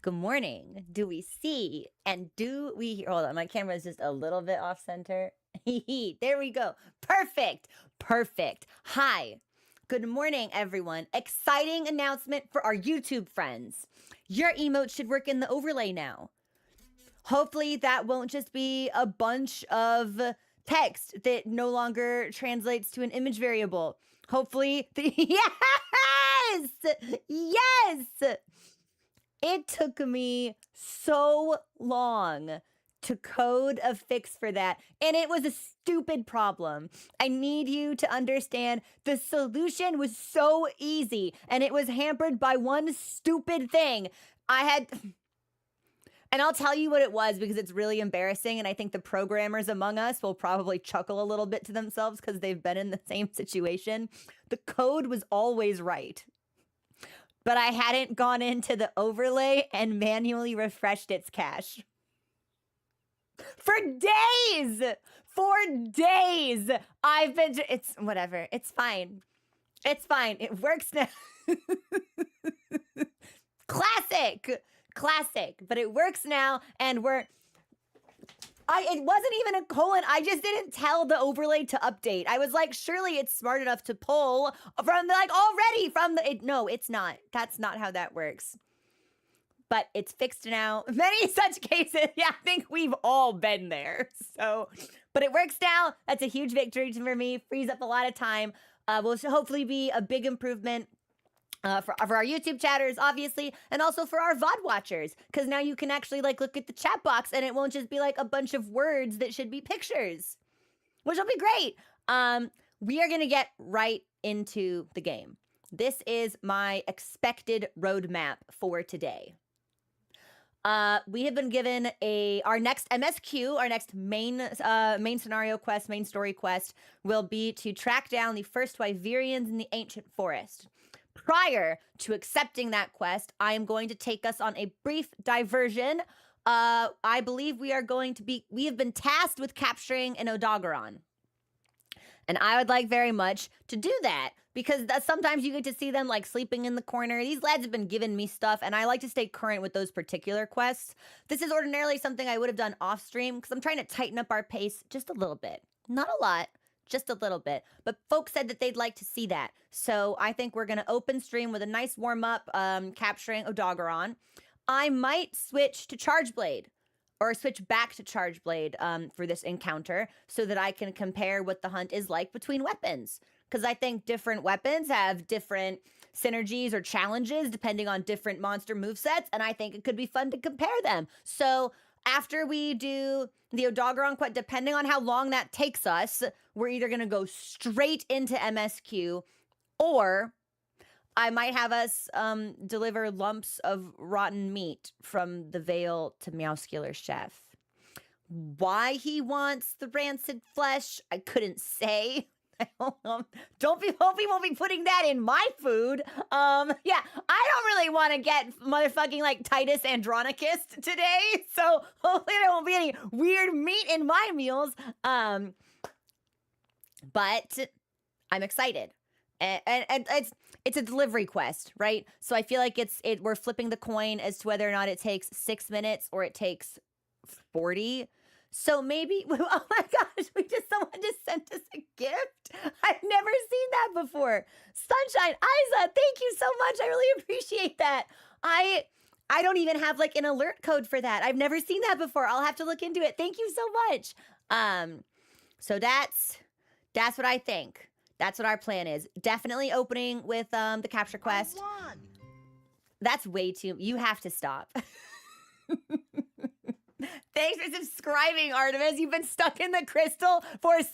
Good morning. Do we see and do we hear? Hold on, my camera is just a little bit off center. There we go. Perfect. Perfect. Hi. Good morning, everyone. Exciting announcement for our YouTube friends. Your emote should work in the overlay now. Hopefully, that won't just be a bunch of text that no longer translates to an image variable. Hopefully, yes! Yes! It took me so long to code a fix for that, and it was a stupid problem. I need you to understand the solution was so easy, and it was hampered by one stupid thing. And I'll tell you what it was because it's really embarrassing, and I think the programmers among us will probably chuckle a little bit to themselves because they've been in the same situation. The code was always right, but I hadn't gone into the overlay and manually refreshed its cache. For days! For days! It's whatever. It's fine. It's fine. It works now. Classic! Classic. But it works now, and it wasn't even a colon. I just didn't tell the overlay to update. I was like, surely it's smart enough to pull from no, it's not. That's not how that works. But it's fixed now. Many such cases. Yeah, I think we've all been there. But it works now. That's a huge victory for me. Frees up a lot of time. Will hopefully be a big improvement for our YouTube chatters, obviously, and also for our VOD watchers, because now you can actually look at the chat box and it won't just be a bunch of words that should be pictures, which will be great. We are going to get right into the game. This is my expected roadmap for today. We have been given our next MSQ, our next main scenario quest, main story quest, will be to track down the first Wyverians in the ancient forest. Prior to accepting that quest, I am going to take us on a brief diversion. I believe we have been tasked with capturing an Odogaron. And I would like very much to do that because sometimes you get to see them sleeping in the corner. These lads have been giving me stuff, and I like to stay current with those particular quests. This is ordinarily something I would have done off stream because I'm trying to tighten up our pace just a little bit. Not a lot, just a little bit. But folks said that they'd like to see that. So I think we're going to open stream with a nice warm-up capturing Odogaron. I might switch to Charge Blade. Or switch back to Charge Blade for this encounter so that I can compare what the hunt is like between weapons. Because I think different weapons have different synergies or challenges depending on different monster movesets, and I think it could be fun to compare them. So after we do the Odogaron quest, depending on how long that takes us, we're either going to go straight into MSQ, or I might have us deliver lumps of rotten meat from the Veil to Meowscular Chef. Why he wants the rancid flesh, I couldn't say. I don't know. Hope he won't be putting that in my food. Yeah, I don't really want to get motherfucking Titus Andronicus today, so hopefully there won't be any weird meat in my meals. But I'm excited. And it's a delivery quest, right? So I feel like we're flipping the coin as to whether or not it takes 6 minutes or it takes 40. So maybe, oh my gosh, someone just sent us a gift. I've never seen that before. Sunshine, Isa, thank you so much. I really appreciate that. I don't even have an alert code for that. I've never seen that before. I'll have to look into it. Thank you so much. So that's what I think. That's what our plan is. Definitely opening with the capture quest. That's way too... You have to stop. Thanks for subscribing, Artemis. You've been stuck in the crystal for 7.5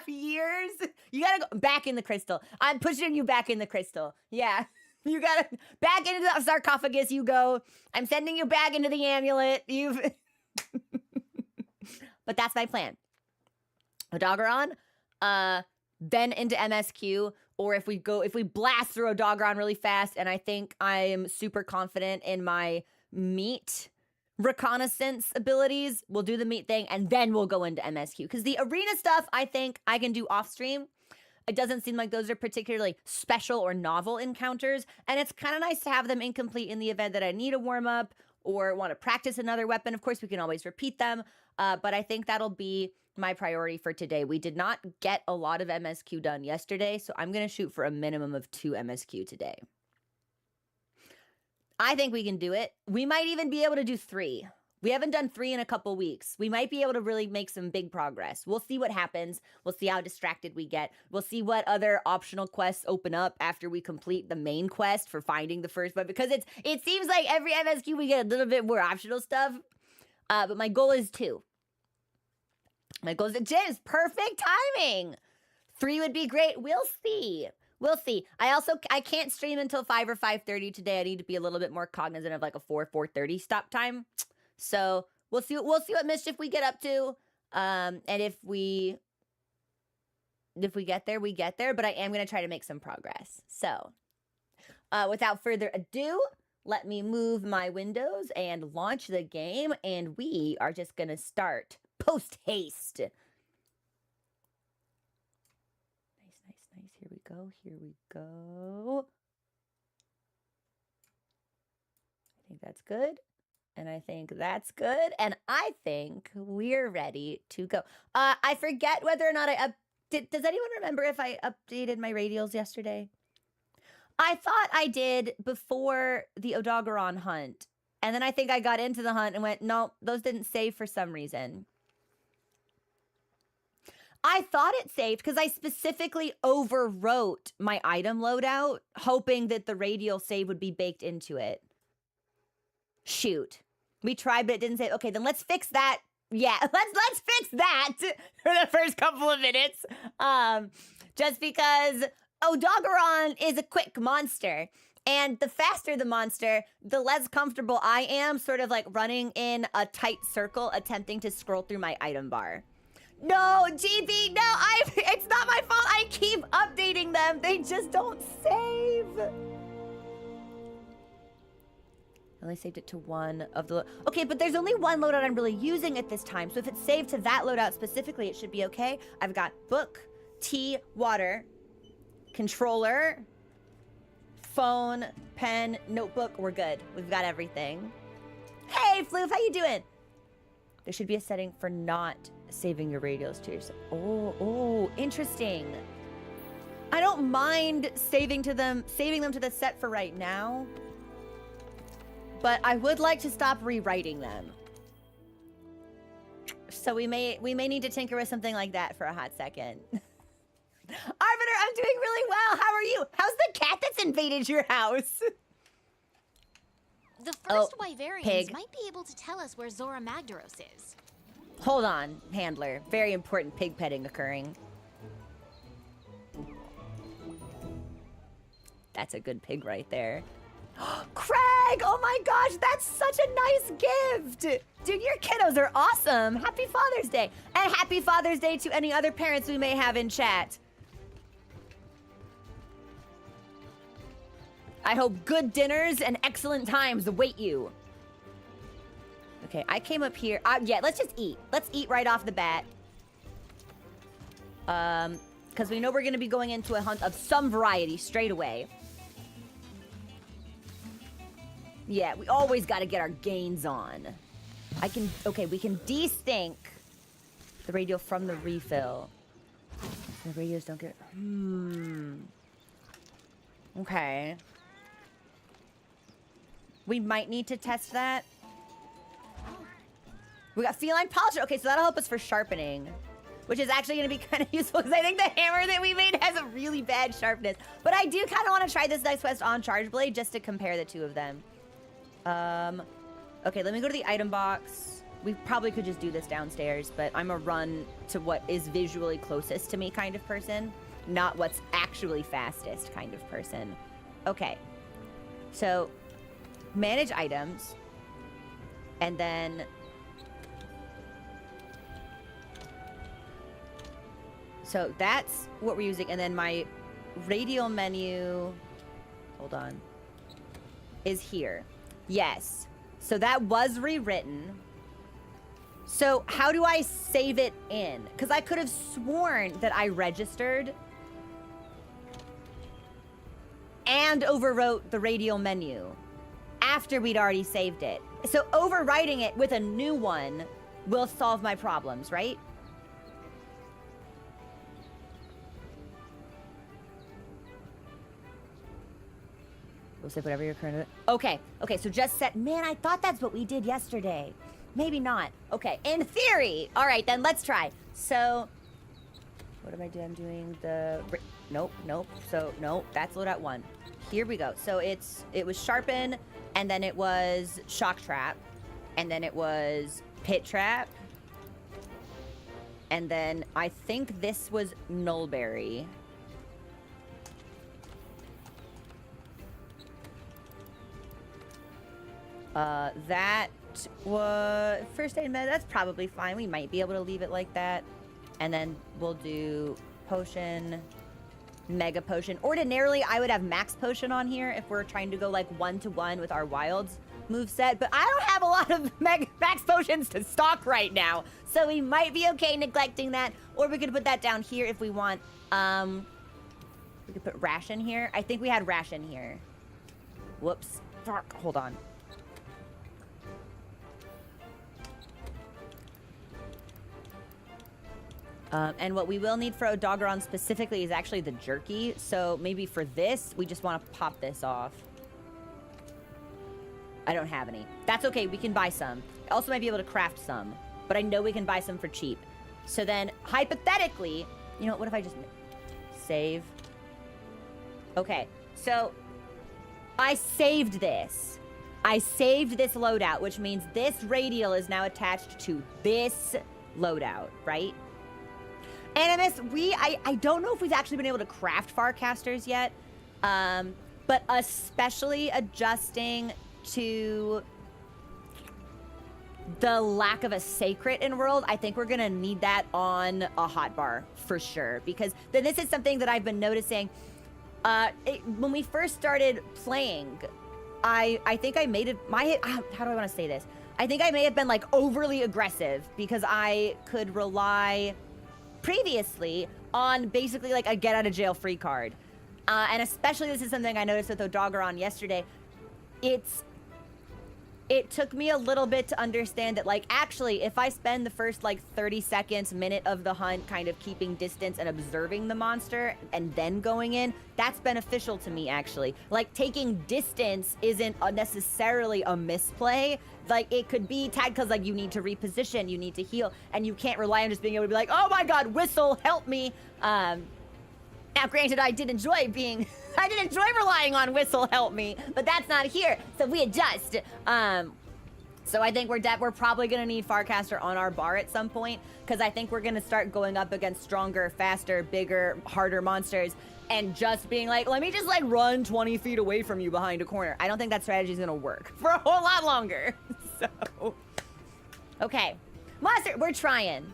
years. You gotta go back in the crystal. I'm pushing you back in the crystal. Yeah. You gotta... Back into the sarcophagus you go. I'm sending you back into the amulet. But that's my plan. Odogaron, then into MSQ, or if we blast through Odogaron really fast, and I think I'm super confident in my meat reconnaissance abilities, we'll do the meat thing, and then we'll go into MSQ. Because the arena stuff, I think I can do off stream. It doesn't seem like those are particularly special or novel encounters, and it's kind of nice to have them incomplete in the event that I need a warm-up or want to practice another weapon. Of course, we can always repeat them, but I think that'll be my priority for today. We did not get a lot of MSQ done yesterday, so I'm going to shoot for a minimum of 2 MSQ today. I think we can do it. We might even be able to do 3. We haven't done 3 in a couple weeks. We might be able to really make some big progress. We'll see what happens. We'll see how distracted we get. We'll see what other optional quests open up after we complete the main quest for finding the first one. Because it seems like every MSQ we get a little bit more optional stuff. But my goal is 2. My goal is James, perfect timing. 3 would be great. We'll see. We'll see. I can't stream until 5 or 5:30 today. I need to be a little bit more cognizant of like a 4:30 stop time. So we'll see what mischief we get up to. And if we get there, we get there. But I am going to try to make some progress. So without further ado, let me move my windows and launch the game. And we are just going to start post-haste. Nice. Here we go. I think that's good. And I think that's good. And I think we're ready to go. I forget whether or not does anyone remember if I updated my radials yesterday? I thought I did before the Odogaron hunt. And then I think I got into the hunt and went, no, those didn't save for some reason. I thought it saved because I specifically overwrote my item loadout, hoping that the radial save would be baked into it. Shoot. We tried, but it didn't say, okay, then let's fix that. Yeah, let's fix that for the first couple of minutes. Just because Odogaron is a quick monster. And the faster the monster, the less comfortable I am sort of like running in a tight circle, attempting to scroll through my item bar. No, GB, no, it's not my fault. I keep updating them. They just don't save. I only saved it to one of the... Okay, but there's only one loadout I'm really using at this time. So if it's saved to that loadout specifically, it should be okay. I've got book, tea, water, controller, phone, pen, notebook. We're good. We've got everything. Hey, Floof, how you doing? There should be a setting for not saving your radials to yourself. Oh, interesting. I don't mind saving them to the set for right now. But I would like to stop rewriting them. So we may need to tinker with something like that for a hot second. Arbiter, I'm doing really well. How are you? How's the cat that's invaded your house? The first Wyverians might be able to tell us where Zora Magdaros is. Hold on, handler. Very important pig petting occurring. That's a good pig right there. Craig! Oh my gosh, that's such a nice gift! Dude, your kiddos are awesome! Happy Father's Day! And happy Father's Day to any other parents we may have in chat. I hope good dinners and excellent times await you. Okay, I came up here. Yeah, let's just eat. Let's eat right off the bat. Because we know we're going to be going into a hunt of some variety straight away. Yeah, we always got to get our gains on. Okay, we can desync the radio from the refill. The radios don't get... Okay. We might need to test that. We got feline polisher. Okay, so that'll help us for sharpening, which is actually going to be kind of useful because I think the hammer that we made has a really bad sharpness. But I do kind of want to try this Nice West on Charge Blade just to compare the two of them. Okay, let me go to the item box. We probably could just do this downstairs, but I'm a run to what is visually closest to me kind of person, not what's actually fastest kind of person. Okay, so manage items, and then so that's what we're using, and then my radial menu, hold on, is here. Yes, so that was rewritten. So how do I save it in? Because I could have sworn that I registered and overwrote the Radial menu after we'd already saved it. So overwriting it with a new one will solve my problems, right? We'll say whatever your current... Okay, so just set... Man, I thought that's what we did yesterday. Maybe not. Okay, in theory. All right, then let's try. So, what am I doing? I'm doing the... Nope. So, no, that's loadout 1. Here we go. So it was Sharpen, and then it was Shock Trap, and then it was Pit Trap, and then I think this was Nullberry. That was first aid med. That's probably fine. We might be able to leave it like that. And then we'll do potion, mega potion. Ordinarily, I would have max potion on here if we're trying to go like 1-to-1 with our wilds moveset, but I don't have a lot of max potions to stock right now. So we might be okay neglecting that, or we could put that down here if we want. We could put ration here. I think we had ration here. Whoops. Fuck. Hold on. And what we will need for Odogaron specifically is actually the jerky. So maybe for this, we just want to pop this off. I don't have any. That's okay. We can buy some. I also might be able to craft some. But I know we can buy some for cheap. So then, hypothetically... You know, what if I just... Save. Okay. So, I saved this. I saved this loadout, which means this Radial is now attached to this loadout, right? Animus, I don't know if we've actually been able to craft Farcasters yet, but especially adjusting to the lack of a Sacred in World, I think we're gonna need that on a hotbar for sure, because then this is something that I've been noticing. When we first started playing, I think I made it, how do I want to say this? I think I may have been like overly aggressive because I could rely previously on basically like a get out of jail free card. And especially this is something I noticed with Odogaron yesterday. It took me a little bit to understand that, like, actually, if I spend the first, like, 30 seconds, minute of the hunt kind of keeping distance and observing the monster and then going in, that's beneficial to me, actually. Like, taking distance isn't necessarily a misplay. Like, it could be tagged because, like, you need to reposition, you need to heal, and you can't rely on just being able to be like, oh my god, whistle, help me. Now, granted, I did enjoy relying on whistle help me, but that's not here, so we adjust. So I think we're probably gonna need Farcaster on our bar at some point, because I think we're gonna start going up against stronger, faster, bigger, harder monsters, and just being like, let me just like run 20 feet away from you behind a corner. I don't think that strategy is gonna work for a whole lot longer. So, okay, monster, we're trying.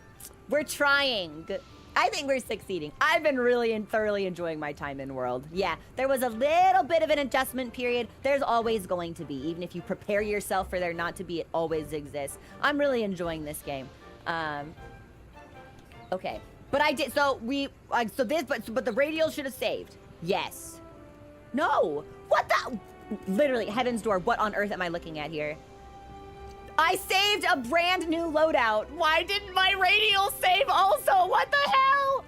I think we're succeeding. I've been really and thoroughly enjoying my time in World. Yeah, there was a little bit of an adjustment period. There's always going to be. Even if you prepare yourself for there not to be, it always exists. I'm really enjoying this game. Okay. But I did, so but the Radial should have saved. Yes. No. What the? Literally, Heaven's Door, what on earth am I looking at here? I saved a brand new loadout. Why didn't my Radial save also? What the hell?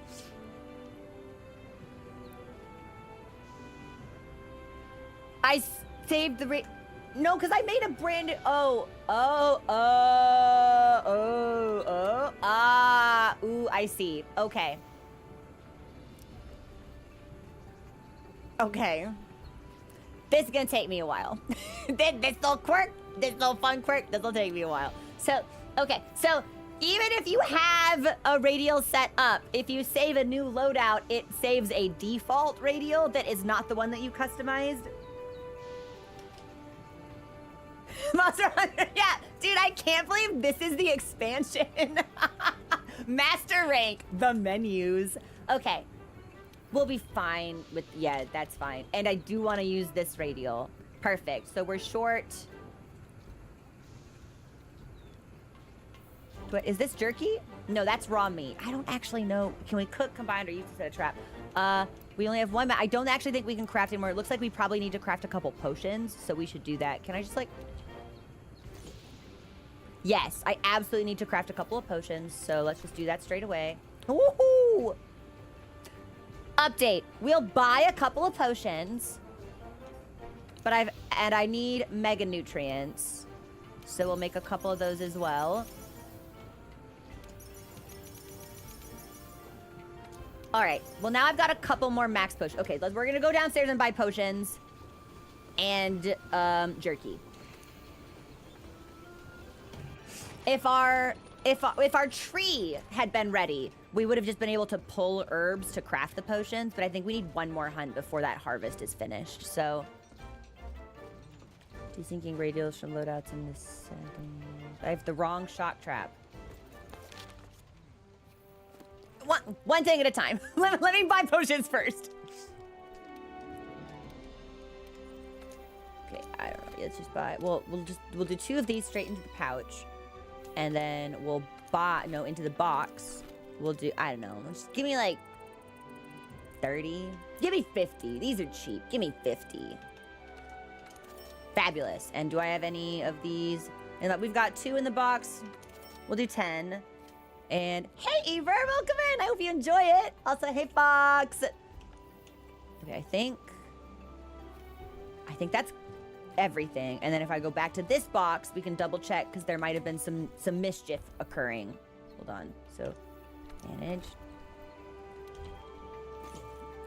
I saved the no, because I made a brand new, ooh, I see. Okay. Okay. This is gonna take me a while. This little quirk, this little fun quirk, this will take me a while. So, okay, so even if you have a Radial set up, if you save a new loadout, it saves a default Radial that is not the one that you customized. Monster Hunter, yeah, dude, I can't believe this is the expansion. Master rank, the menus. Okay. We'll be fine with, yeah, that's fine. And I do want to use this Radial. Perfect. So we're short. Is this jerky? No, that's raw meat. I don't actually know. Can we cook, combine, or use this as a trap? We only have one. I don't actually think we can craft anymore. It looks like we probably need to craft a couple potions, so we should do that. Can I just like... Yes, I absolutely need to craft a couple of potions, so let's just do that straight away. Woohoo! Update. We'll buy a couple of potions, but I need mega nutrients, so we'll make a couple of those as well. All right. Well, now I've got a couple more max potions. Okay, we're gonna go downstairs and buy potions and jerky. If our tree had been ready, we would have just been able to pull herbs to craft the potions, but I think we need one more hunt before that harvest is finished, so... Desyncing radials from loadouts in this setting. I have the wrong shock trap. One thing at a time. Let me buy potions first. Okay, I don't know. Let's just buy... We'll do 2 of these straight into the pouch. And then we'll buy... No, into the box. We'll do... I don't know. Just give me like... 30? Give me 50. These are cheap. Give me 50. Fabulous. And do I have any of these? And we've got 2 in the box. We'll do 10. And hey, Ever, welcome in. I hope you enjoy it. Also, hey, Fox. Okay, I think that's everything. And then if I go back to this box, we can double check because there might have been some mischief occurring. Hold on. So, manage.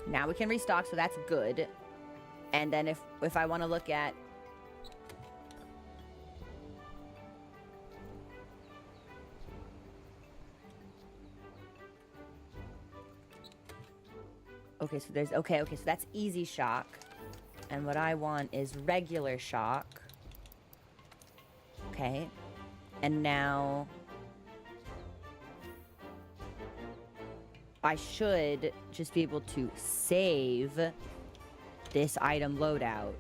Now we can restock, so that's good. And then if I want to look at... Okay, so there's... Okay, so that's easy shock. And what I want is regular shock. Okay. And now... I should just be able to save this item loadout.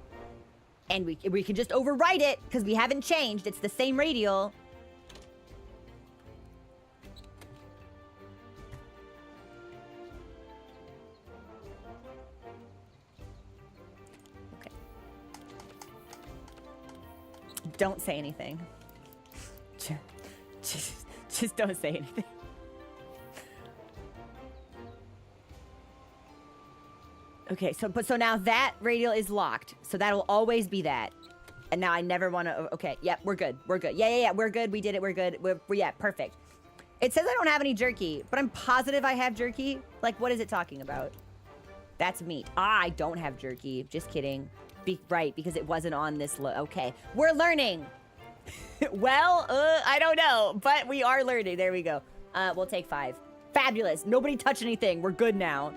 And we can just overwrite it, because we haven't changed. It's the same radial. Don't say anything. Just don't say anything. Okay, so now that radial is locked. So that'll always be that. And now I never want to... Okay, yep, we're good. We're good. Yeah, we're good. We did it. We're good. Yeah, perfect. It says I don't have any jerky, but I'm positive I have jerky. Like, what is it talking about? That's meat. I don't have jerky. Just kidding. Right, because it wasn't on this okay. We're learning. Well, I don't know, but we are learning. There we go. We'll take 5. Fabulous. Nobody touch anything. We're good now.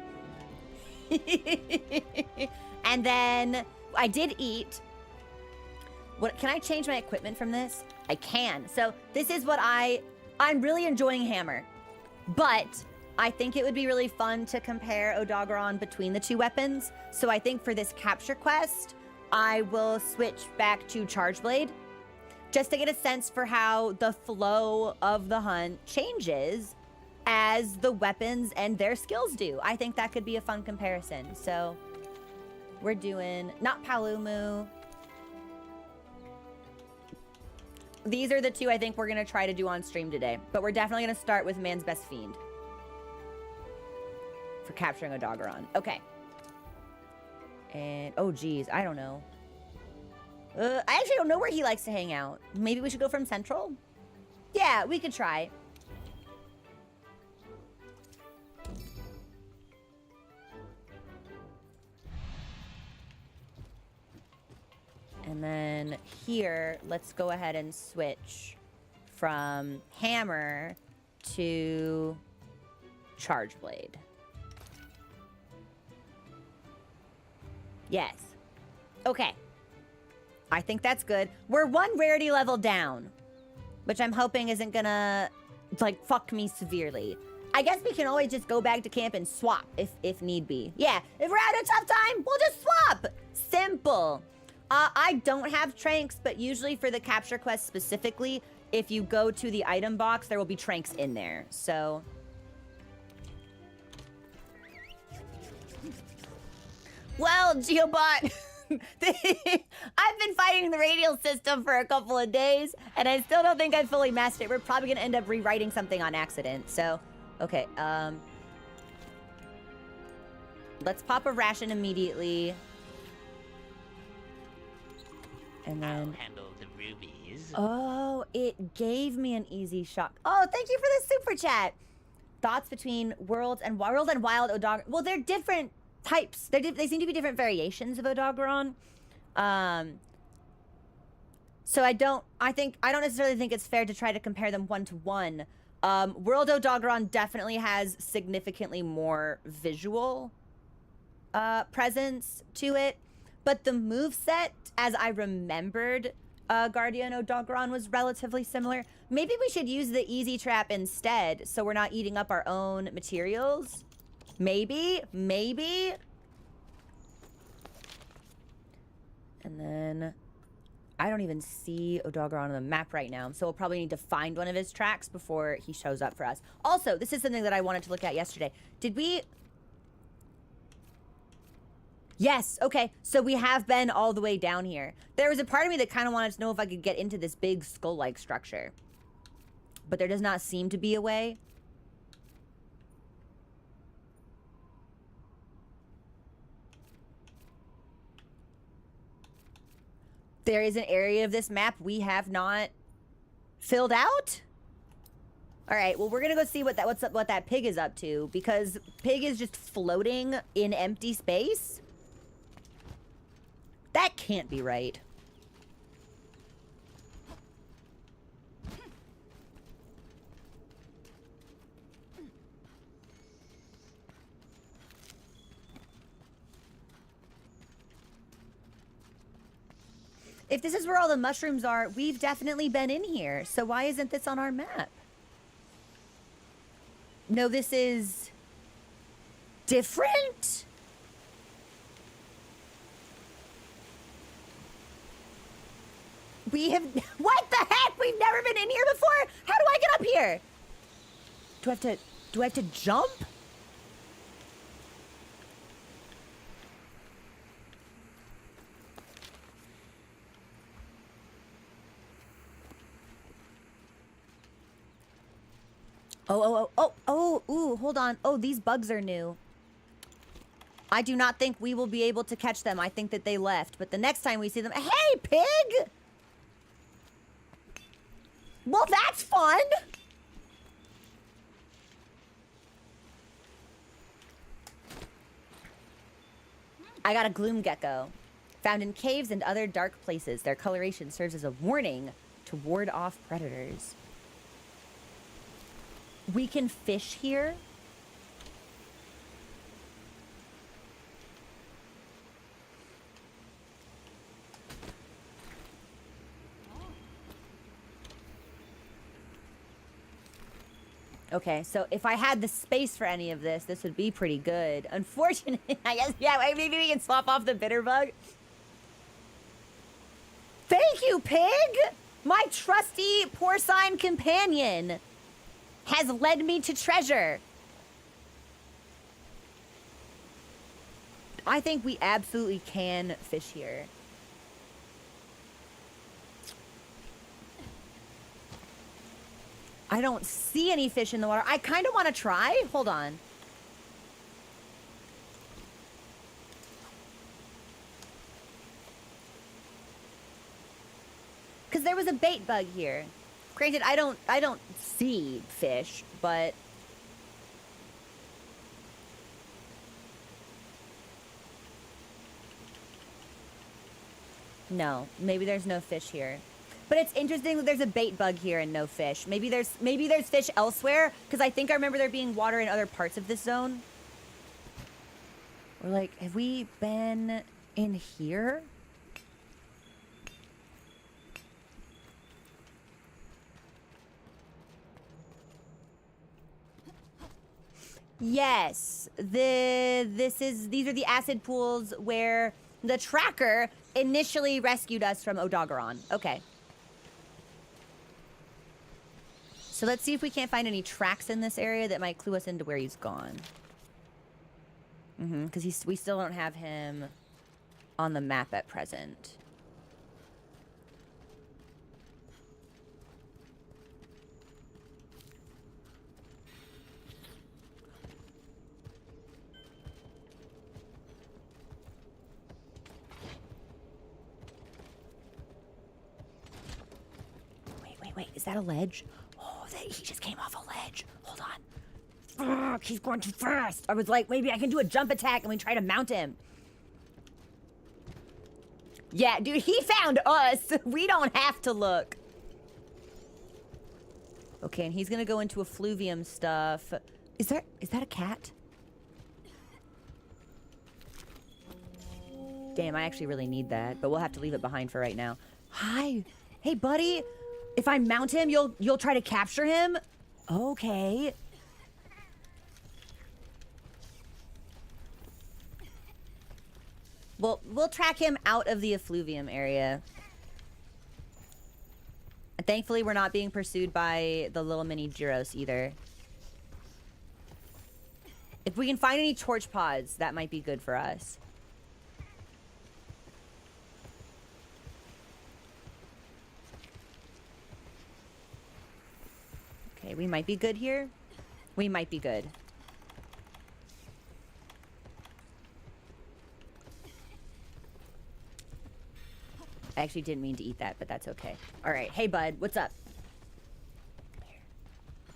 And then I did eat. What can I change my equipment from this? I can. So this is what I'm really enjoying hammer, but I think it would be really fun to compare Odogaron between the 2 weapons. So I think for this capture quest, I will switch back to Charge Blade just to get a sense for how the flow of the hunt changes as the weapons and their skills do. I think that could be a fun comparison. So we're doing not Palumu. These are the 2 I think we're going to try to do on stream today. But we're definitely going to start with Man's Best Fiend for capturing Odogaron. Okay. And, oh, geez, I don't know. I actually don't know where he likes to hang out. Maybe we should go from Central? Yeah, we could try. And then here, let's go ahead and switch from Hammer to Charge Blade. Yes. Okay. I think that's good. We're 1 rarity level down, which I'm hoping isn't gonna, like, fuck me severely. I guess we can always just go back to camp and swap if need be. Yeah, if we're having a tough time, we'll just swap. Simple. I don't have tranks, but usually for the capture quest specifically, if you go to the item box, there will be tranks in there. So... Well, Geobot, I've been fighting the radial system for a couple of days, and I still don't think I fully mastered it. We're probably gonna end up rewriting something on accident. So, okay, let's pop a ration immediately. And then... I'll handle the rubies. Oh, it gave me an easy shock. Oh, thank you for the super chat. Thoughts between world and wild Odogaron. Well, they're different types. They seem to be different variations of Odogaron. So I don't necessarily think it's fair to try to compare them one to one. World Odogaron definitely has significantly more visual presence to it, but the moveset, as I remembered, Guardian Odogaron was relatively similar. Maybe we should use the easy trap instead, so we're not eating up our own materials. Maybe. And then I don't even see Odogaron on the map right now, so we'll probably need to find one of his tracks before he shows up for us. Also, this is something that I wanted to look at yesterday. Did we... Yes, okay, so we have been all the way down here. There was a part of me that kind of wanted to know if I could get into this big skull-like structure. But there does not seem to be a way. There is an area of this map we have not filled out? All right, well, we're gonna go see what that pig is up to, because pig is just floating in empty space. That can't be right. If this is where all the mushrooms are, we've definitely been in here. So why isn't this on our map? No, this is different? We have... What the heck? We've never been in here before? How do I get up here? Do I have to jump? Ooh, hold on. Oh, these bugs are new. I do not think we will be able to catch them. I think that they left. But the next time we see them... Hey, pig! Well, that's fun! I got a gloom gecko. Found in caves and other dark places. Their coloration serves as a warning to ward off predators. We can fish here. Okay, so if I had the space for any of this, this would be pretty good. Unfortunately, I guess, yeah, maybe we can swap off the bitter bug. Thank you, pig! My trusty porcine companion has led me to treasure. I think we absolutely can fish here. I don't see any fish in the water. I kind of want to try. Hold on. Because there was a bait bug here. Granted, I don't see fish, but... No, maybe there's no fish here. But it's interesting that there's a bait bug here and no fish. Maybe there's fish elsewhere, because I think I remember there being water in other parts of this zone. Or like, have we been in here? Yes, these are the acid pools where the tracker initially rescued us from Odogaron. Okay. So let's see if we can't find any tracks in this area that might clue us into where he's gone. Because we still don't have him on the map at present. Wait, is that a ledge? Oh, he just came off a ledge. Hold on. Fuck, he's going too fast. I was like, maybe I can do a jump attack and we try to mount him. Yeah, dude, he found us. We don't have to look. Okay, and he's gonna go into effluvium stuff. Is that a cat? Damn, I actually really need that, but we'll have to leave it behind for right now. Hi. Hey, buddy. If I mount him, you'll try to capture him? Okay. Well, we'll track him out of the effluvium area. And thankfully, we're not being pursued by the little mini Gyros either. If we can find any torch pods, that might be good for us. Okay, we might be good here. We might be good. I actually didn't mean to eat that, but that's okay. All right. Hey, bud. What's up? Come here.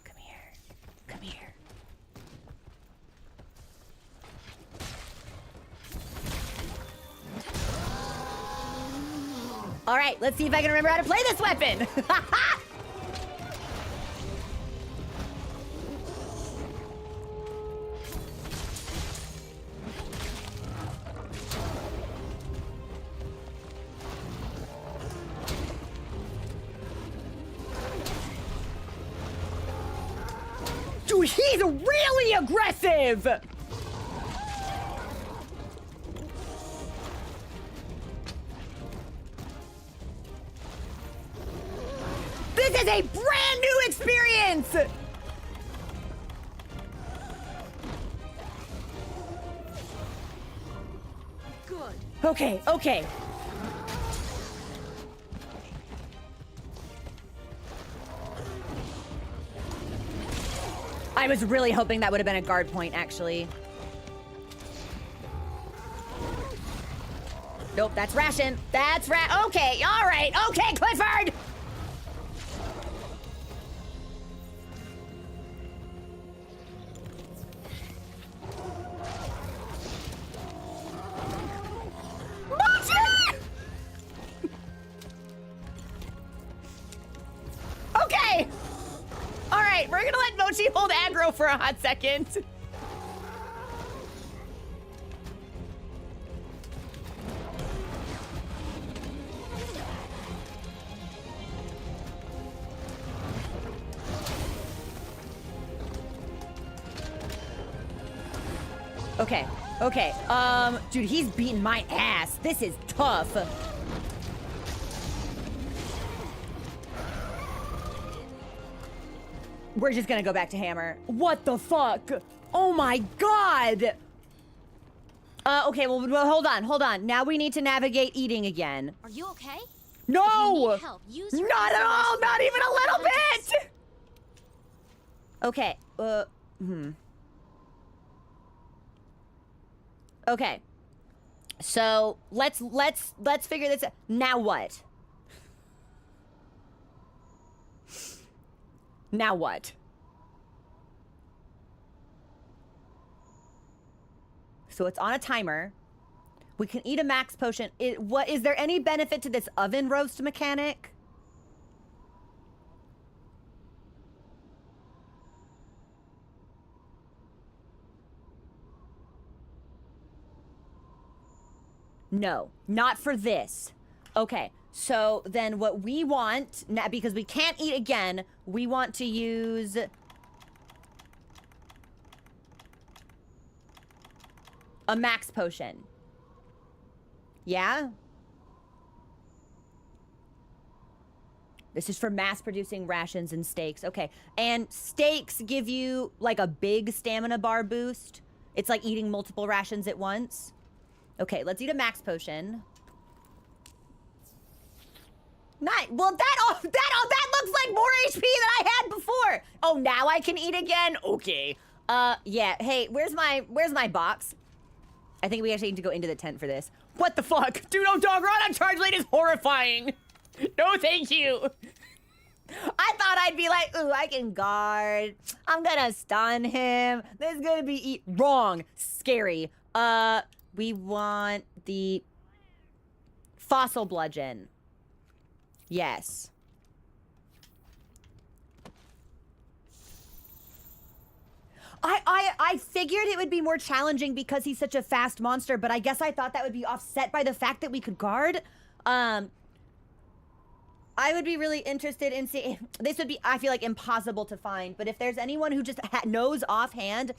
Come here. Come here. All right. Let's see if I can remember how to play this weapon. Dude, he's really aggressive! This is a brand new experience! Good. Okay, okay. I was really hoping that would have been a guard point, actually. Nope, that's ration. That's okay, all right. Okay, Clifford! Mochi! Okay. All right, we're gonna let Mochi hold aggro for a hot second. Okay, okay. Dude, he's beating my ass. This is tough. We're just gonna go back to hammer. What the fuck? Oh my god! Okay, well, hold on. Now we need to navigate eating again. Are you okay? No! If you need help, use your Not at all! SOS Not even a little contacts. bit! Okay, Okay. So, let's figure this out. Now what? Now what? So it's on a timer. We can eat a max potion. What is there any benefit to this oven roast mechanic? No, not for this. Okay. So then what we want, because we can't eat again, we want to use a max potion. Yeah? This is for mass producing rations and steaks. Okay. And steaks give you like a big stamina bar boost. It's like eating multiple rations at once. Okay, let's eat a max potion. Nice. Well, that looks like more HP than I had before. Oh, now I can eat again? Okay. Yeah. Hey, where's my box? I think we actually need to go into the tent for this. What the fuck? Dude, Odogaron on charge lane is horrifying. No, thank you. I thought I'd be like, ooh, I can guard. I'm gonna stun him. This is gonna be wrong. Scary. We want the fossil bludgeon. Yes. I figured it would be more challenging because he's such a fast monster, but I guess I thought that would be offset by the fact that we could guard. I would be really interested in seeing... This would be, I feel like, impossible to find, but if there's anyone who just knows offhand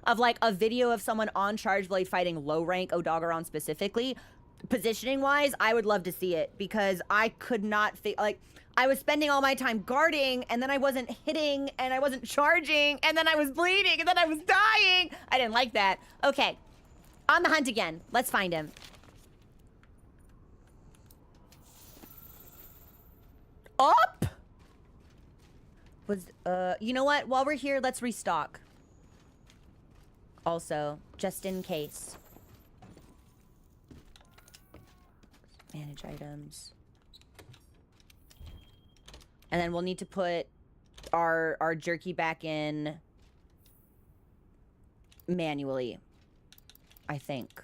of, like, a video of someone on Charge Blade fighting low-rank Odogaron specifically, positioning-wise, I would love to see it, because I could not... Like, I was spending all my time guarding, and then I wasn't hitting, and I wasn't charging, and then I was bleeding, and then I was dying! I didn't like that. Okay. On the hunt again. Let's find him. Up? You know what? While we're here, let's restock. Also, just in case. Manage items. And then we'll need to put our jerky back in manually, I think.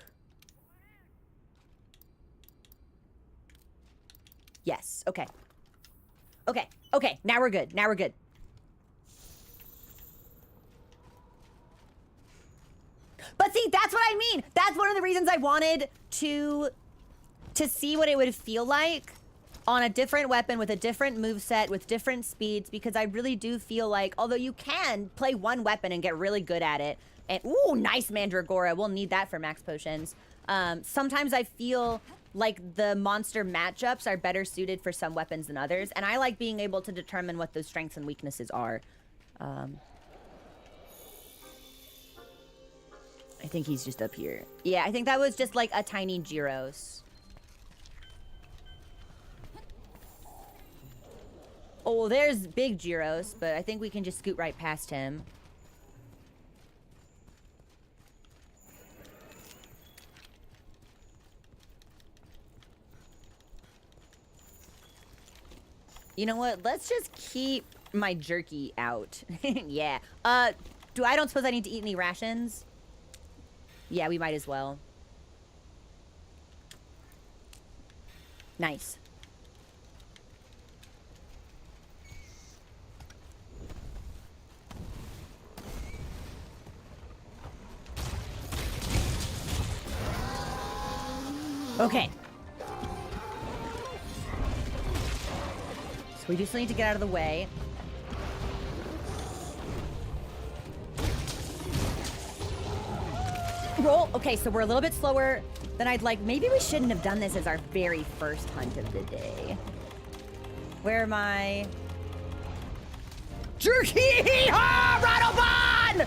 Yes, okay. Okay, now we're good. Now we're good. But see, that's what I mean. That's one of the reasons I wanted to see what it would feel like on a different weapon with a different moveset with different speeds, because I really do feel like, although you can play one weapon and get really good at it, and ooh, nice Mandragora, we'll need that for max potions. Sometimes I feel like the monster matchups are better suited for some weapons than others, and I like being able to determine what those strengths and weaknesses are. I think he's just up here. Yeah, I think that was just like a tiny Gyros. Oh, there's big Gyros, but I think we can just scoot right past him. You know what? Let's just keep my jerky out. Yeah. I don't suppose I need to eat any rations? Yeah, we might as well. Nice. Okay. So we just need to get out of the way. Roll. Okay, so we're a little bit slower than I'd like. Maybe we shouldn't have done this as our very first hunt of the day. Where am I? Jerky! Ah, Rathalos!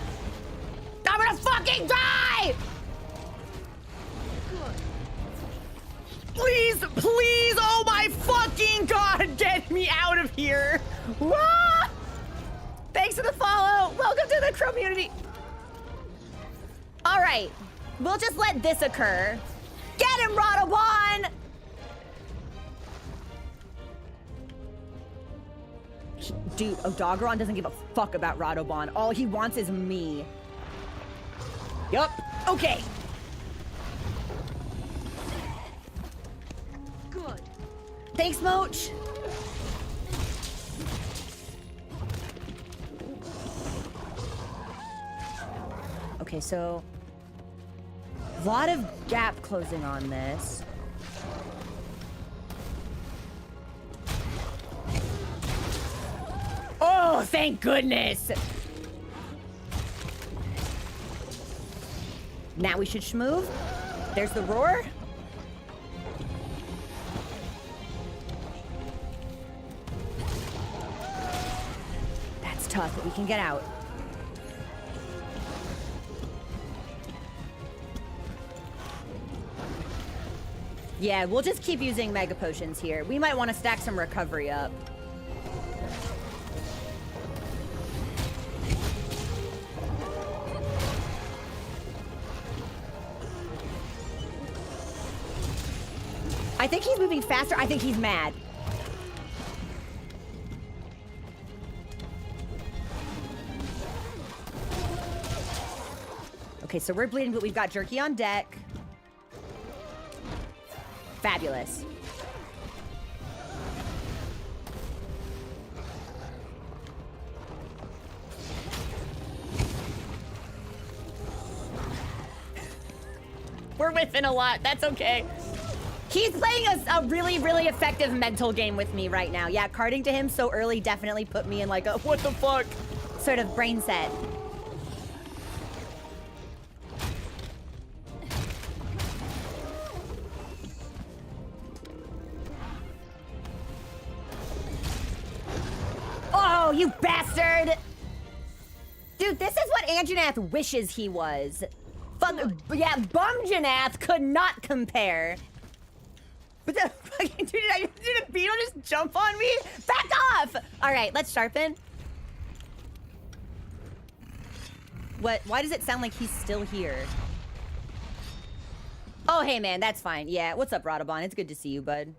I'm gonna fucking die! Please, please, oh my fucking god, get me out of here! Wah! Thanks for the follow. Welcome to the community. All right, we'll just let this occur. Get him, Rathalos! Dude, Odogaron doesn't give a fuck about Rathalos. All he wants is me. Yup. Okay. Good. Thanks, Moch. Okay, so a lot of gap closing on this. Oh, thank goodness! Now we should schmoove. There's the roar. That's tough, but we can get out. Yeah, we'll just keep using Mega Potions here. We might want to stack some recovery up. I think he's moving faster. I think he's mad. Okay, so we're bleeding, but we've got Jerky on deck. Fabulous. We're whiffing a lot. That's okay. He's playing a really, really effective mental game with me right now. Yeah, carding to him so early definitely put me in like a what the fuck sort of brain set. Oh, you bastard! Dude, this is what Anjanath wishes he was. Yeah, Bumjanath could not compare. But the fucking dude, did a beetle just jump on me? Back off! All right, let's sharpen. What? Why does it sound like he's still here? Oh, hey man, that's fine. Yeah, what's up, Radabon? It's good to see you, bud.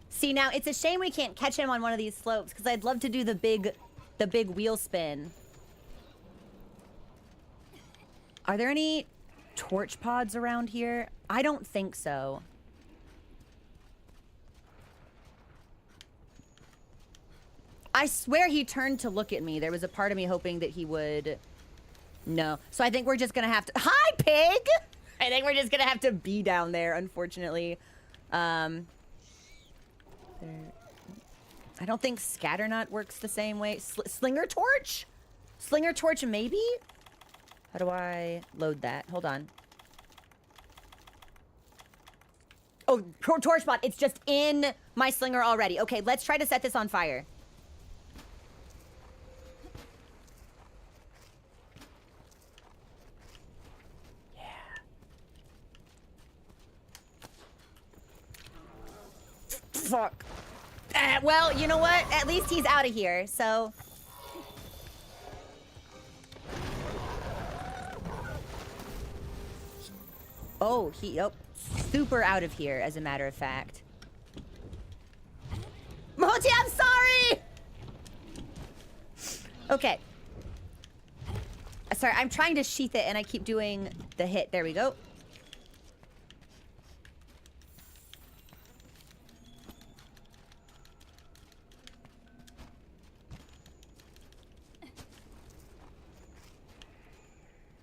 See, now it's a shame we can't catch him on one of these slopes because I'd love to do the big wheel spin. Are there any torch pods around here? I don't think so. I swear he turned to look at me. There was a part of me hoping that he would. No. So I think we're just gonna have to. Hi, pig! I think we're just gonna have to be down there, unfortunately. I don't think Scatternut works the same way. Slinger Torch? Slinger Torch, maybe? How do I load that? Hold on. Oh, Torch Pot. It's just in my Slinger already. Okay, let's try to set this on fire. Yeah. Fuck. Well, you know what? At least he's out of here, so... Oh, super out of here, as a matter of fact. Moti, I'm sorry! Okay. Sorry, I'm trying to sheath it, and I keep doing the hit. There we go.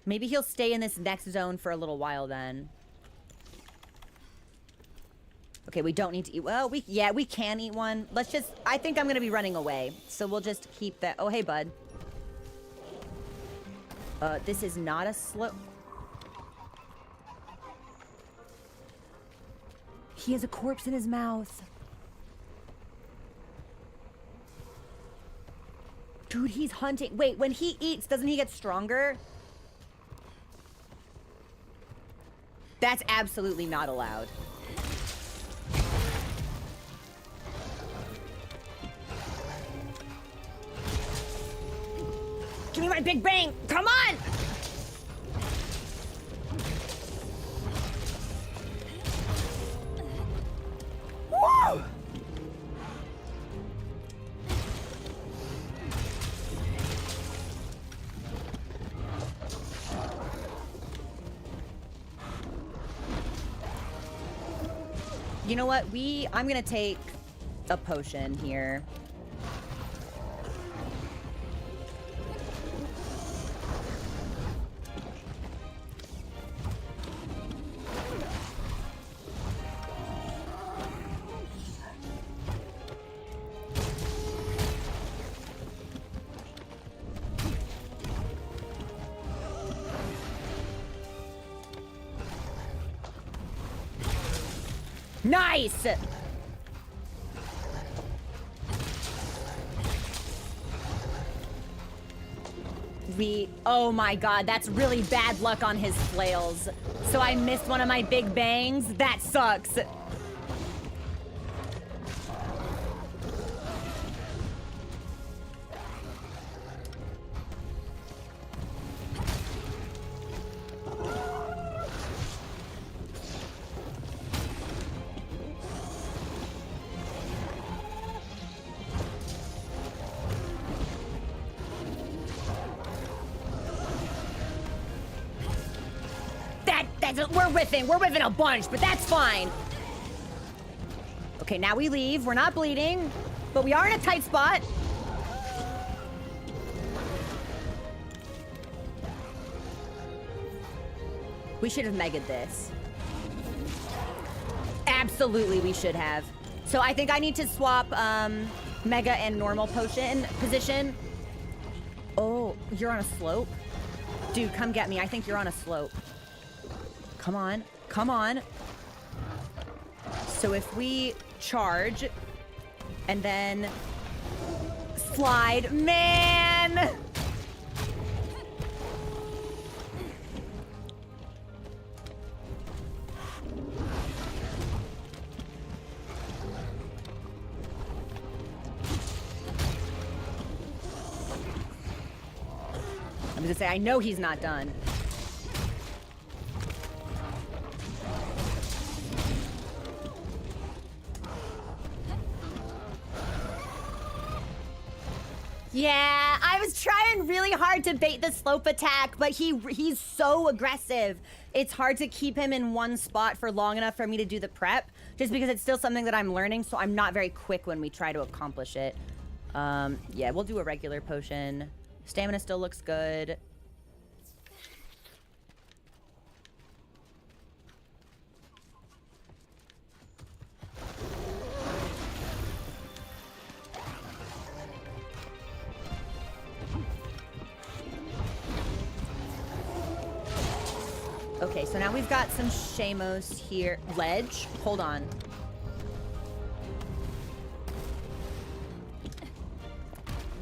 Maybe he'll stay in this next zone for a little while then. Okay, we don't need to eat. Well, we can eat one. Let's just, I think I'm going to be running away. So we'll just keep that. Oh, hey, bud. This is not a slow. He has a corpse in his mouth. Dude, he's hunting. Wait, when he eats, doesn't he get stronger? That's absolutely not allowed. Give me my big bang! Come on! Woo! You know what? I'm gonna take a potion here. Nice! Oh my god, that's really bad luck on his flails. So I missed one of my big bangs? That sucks. We're whiffing a bunch, but that's fine. Okay, now we leave. We're not bleeding, but we are in a tight spot. We should have megaed this. Absolutely, we should have. So I think I need to swap mega and normal potion position. Oh, you're on a slope? Dude, come get me. I think you're on a slope. Come on. Come on. So if we charge and then slide, man! I'm gonna say, I know he's not done. Yeah, I was trying really hard to bait the slope attack, but he's so aggressive. It's hard to keep him in one spot for long enough for me to do the prep, just because it's still something that I'm learning, so I'm not very quick when we try to accomplish it. Yeah, we'll do a regular potion. Stamina still looks good. Okay, so now we've got some Shamos here. Ledge? Hold on.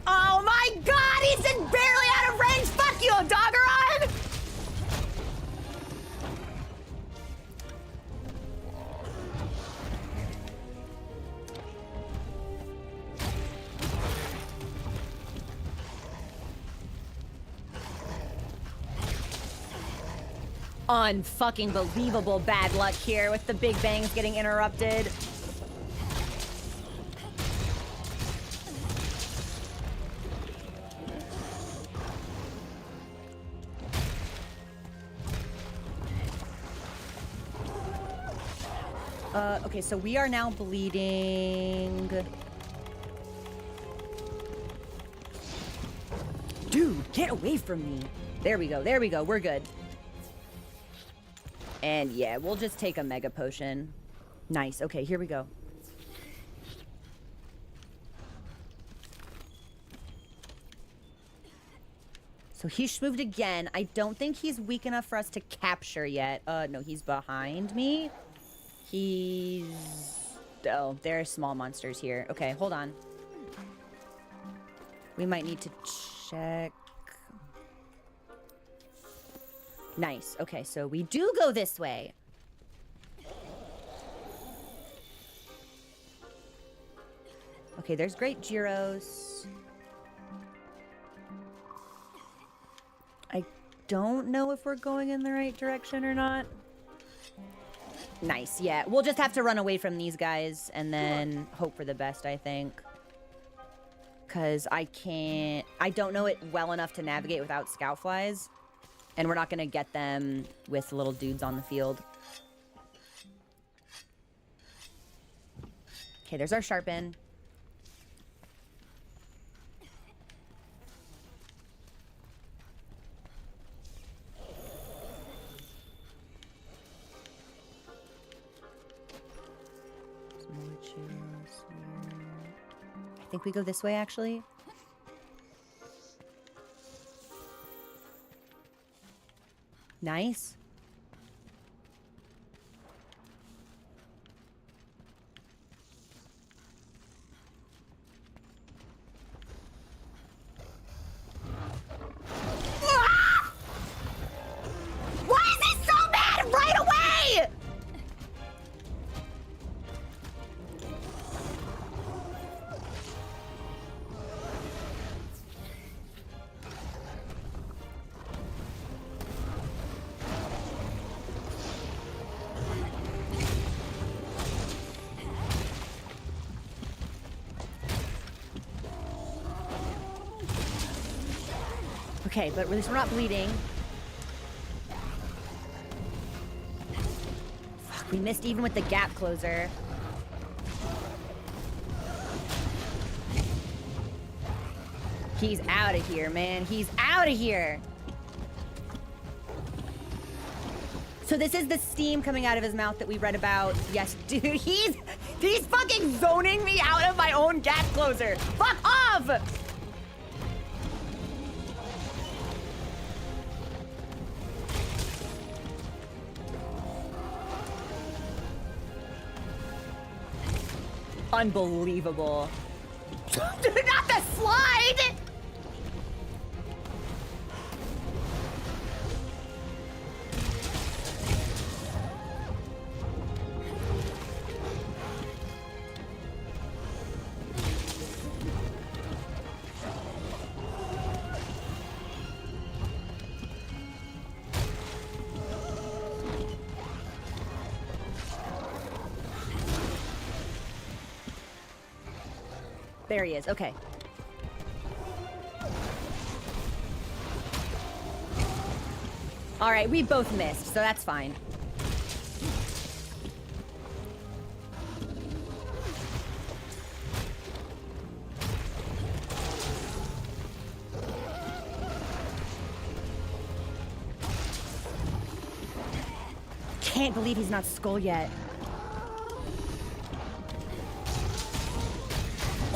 Oh my god, he's barely out of range! Fuck you, Odogaron! Unfucking believable bad luck here with the big bangs getting interrupted. Okay, so we are now bleeding. Dude, get away from me. There we go, we're good. And yeah, we'll just take a mega potion. Nice, okay, here we go. So he's moved again. I don't think he's weak enough for us to capture yet. No, he's behind me. He's... Oh, there are small monsters here. Okay, hold on. We might need to check... Nice. Okay, so we do go this way. Okay, there's Great Gyros. I don't know if we're going in the right direction or not. Nice, yeah. We'll just have to run away from these guys and then hope for the best, I think. Because I don't know it well enough to navigate without scout flies. And we're not going to get them with little dudes on the field. Okay, there's our sharpen. I think we go this way, actually. Nice. Okay, but at least we're not bleeding. Fuck, we missed even with the gap closer. He's out of here, man. He's out of here. So this is the steam coming out of his mouth that we read about. Yes, dude, he's fucking zoning me out of my own gap closer. Fuck off! Unbelievable. Dude, not the slide! There he is. Okay. All right, we both missed, so that's fine. Can't believe he's not Skull yet.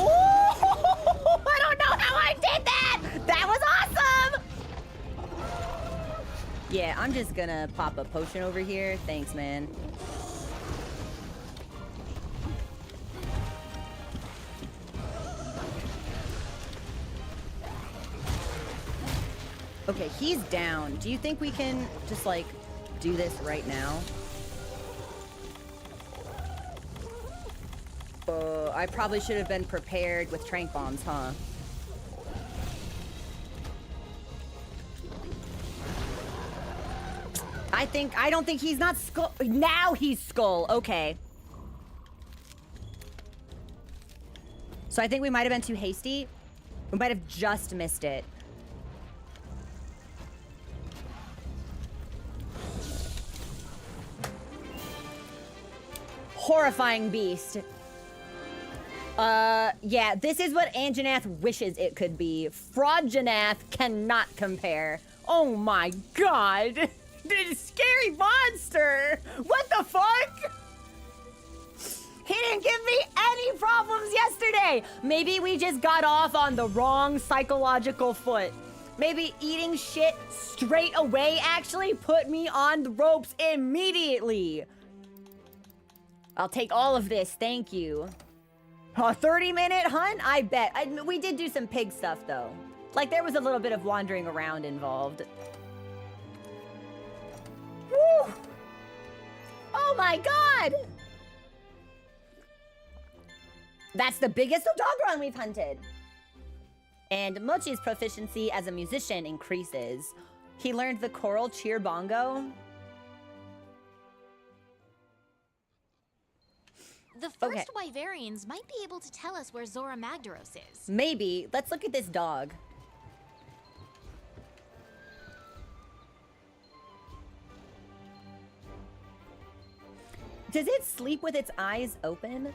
Oh, I don't know how I did that! That was awesome! Yeah, I'm just gonna pop a potion over here. Thanks, man. Okay, he's down. Do you think we can just, like, do this right now? I probably should have been prepared with tranq bombs, huh? I don't think he's not Skull. Now he's Skull. Okay. So I think we might have been too hasty. We might have just missed it. Horrifying beast. Yeah, this is what Anjanath wishes it could be. Fraudjanath cannot compare. Oh my god! This scary monster! What the fuck? He didn't give me any problems yesterday! Maybe we just got off on the wrong psychological foot. Maybe eating shit straight away actually put me on the ropes immediately. I'll take all of this, thank you. A 30-minute hunt? I bet. We did do some pig stuff, though. Like, there was a little bit of wandering around involved. Woo! Oh my god! That's the biggest Odogaron we've hunted. And Mochi's proficiency as a musician increases. He learned the choral cheer bongo. The first Wyverians might be able to tell us where Zora Magdaros is. Maybe. Let's look at this dog. Does it sleep with its eyes open?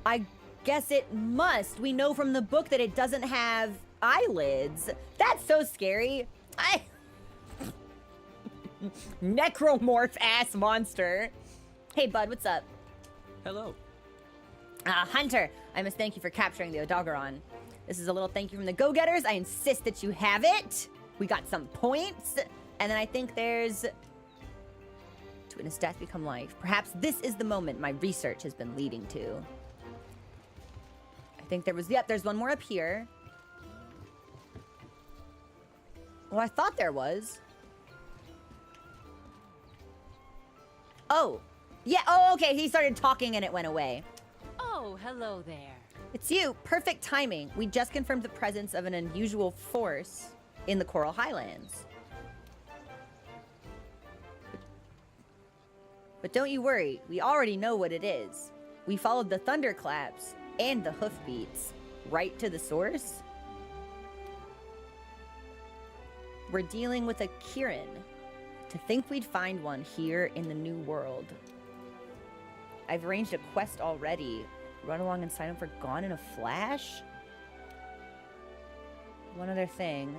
I guess it must. We know from the book that it doesn't have eyelids. That's so scary. Necromorph ass monster. Hey, bud, what's up? Hello. Hunter, I must thank you for capturing the Odogaron. This is a little thank you from the go-getters. I insist that you have it. We got some points. And then I think there's... To witness death become life. Perhaps this is the moment my research has been leading to. I think there was... Yep, there's one more up here. Well, I thought there was. Oh. Yeah, oh, okay. He started talking and it went away. Oh, hello there. It's you. Perfect timing. We just confirmed the presence of an unusual force in the Coral Highlands. But don't you worry. We already know what it is. We followed the thunderclaps and the hoofbeats right to the source. We're dealing with a Kirin. To think we'd find one here in the new world. I've arranged a quest already. Run along and sign up for Gone in a Flash? One other thing.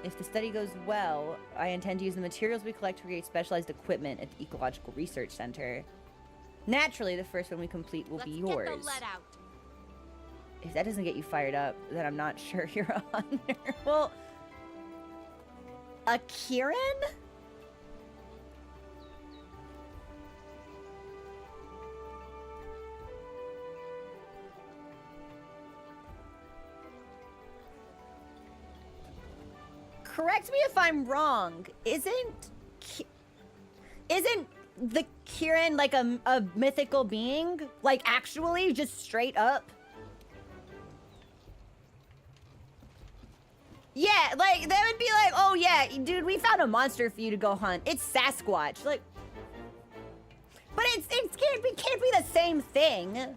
If the study goes well, I intend to use the materials we collect to create specialized equipment at the Ecological Research Center. Naturally, the first one we complete will be yours. Let's get the lead out. If that doesn't get you fired up, then I'm not sure you're a hunter. Well, a Kirin? Correct me if I'm wrong. Isn't the Kirin like a mythical being? Like actually, just straight up? Yeah, like that would be like, oh yeah, dude, we found a monster for you to go hunt. It's Sasquatch, like, but it can't be the same thing.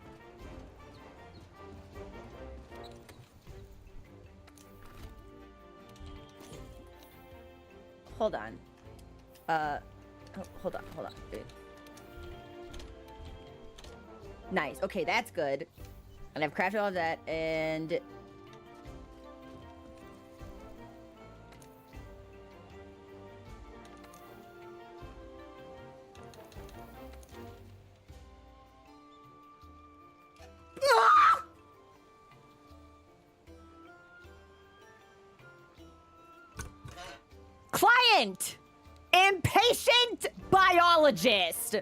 Hold on. Hold on. Dude. Nice. Okay, that's good. And I've crafted all of that, and Client! Impatient biologist!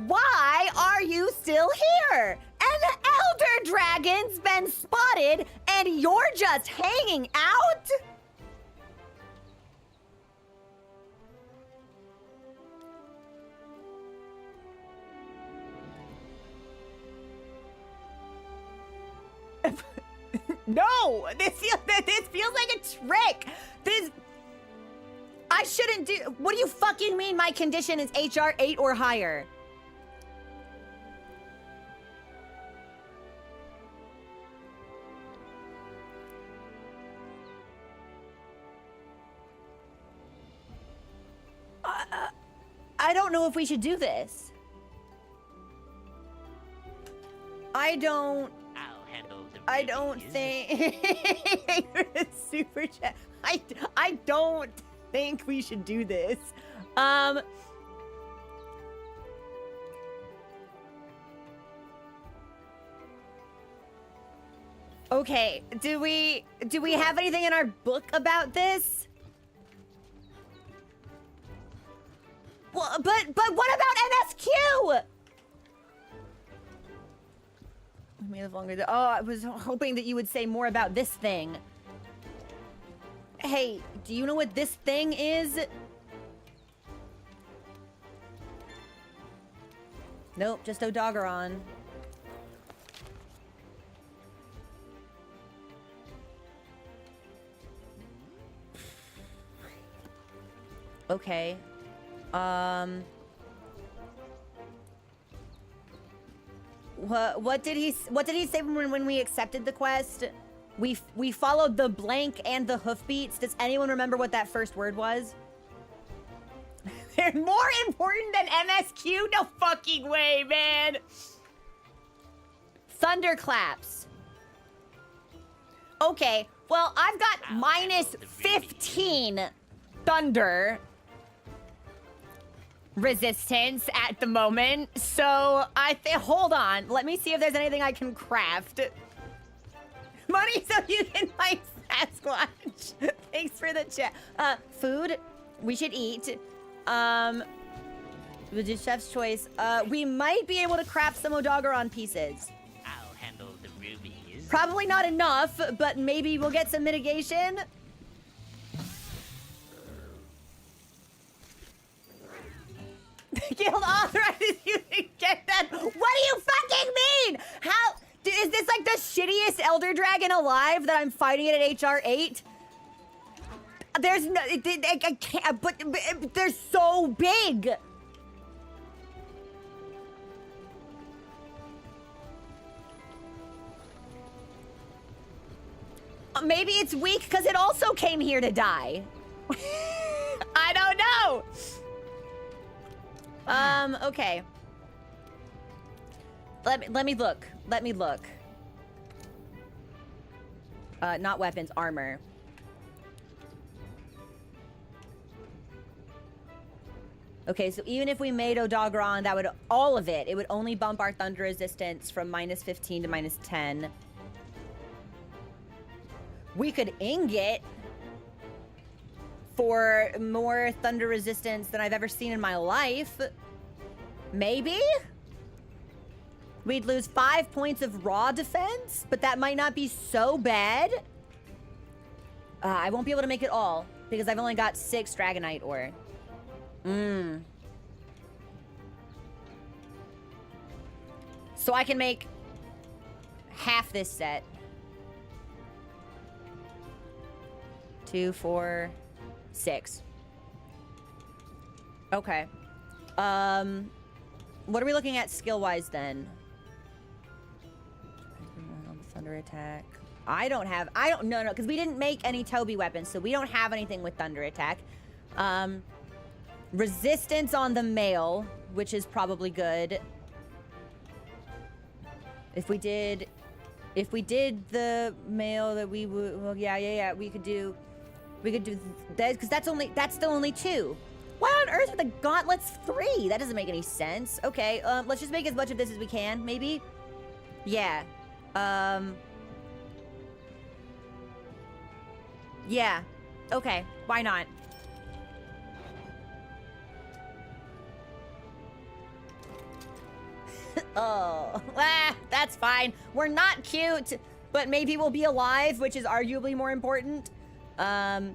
Why are you still here? An elder dragon's been spotted and you're just hanging out? No! This feels like a trick! I shouldn't do... What do you fucking mean my condition is HR 8 or higher? I don't know if we should do this. I don't think... Super chat. I don't think we should do this. Okay, do we have anything in our book about this? Well, but what about NSQ? May live longer. Oh, I was hoping that you would say more about this thing. Hey, do you know what this thing is? Nope, just Odogaron. Okay. What did he say when we accepted the quest? We followed the blank and the hoofbeats. Does anyone remember what that first word was? They're more important than MSQ? No fucking way, man. Thunderclaps. Okay, well, I've got minus 15 thunder resistance at the moment. So hold on. Let me see if there's anything I can craft. Money so you can fight Sasquatch. Thanks for the chat. Food. We should eat. The chef's choice. We might be able to craft some Odogaron pieces. I'll handle the rubies. Probably not enough, but maybe we'll get some mitigation. The guild authorizes you to get that. What do you fucking mean? How? Is this like the shittiest elder dragon alive that I'm fighting it at HR 8? There's no, I can't, but they're so big. Maybe it's weak because it also came here to die. I don't know. Okay. Let me look. Let me look. Not weapons, armor. Okay, so even if we made Odogaron, that would, all of it, it would only bump our thunder resistance from -15 to -10. We could ingot for more thunder resistance than I've ever seen in my life. Maybe? We'd lose 5 points of raw defense, but that might not be so bad. I won't be able to make it all because I've only got 6 Dragonite ore. So I can make half this set. 2, 4, 6. Okay. What are we looking at skill-wise then? Thunder attack. No, because we didn't make any Toby weapons, so we don't have anything with thunder attack. Resistance on the male, which is probably good. If we did the male that we would, well, yeah, we could do that, because that's still only 2. Why on earth are the gauntlets 3? That doesn't make any sense. Okay, let's just make as much of this as we can, maybe? Yeah. Yeah. Okay, why not? Oh, that's fine. We're not cute, but maybe we'll be alive, which is arguably more important. I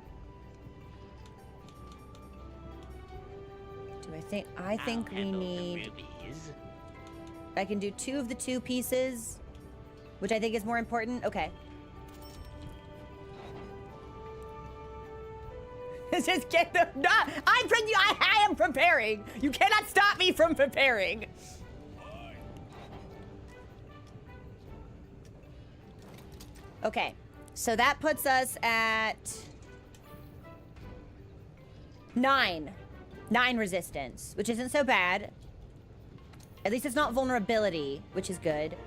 think we need... I can do 2 of the 2 pieces, which I think is more important. Okay. Just get the... No, I am preparing. You cannot stop me from preparing. Okay, so that puts us at 9 resistance, which isn't so bad. At least it's not vulnerability, which is good.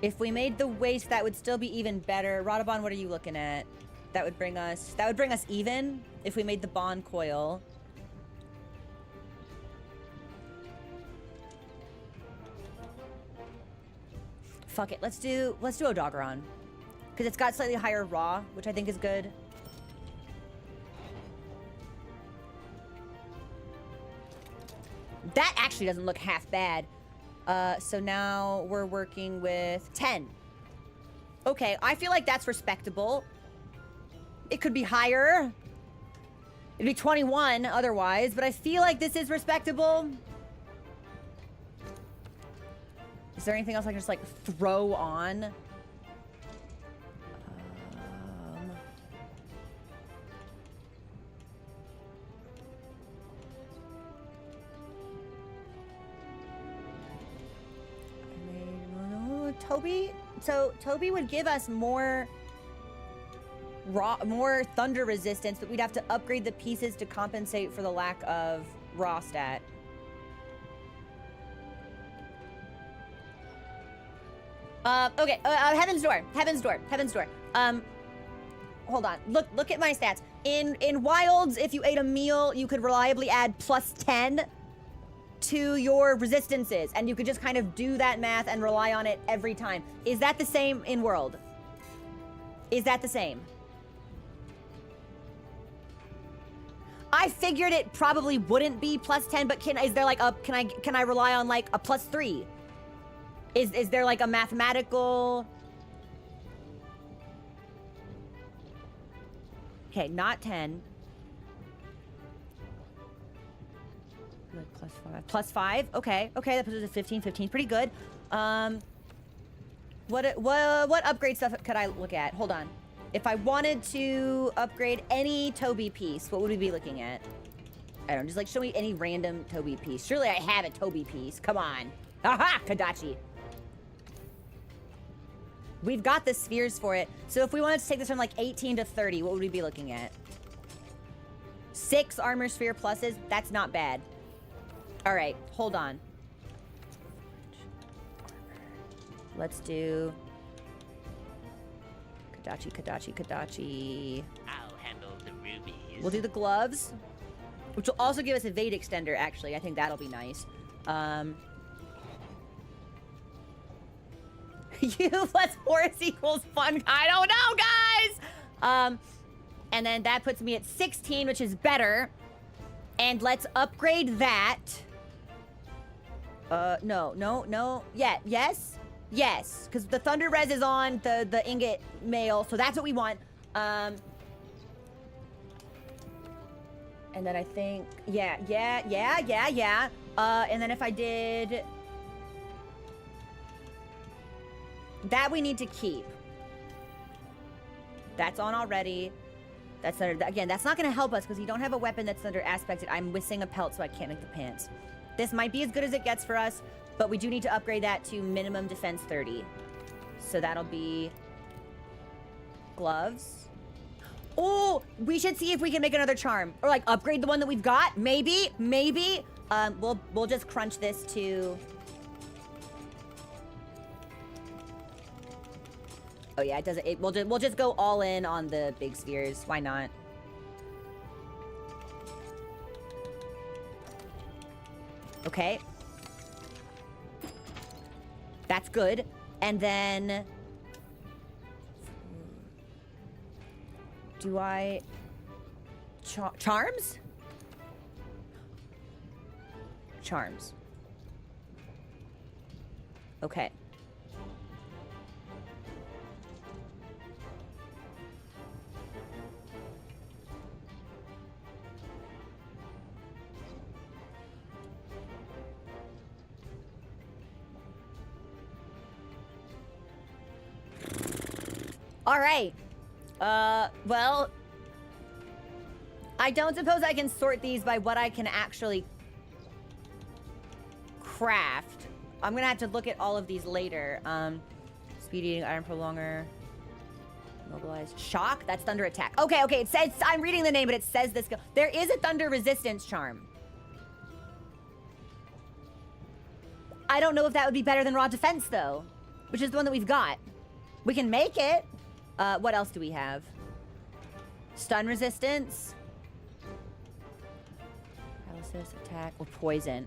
If we made the waist, that would still be even better. Radabon, what are you looking at? That would bring us even if we made the bond coil. Fuck it, let's do Odogaron. Because it's got slightly higher raw, which I think is good. That actually doesn't look half bad. So now we're working with 10. Okay, I feel like that's respectable. It could be higher. It'd be 21 otherwise, but I feel like this is respectable. Is there anything else I can just, like, throw on? Toby? So, Toby would give us more thunder resistance, but we'd have to upgrade the pieces to compensate for the lack of raw stat. Okay, Heaven's Door. Hold on. Look at my stats. In Wilds, if you ate a meal, you could reliably add +10 to your resistances, and you could just kind of do that math and rely on it every time. Is that the same in World? Is that the same? I figured it probably wouldn't be +10, but is there like a can I rely on like a +3? Is there like a mathematical? Okay, not 10. Like +5. Okay, that puts us at 15. 15, pretty good. What upgrade stuff could I look at? Hold on. If I wanted to upgrade any Toby piece, what would we be looking at? I don't, just like show me any random Toby piece. Surely I have a Toby piece. Come on. Aha! Kadachi. We've got the spheres for it. So if we wanted to take this from like 18 to 30, what would we be looking at? 6 armor sphere pluses? That's not bad. All right, hold on. Let's do Kadachi. I'll handle the rubies. We'll do the gloves, which will also give us a Vade extender, actually. I think that'll be nice. U plus horse equals fun. I don't know, guys! And then that puts me at 16, which is better. And let's upgrade that. No. Yeah, yes? Yes, because the Thunder Res is on the ingot mail, so that's what we want. And then I think, yeah. And then if I did... That we need to keep. That's on already. That's under, again, that's not going to help us because you don't have a weapon that's under aspected. I'm missing a pelt, so I can't make the pants. This might be as good as it gets for us, but we do need to upgrade that to minimum defense 30. So that'll be gloves. Oh, we should see if we can make another charm or like upgrade the one that we've got. Maybe. We'll just crunch this to. Oh yeah, it doesn't. We'll just go all in on the big spheres. Why not? Okay. That's good. And then do I charms? Charms. Okay. All right. Well, I don't suppose I can sort these by what I can actually craft. I'm gonna have to look at all of these later. Speed eating, iron prolonger, mobilized, shock. That's thunder attack. Okay. It says I'm reading the name, but it says this. There is a thunder resistance charm. I don't know if that would be better than raw defense though, which is the one that we've got. We can make it. What else do we have? Stun resistance. Paralysis, attack, or poison.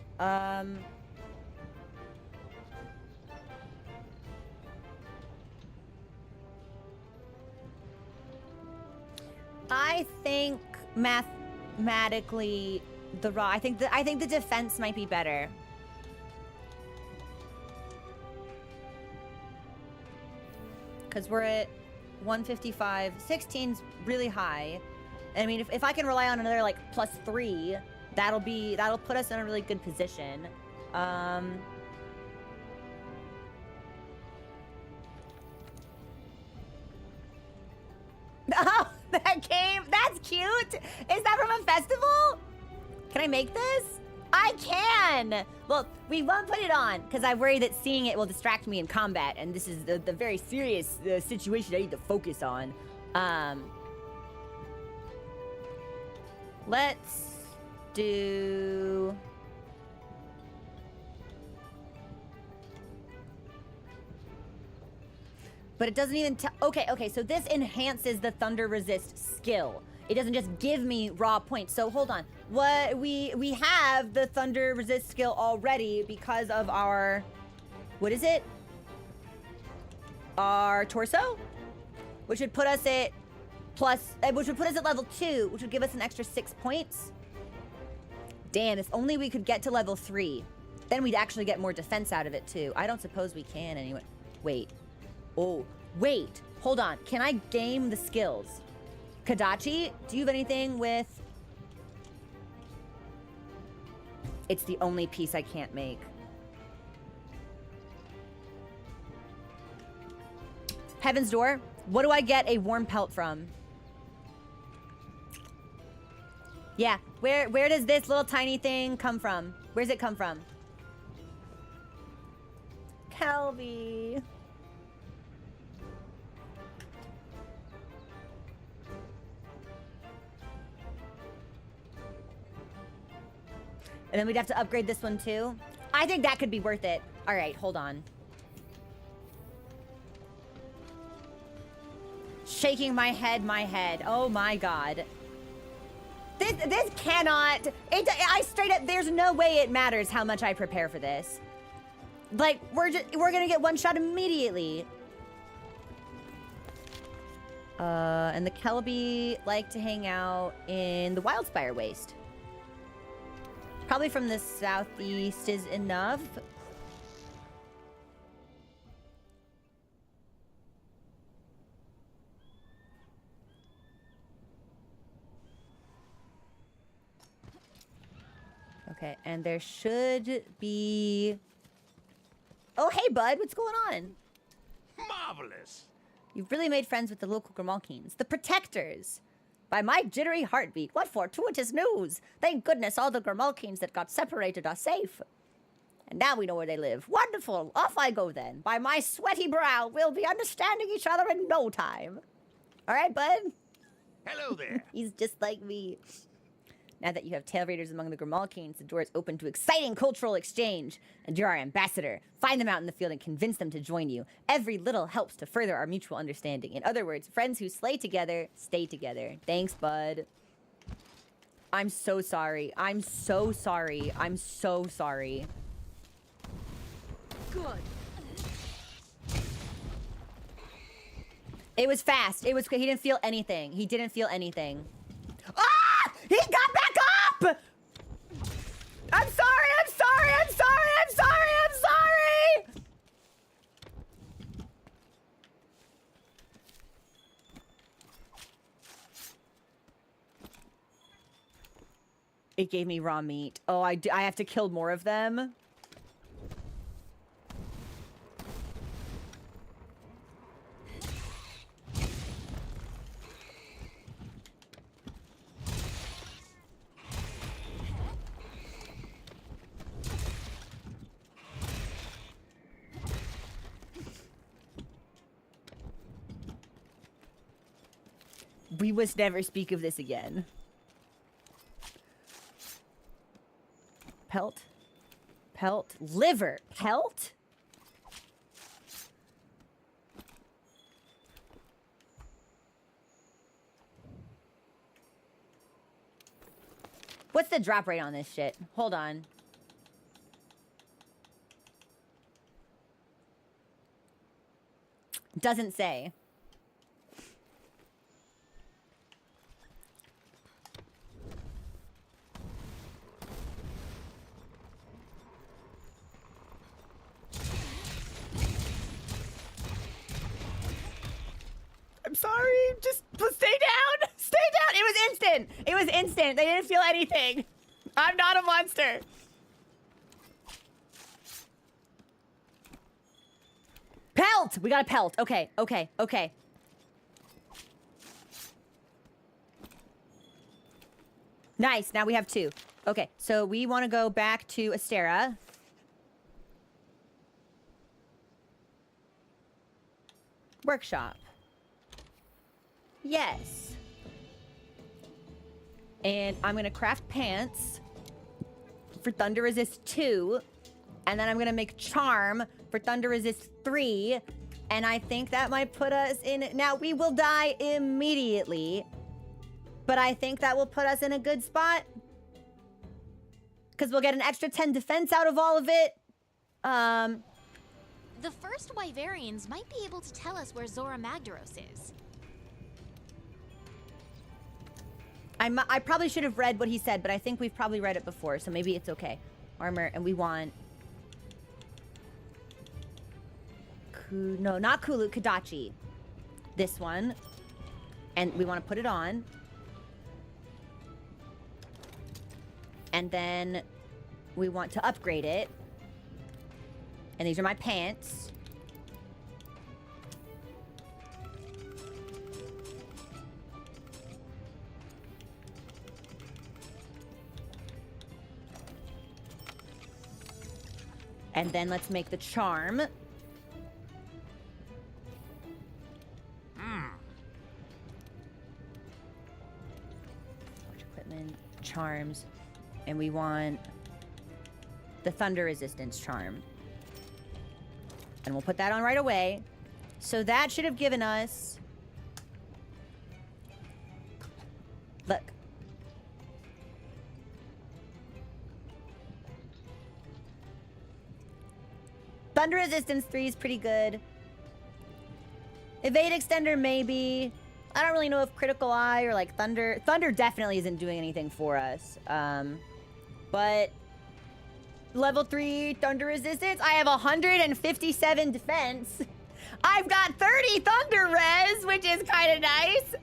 I think mathematically the raw. I think the defense might be better. Because we're at 155. 16's really high. I mean, if I can rely on another like +3, that'll put us in a really good position. Oh, that's cute. Is that from a festival? Can I make this? I can! Well, we won't put it on, because I worry that seeing it will distract me in combat, and this is the very serious situation I need to focus on. Let's do... But it doesn't even tell... Okay, so this enhances the Thunder Resist skill. It doesn't just give me raw points. So hold on. What we have the Thunder Resist skill already because of our... What is it? Our torso? Which would put us at which would put us at level 2, which would give us an extra 6 points. Damn, if only we could get to level 3. Then we'd actually get more defense out of it too. I don't suppose we can anyway. Wait. Oh, wait. Hold on. Can I game the skills? Kadachi, do you have anything with... It's the only piece I can't make. Heaven's Door. What do I get a warm pelt from? Yeah, where does this little tiny thing come from? Where's it come from? Calvi. And then we'd have to upgrade this one too. I think that could be worth it. All right, hold on. Shaking my head. Oh my god. This cannot. I straight up. There's no way it matters how much I prepare for this. Like we're gonna get one shot immediately. And the Kelby like to hang out in the Wildspire Waste. Probably from the southeast is enough. Okay, and there should be... Oh, hey, bud, what's going on? Marvelous. You've really made friends with the local Grimalkins, the Protectors. By my jittery heartbeat, what fortuitous news! Thank goodness all the Grimalkins that got separated are safe. And now we know where they live. Wonderful! Off I go then. By my sweaty brow, we'll be understanding each other in no time. All right, bud? Hello there. He's just like me. Now that you have tail raiders among the Grimalkins, the door is open to exciting cultural exchange. And you're our ambassador. Find them out in the field and convince them to join you. Every little helps to further our mutual understanding. In other words, friends who slay together, stay together. Thanks, bud. I'm so sorry. I'm so sorry. I'm so sorry. Good. It was fast. It was quick. He didn't feel anything. He didn't feel anything. Ah! He got back up! I'm sorry, I'm sorry, I'm sorry, I'm sorry, I'm sorry! It gave me raw meat. Oh, I have to kill more of them? We must never speak of this again. Pelt. Pelt. Liver. Pelt? What's the drop rate on this shit? Hold on. Doesn't say. I'm sorry. Just stay down. Stay down. It was instant. It was instant. They didn't feel anything. I'm not a monster. Pelt. We got a pelt. Okay. Okay. Okay. Nice. Now we have two. Okay. So we want to go back to Astera. Workshop. Yes. And I'm going to craft pants for Thunder Resist 2. And then I'm going to make Charm for Thunder Resist 3. And I think that might put us in... Now, we will die immediately. But I think that will put us in a good spot. Because we'll get an extra 10 defense out of all of it. The first Wyverians might be able to tell us where Zora Magdaros is. I probably should have read what he said, but I think we've probably read it before, so maybe it's okay. Armor, and we want... No, not Kulu, Kadachi. This one. And we want to put it on. And then we want to upgrade it. And these are my pants. And then let's make the charm. Equipment, charms, and we want the thunder resistance charm. And we'll put that on right away. So that should have given us... Look. Thunder resistance 3 is pretty good. Evade extender maybe. I don't really know if critical eye or like thunder. Thunder definitely isn't doing anything for us. But level 3 thunder resistance. I have 157 defense. I've got 30 thunder res, which is kind of nice.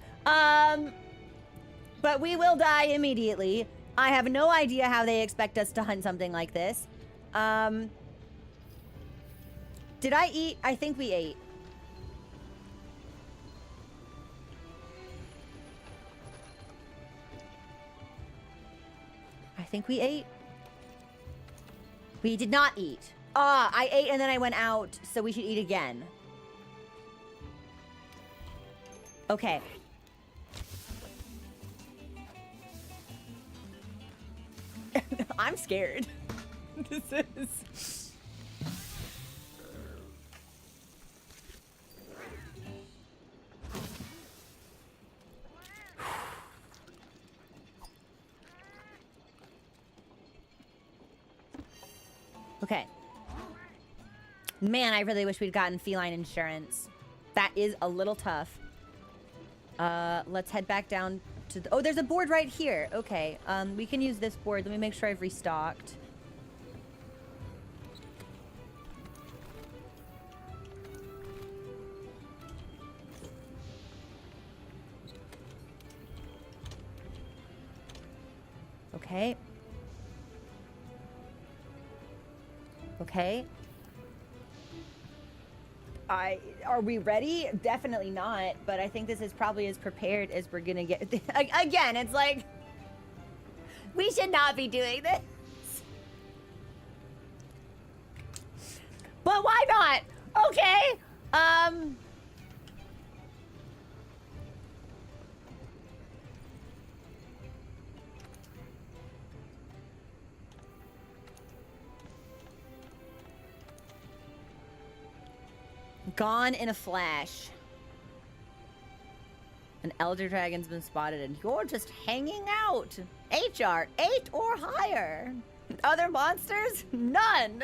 But we will die immediately. I have no idea how they expect us to hunt something like this. Did I eat? I think we ate. I think we ate. We did not eat. Ah, I ate and then I went out, so we should eat again. Okay. I'm scared. This is... Okay. Man, I really wish we'd gotten feline insurance. That is a little tough. Let's head back down to the... Oh, there's a board right here. Okay. We can use this board. Let me make sure I've restocked. Okay. Okay. Are we ready? Definitely not, but I think this is probably as prepared as we're gonna get. Again, it's like, we should not be doing this. But why not? Okay. Gone in a flash. An elder dragon's been spotted and you're just hanging out. HR 8 or higher. Other monsters? None.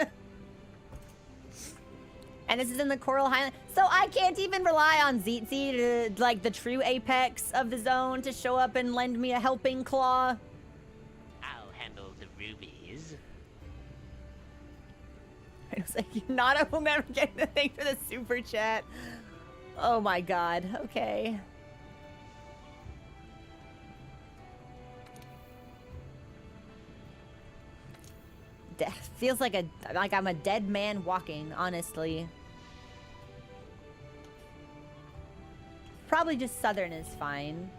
And this is in the Coral Highland. So I can't even rely on Zitzi, to, like the true apex of the zone, to show up and lend me a helping claw. I'll handle the rubies. I was like, Nana will never get the thing for the super chat. Oh my god. Okay. Feels like I'm a dead man walking, honestly. Probably just southern is fine.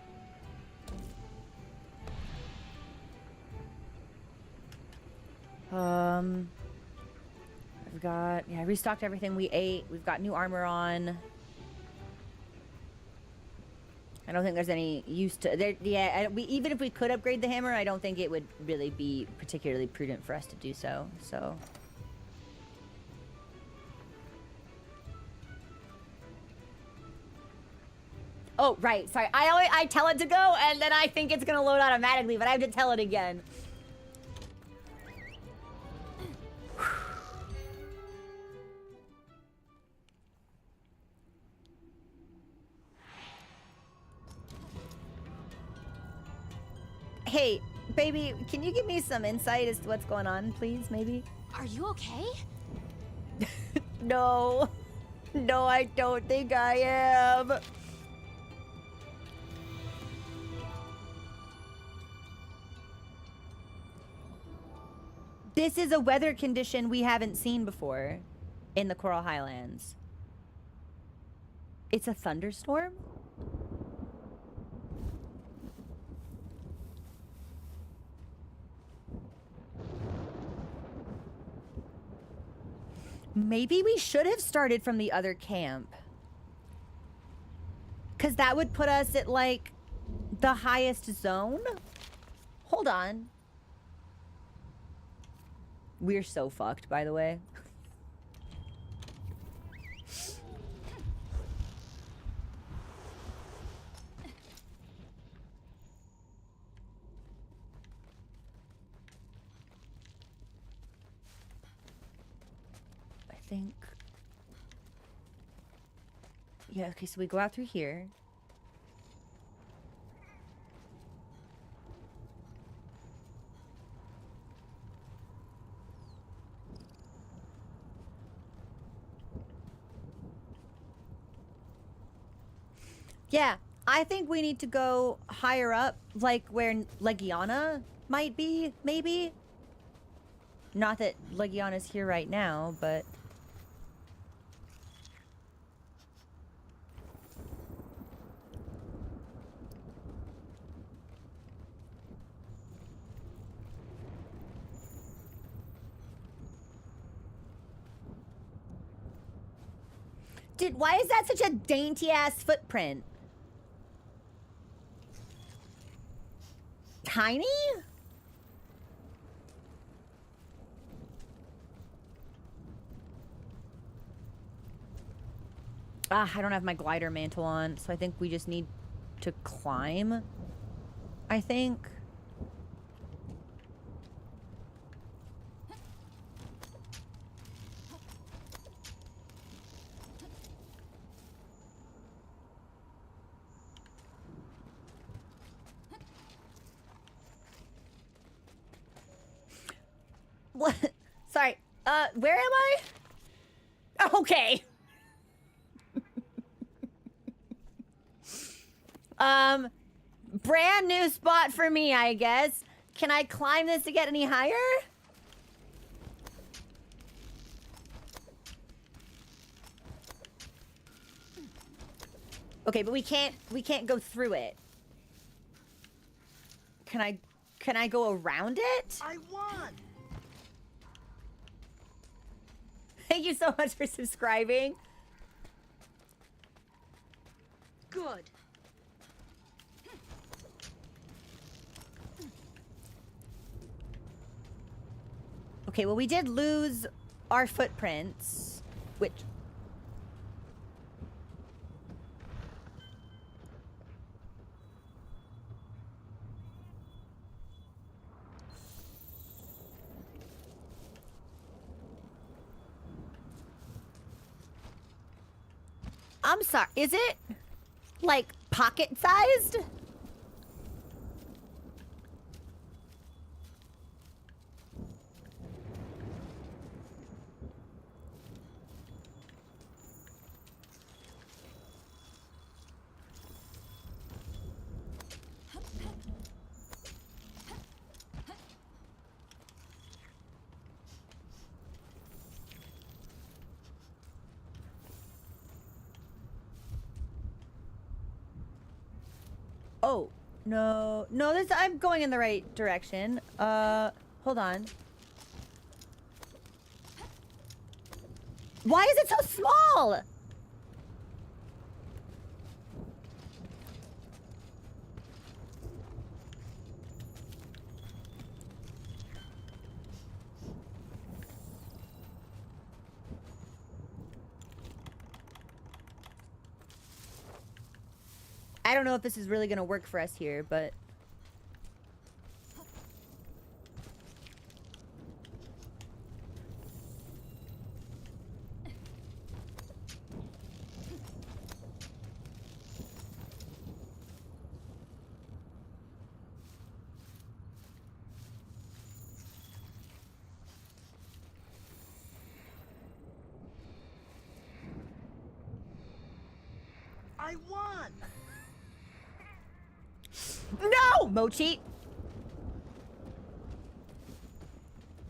We've got, yeah, I restocked everything we ate. We've got new armor on. I don't think there's any use to there. Yeah, even if we could upgrade the hammer, I don't think it would really be particularly prudent for us to do so. So. Oh, right. Sorry. I tell it to go, and then I think it's gonna load automatically, but I have to tell it again. Hey, baby, can you give me some insight as to what's going on, please, maybe? Are you okay? No. No, I don't think I am. This is a weather condition we haven't seen before in the Coral Highlands. It's a thunderstorm? Maybe we should have started from the other camp. Because that would put us at, like, the highest zone? Hold on. We're so fucked, by the way. I think... Yeah, okay, so we go out through here. Yeah, I think we need to go higher up, like where Legiana might be, maybe? Not that Legiana's here right now, but... Dude, why is that such a dainty-ass footprint? Tiny? Ah, I don't have my glider mantle on, so I think we just need to climb. I think. What? Sorry. Where am I? Okay. Brand new spot for me, I guess. Can I climb this to get any higher? Okay, but we can't go through it. Can I go around it? I won! Thank you so much for subscribing. Good. Okay, well, we did lose our footprints, which... I'm sorry, is it, like, pocket-sized? Oh, no. No, this, I'm going in the right direction. Hold on. Why is it so small? I don't know if this is really gonna work for us here, but... I won! No, Mochi!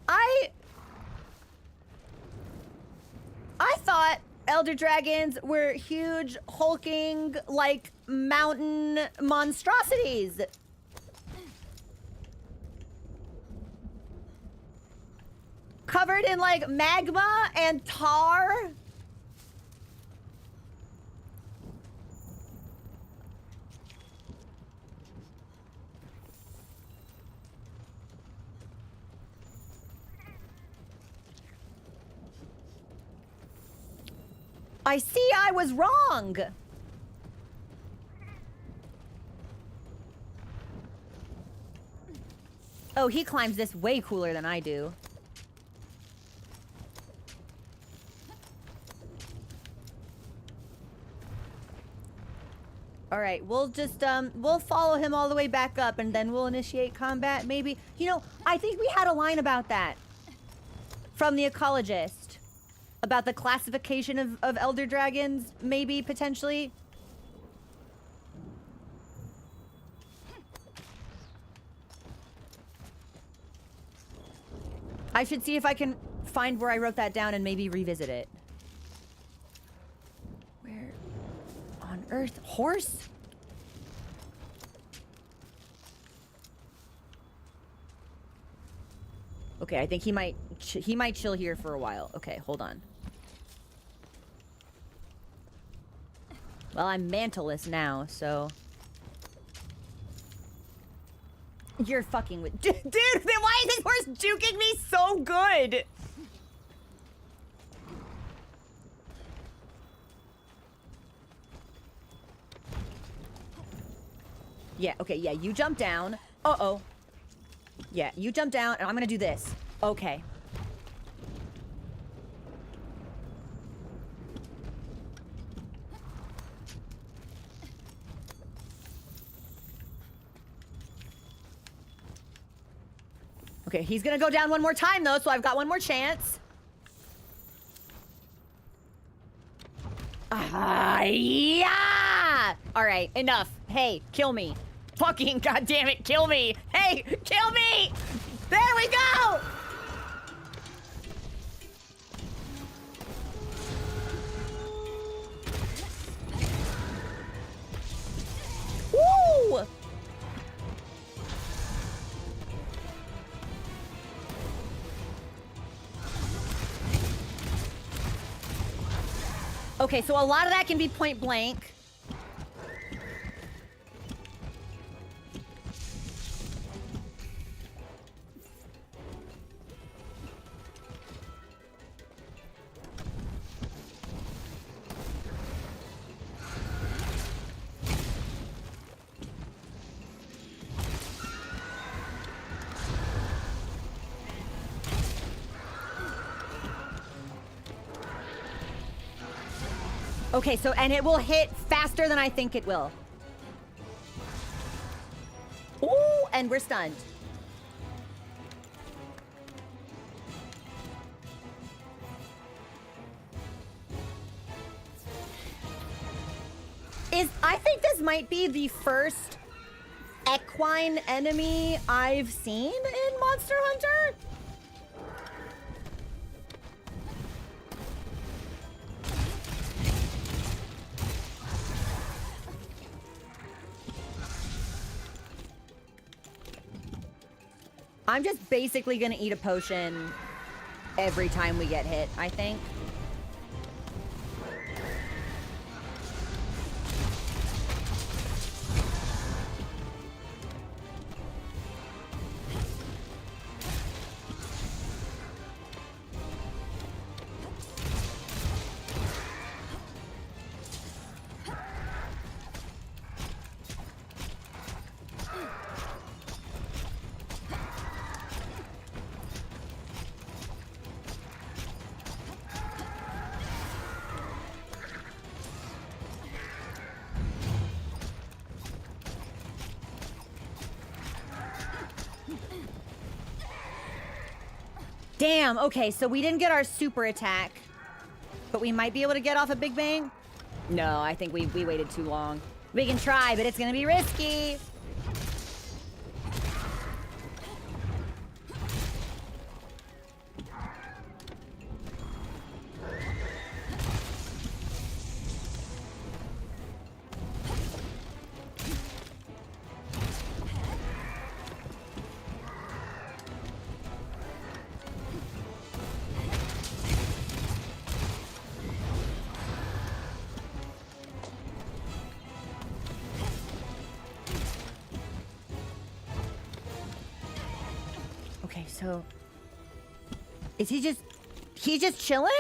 I thought Elder Dragons were huge, hulking, like, mountain monstrosities. covered in like magma and tar. I see I was wrong. Oh, he climbs this way cooler than I do. All right, we'll just, we'll follow him all the way back up and then we'll initiate combat, maybe. You know, I think we had a line about that from the ecologist. About the classification of elder dragons, maybe, potentially. I should see if I can find where I wrote that down and maybe revisit it. Where on earth? Horse? Okay, I think he might chill here for a while. Okay, hold on. Well, I'm mantleless now, so... You're fucking with... Dude, then why is this horse juking me so good? Yeah, okay, yeah, you jump down. Uh-oh. Yeah, you jump down, and I'm gonna do this. Okay. Okay, he's gonna go down one more time, though, so I've got one more chance. Yeah! All right, enough. Hey, kill me. Fucking goddammit, kill me. Hey, kill me! There we go! Woo! Okay, so a lot of that can be point blank. Okay, so, and it will hit faster than I think it will. Ooh, and we're stunned. I think this might be the first equine enemy I've seen in Monster Hunter. I'm just basically gonna eat a potion every time we get hit, I think. Damn, okay, so we didn't get our super attack, but we might be able to get off a Big Bang? No, I think we waited too long. We can try, but it's gonna be risky. Okay, so is he just chilling?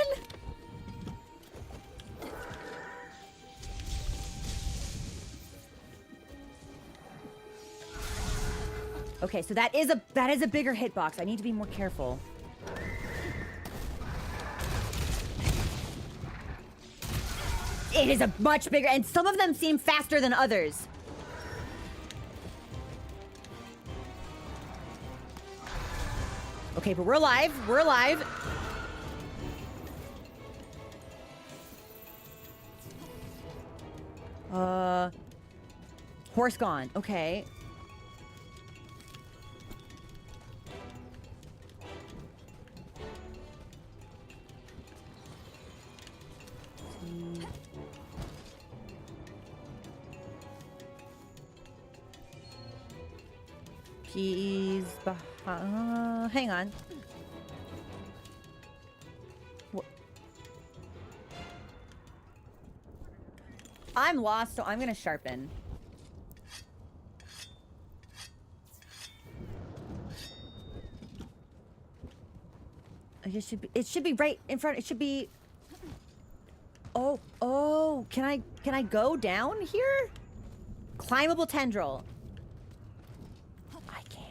Okay, so that is a bigger hitbox. I need to be more careful. It is a much bigger, and some of them seem faster than others. Okay, but we're alive. We're alive. Horse gone. Okay. He's behind. Hang on. I'm lost, so I'm gonna sharpen. It should be right in front. It should be. Oh, can I go down here? Climbable tendril. I can.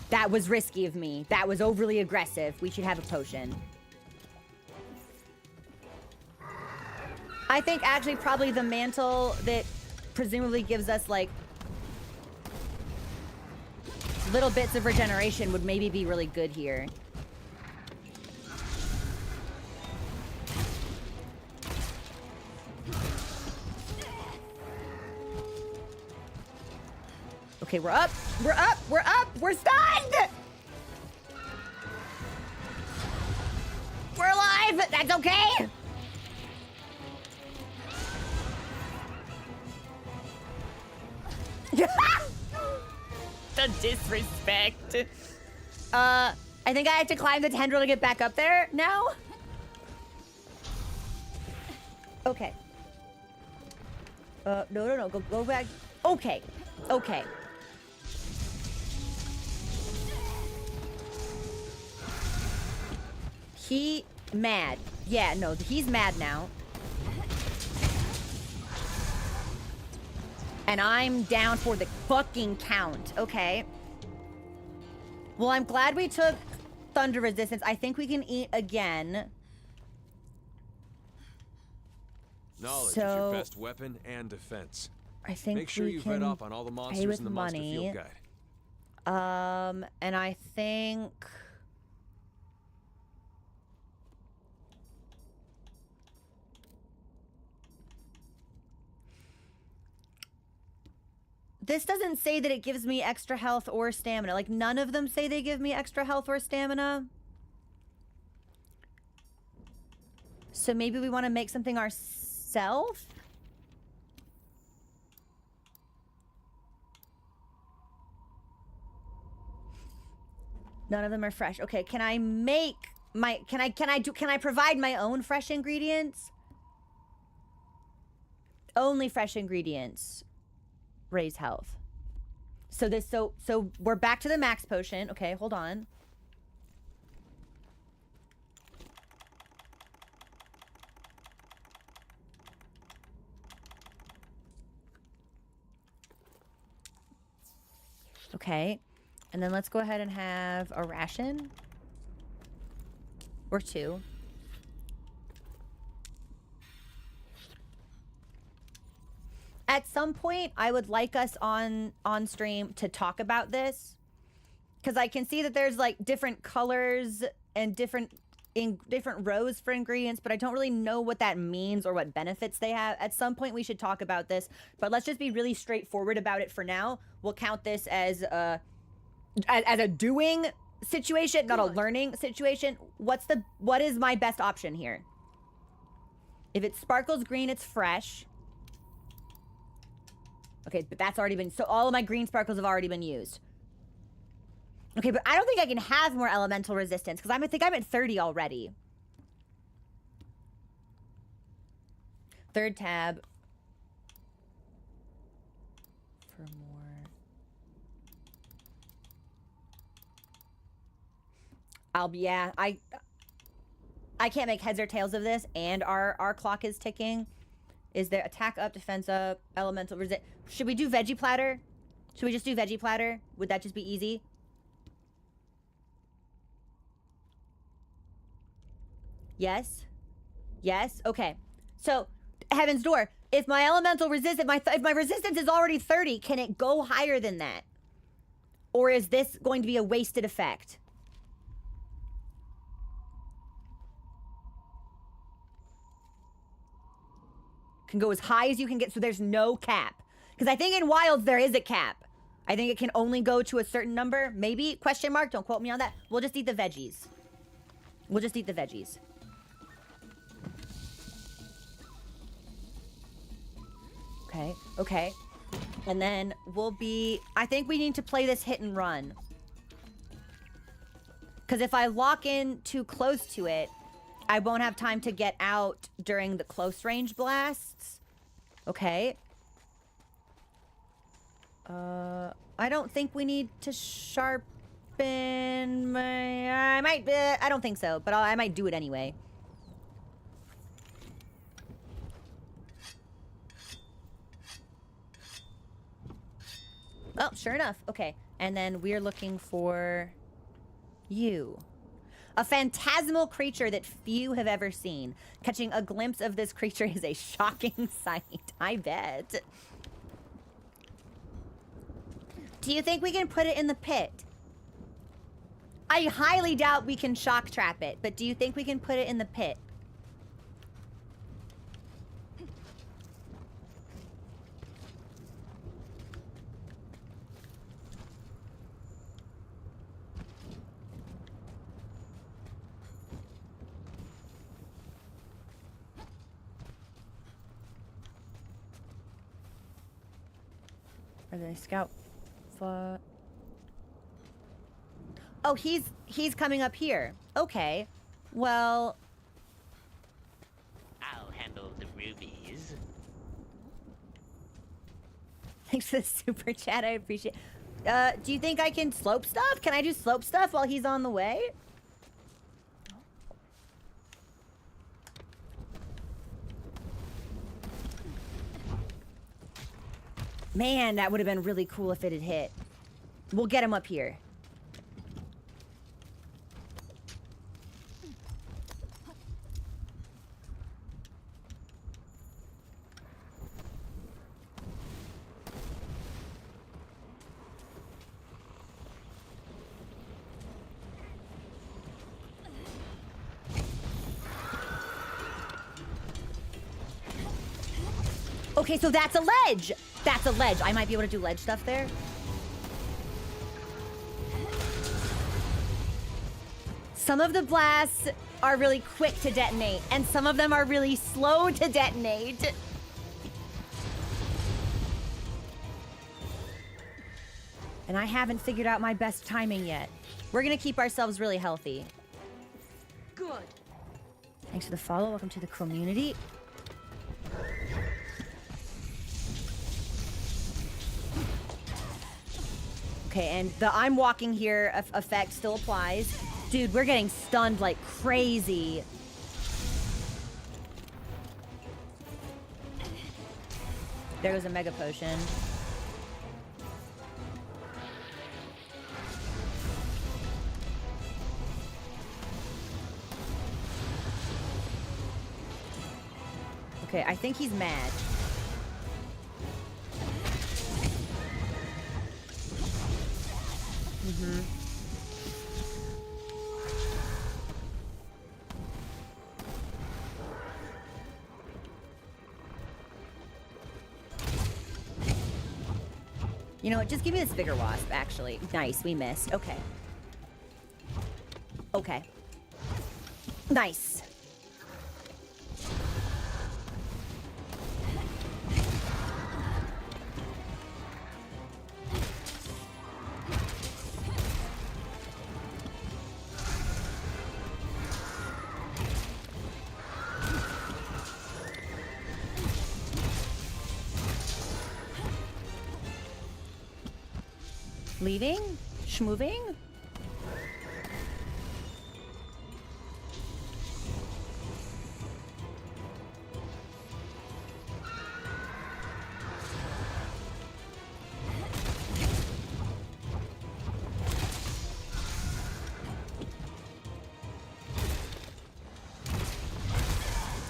That was risky of me. That was overly aggressive. We should have a potion. I think actually probably the mantle that presumably gives us like little bits of regeneration would maybe be really good here. Okay, we're up. We're up. We're up. We're stunned. We're alive. That's okay. The disrespect. I think I have to climb the tendril to get back up there now. Okay. No. Go back. Okay. Okay. He mad. Yeah, no, he's mad now. And I'm down for the fucking count. Okay. Well, I'm glad we took thunder resistance. I think we can eat again. Knowledge is your best weapon and defense. I think make sure you've read up on all the monsters in the monster field guide. And I think this doesn't say that it gives me extra health or stamina. Like, none of them say they give me extra health or stamina. So maybe we want to make something ourselves? None of them are fresh. Okay, can I make my... Can I provide my own fresh ingredients? Only fresh ingredients raise health. So we're back to the max potion. Okay, hold on. Okay. And then let's go ahead and have a ration. Or two. At some point, I would like us on stream to talk about this. Because I can see that there's like different colors and different rows for ingredients, but I don't really know what that means or what benefits they have. At some point, we should talk about this. But let's just be really straightforward about it for now. We'll count this as a doing situation, not a learning situation. What is my best option here? If it sparkles green, it's fresh. Okay, but that's already been, so all of my green sparkles have already been used. Okay, but I don't think I can have more elemental resistance because I think I'm at 30 already. Third tab. For more. Yeah, I can't make heads or tails of this, and our clock is ticking. Is there attack up, defense up, elemental resist? Should we do veggie platter? Should we just do veggie platter? Would that just be easy? Yes. Yes. Okay. So, Heaven's Door. If my elemental resist, if my resistance is already 30, can it go higher than that? Or is this going to be a wasted effect? Can go as high as you can get, so there's no cap. Because I think in Wilds there is a cap. I think it can only go to a certain number. Maybe? Question mark? Don't quote me on that. We'll just eat the veggies. We'll just eat the veggies. Okay, okay. And then we'll be... I think we need to play this hit and run. Because if I lock in too close to it, I won't have time to get out during the close range blasts. Okay. I don't think we need to sharpen my... I don't think so, but I might do it anyway. Oh, sure enough. Okay. And then we're looking for you. A phantasmal creature that few have ever seen. Catching a glimpse of this creature is a shocking sight. I bet. Do you think we can put it in the pit? I highly doubt we can shock trap it, but do you think we can put it in the pit? Are they scout? Oh, he's coming up here. Okay. Well, I'll handle the rubies. thanks for the super chat. I appreciate. Do you think I can slope stuff? Can I do slope stuff while he's on the way? Man, that would have been really cool if it had hit. We'll get him up here. Okay, so that's a ledge. That's a ledge. I might be able to do ledge stuff there. Some of the blasts are really quick to detonate, and some of them are really slow to detonate. And I haven't figured out my best timing yet. We're gonna keep ourselves really healthy. Good. Thanks for the follow. Welcome to the community. Okay, and the I'm walking here effect still applies. Dude, we're getting stunned like crazy. There was a mega potion. Okay, I think he's mad. You know what? Just give me this bigger wasp, actually. Nice, we missed. Okay. Nice. Leaving? Schmoving?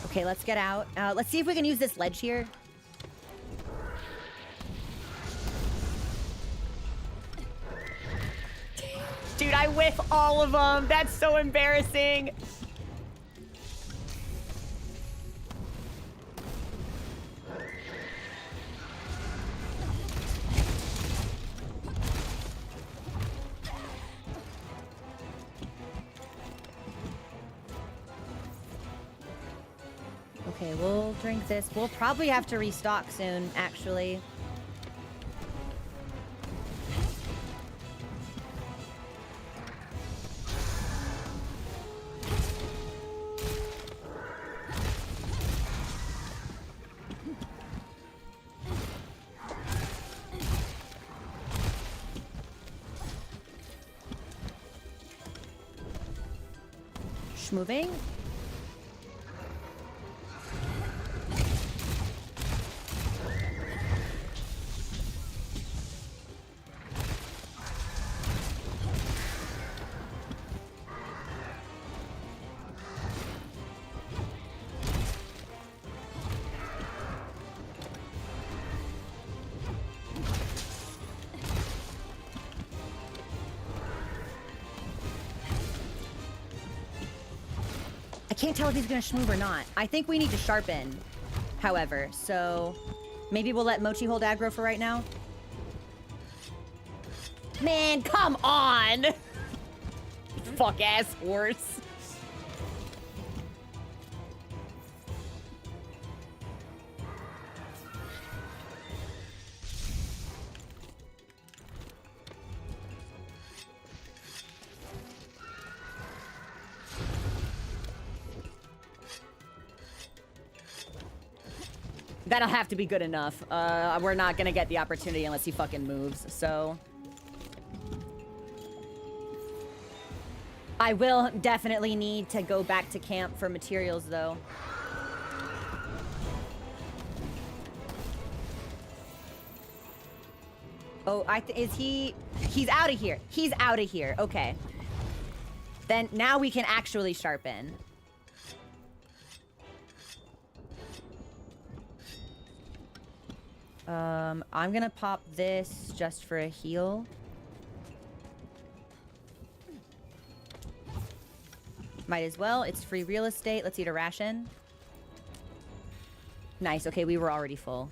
Okay, let's get out. Let's see if we can use this ledge here. Dude, I whiff all of them. That's so embarrassing. Okay, we'll drink this. We'll probably have to restock soon, actually. Moving. I can't tell if he's gonna schmove or not. I think we need to sharpen, however, so maybe we'll let Mochi hold aggro for right now. Man, come on! Fuck-ass horse. That'll have to be good enough. We're not gonna get the opportunity unless he fucking moves, so... I will definitely need to go back to camp for materials, though. Oh, is he... He's out of here. He's out of here. Okay. Then now we can actually sharpen. I'm gonna pop this just for a heal. Might as well. It's free real estate. Let's eat a ration. Nice. Okay, we were already full.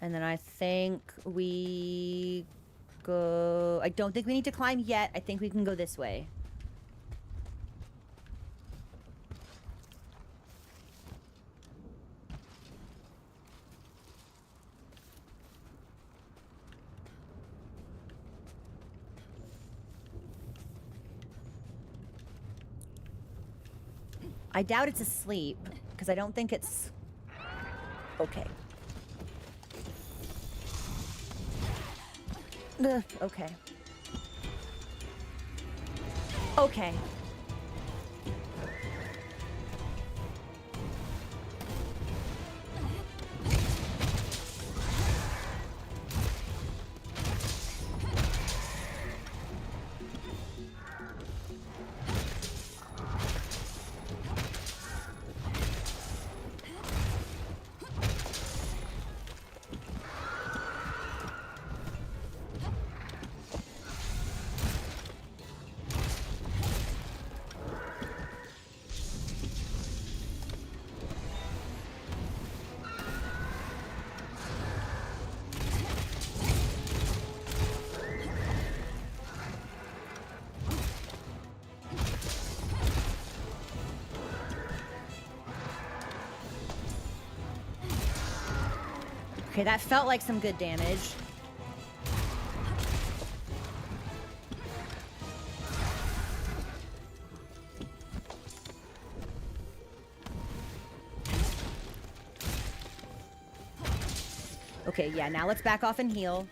And then I think we go... I don't think we need to climb yet. I think we can go this way. I doubt it's asleep, because I don't think it's... Okay. Ugh, okay. Okay. Okay, that felt like some good damage. Okay, yeah, now let's back off and heal.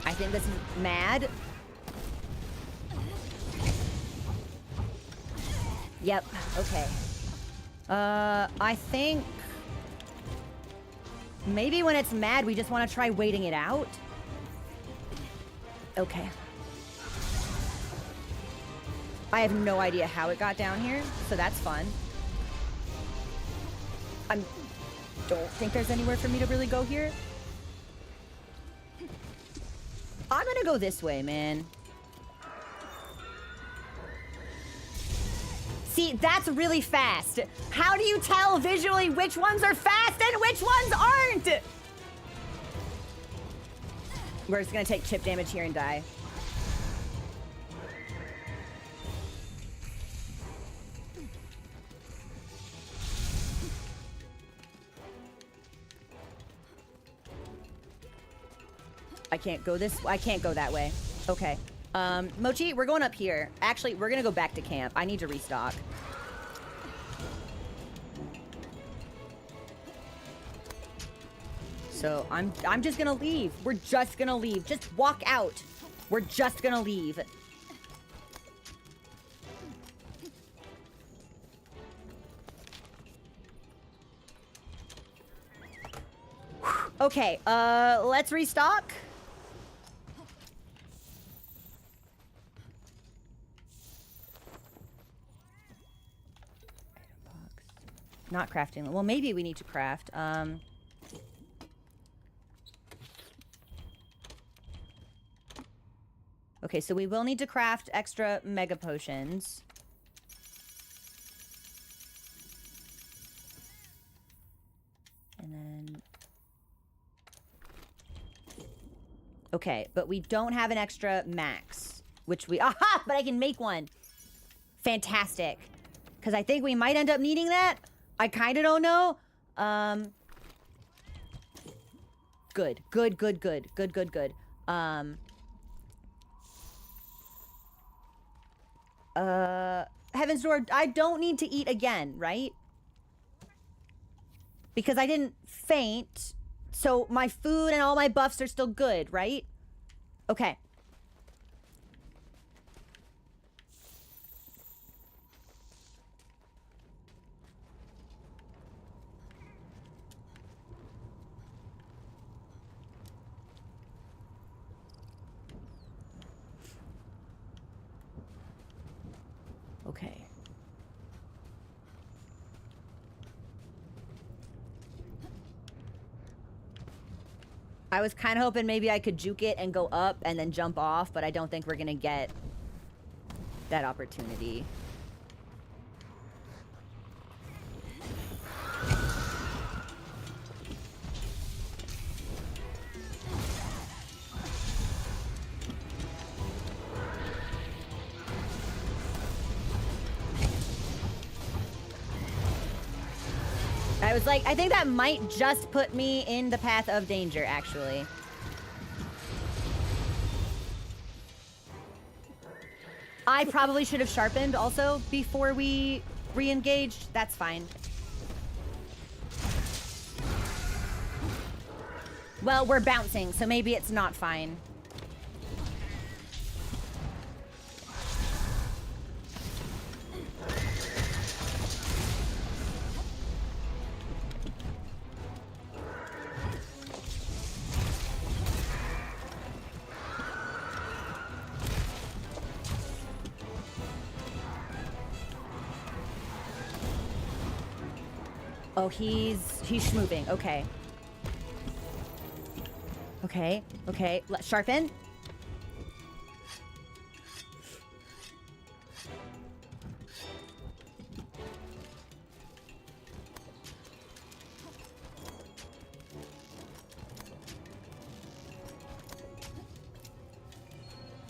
I think this is mad. Yep, okay. I think maybe when it's mad, we just want to try waiting it out. Okay. I have no idea how it got down here, so that's fun. I don't think there's anywhere for me to really go here. I'm gonna go this way, man. See, that's really fast. How do you tell visually which ones are fast and which ones aren't? We're just gonna take chip damage here and die. I can't go this. I can't go that way. Okay. Mochi, we're going up here. Actually, we're gonna go back to camp. I need to restock. So I'm just gonna leave. We're just gonna leave. Just walk out. We're just gonna leave. Okay, let's restock. Not crafting. Well, maybe we need to craft. Okay, so we will need to craft extra mega potions. And then... Okay, but we don't have an extra max, which we... Aha! But I can make one. Fantastic. Because I think we might end up needing that. I kind of don't know. Good. Good, good, good. Good, good, good. Heaven's Door, I don't need to eat again, right? Because I didn't faint. So my food and all my buffs are still good, right? Okay. Okay. I was kind of hoping maybe I could juke it and go up and then jump off, but I don't think we're gonna get that opportunity. I was like, I think that might just put me in the path of danger, actually. I probably should have sharpened also before we re-engaged. That's fine. Well, we're bouncing, so maybe it's not fine. Oh, he's schmooving. Okay. Okay. Okay. Let's sharpen.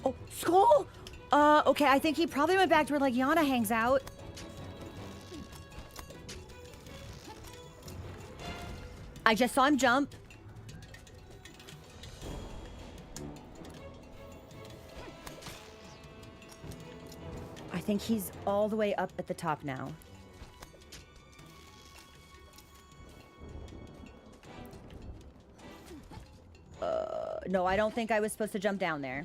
Oh, Skull? Okay, I think he probably went back to where, like, Yana hangs out. I just saw him jump. I think he's all the way up at the top now. No, I don't think I was supposed to jump down there.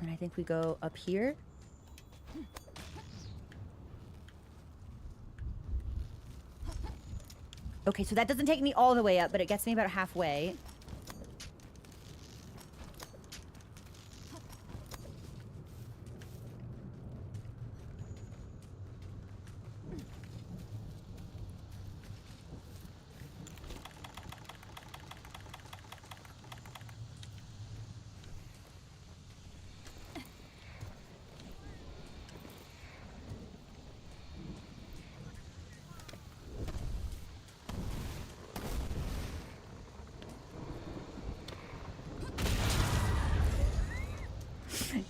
And I think we go up here. Okay, so that doesn't take me all the way up, but it gets me about halfway.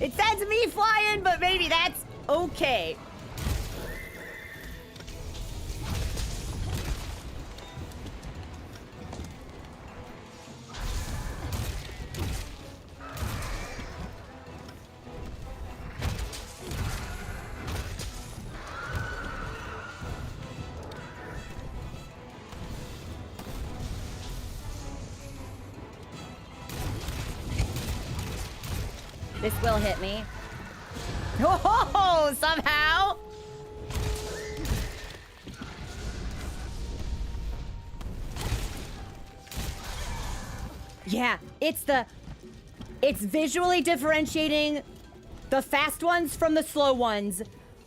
It sends me flying, but maybe that's okay. This will hit me. Oh, somehow. Yeah, it's visually differentiating the fast ones from the slow ones.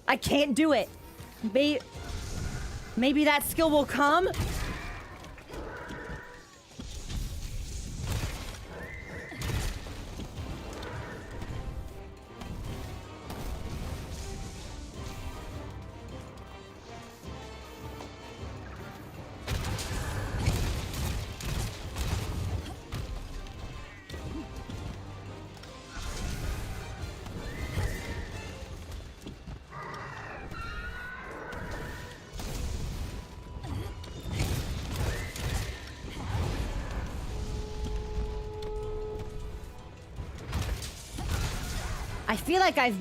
I can't do it. Maybe that skill will come. I feel like I've,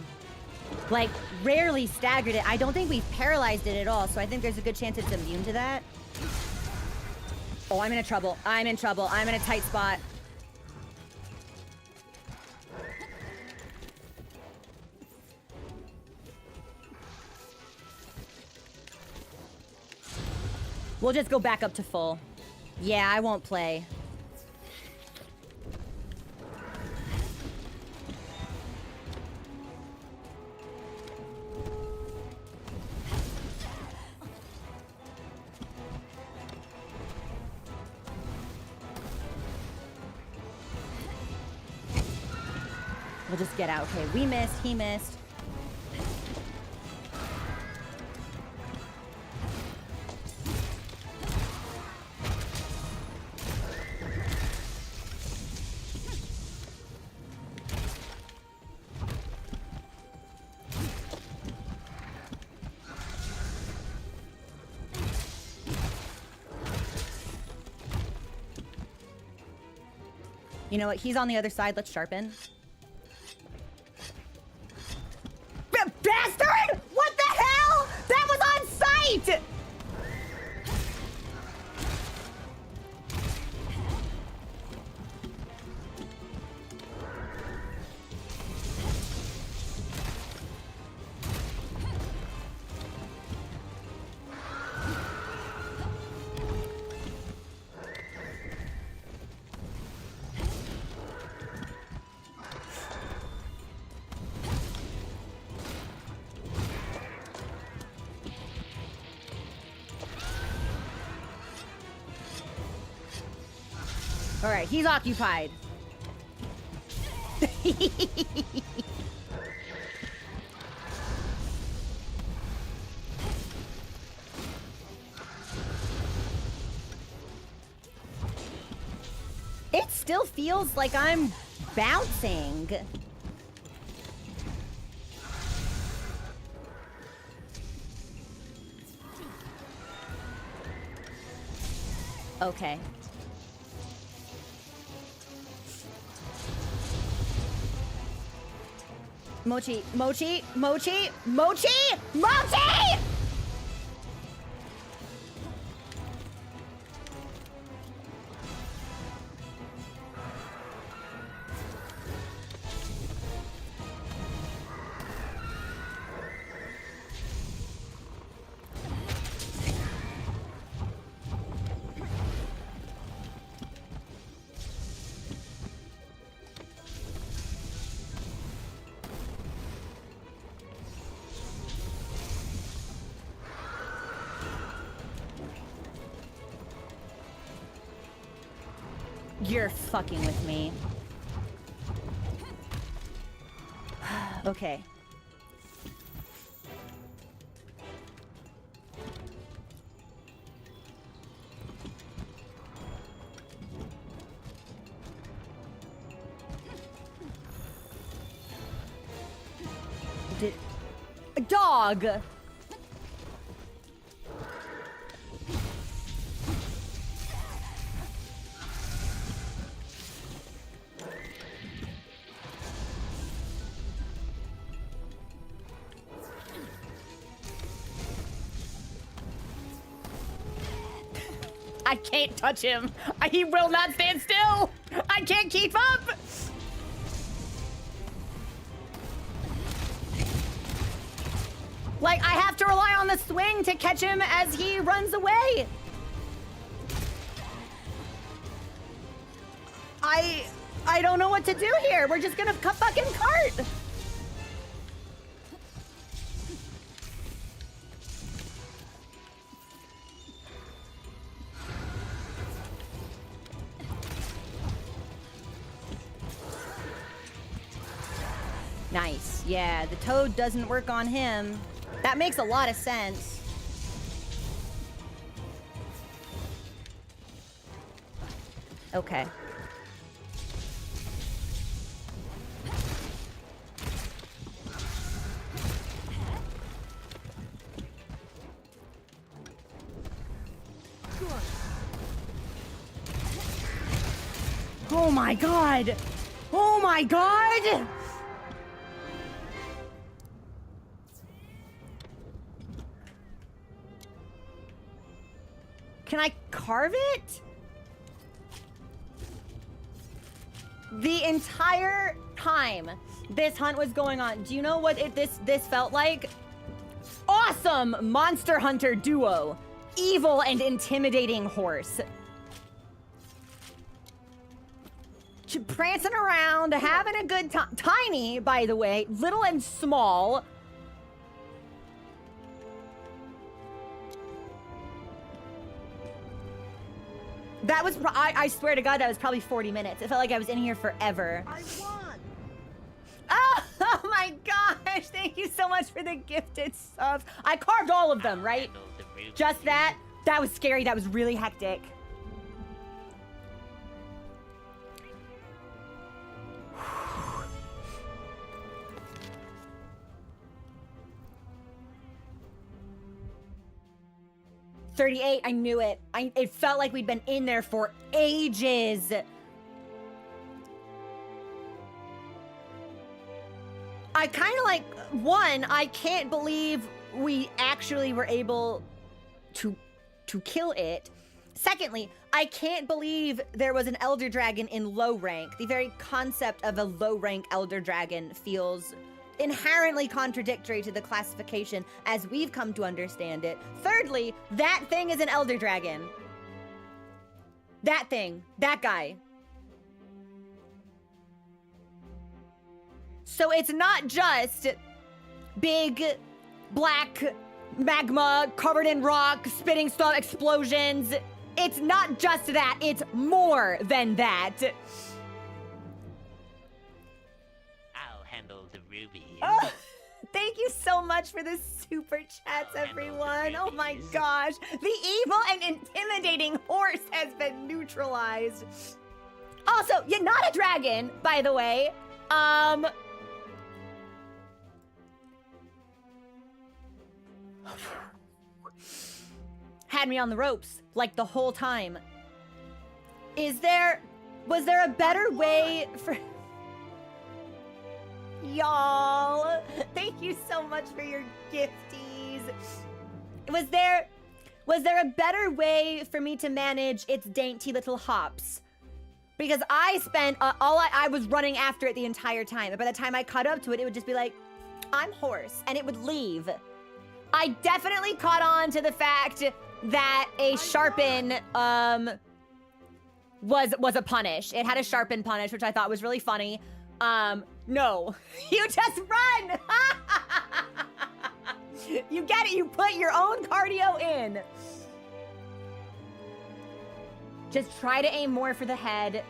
like, rarely staggered it. I don't think we've paralyzed it at all, so I think there's a good chance it's immune to that. Oh, I'm in trouble. I'm in trouble. I'm in a tight spot. We'll just go back up to full. Yeah, I won't play. We'll just get out. Okay, we missed. He missed. You know what? He's on the other side. Let's sharpen. Bastard! What the hell? That was on sight! All right, he's occupied. It still feels like I'm bouncing. Okay. Mochi, Mochi, Mochi, Mochi, Mochi! You're fucking with me. Okay. Dog! I can't touch him. He will not stand still. I can't keep up. Like, I have to rely on the swing to catch him as he runs away. I don't know what to do here. We're just gonna fucking cart. Nice. Yeah, the toad doesn't work on him. That makes a lot of sense. Okay. Oh my god! Oh my god! Can I carve it? The entire time this hunt was going on, do you know what this felt like? Awesome monster hunter duo. Evil and intimidating horse. Prancing around, having a good time. Tiny, by the way, little and small. That was, I swear to God, that was probably 40 minutes. It felt like I was in here forever. I won! Oh my gosh, thank you so much for the gifted subs. I carved all of them, right? Just that? That was scary, that was really hectic. $38, I knew it. It felt like we'd been in there for ages. I kind of like, one, I can't believe we actually were able to kill it. Secondly, I can't believe there was an Elder Dragon in low rank. The very concept of a low rank Elder Dragon feels inherently contradictory to the classification as we've come to understand it. Thirdly, that thing is an Elder Dragon. That thing, that guy. So it's not just big, black, magma, covered in rock, spitting stuff, explosions. It's not just that, it's more than that. Oh, thank you so much for the super chats, everyone. Oh my gosh. The evil and intimidating horse has been neutralized. Also, you're not a dragon, by the way. Had me on the ropes, like the whole time. Was there a better way for... Y'all, thank you so much for your gifties. Was there a better way for me to manage its dainty little hops? Because I spent, I was running after it the entire time. And by the time I caught up to it, it would just be like, I'm horse, and it would leave. I definitely caught on to the fact that a sharpen, was a punish. It had a sharpen punish, which I thought was really funny. No, you just run! You get it, you put your own cardio in. Just try to aim more for the head.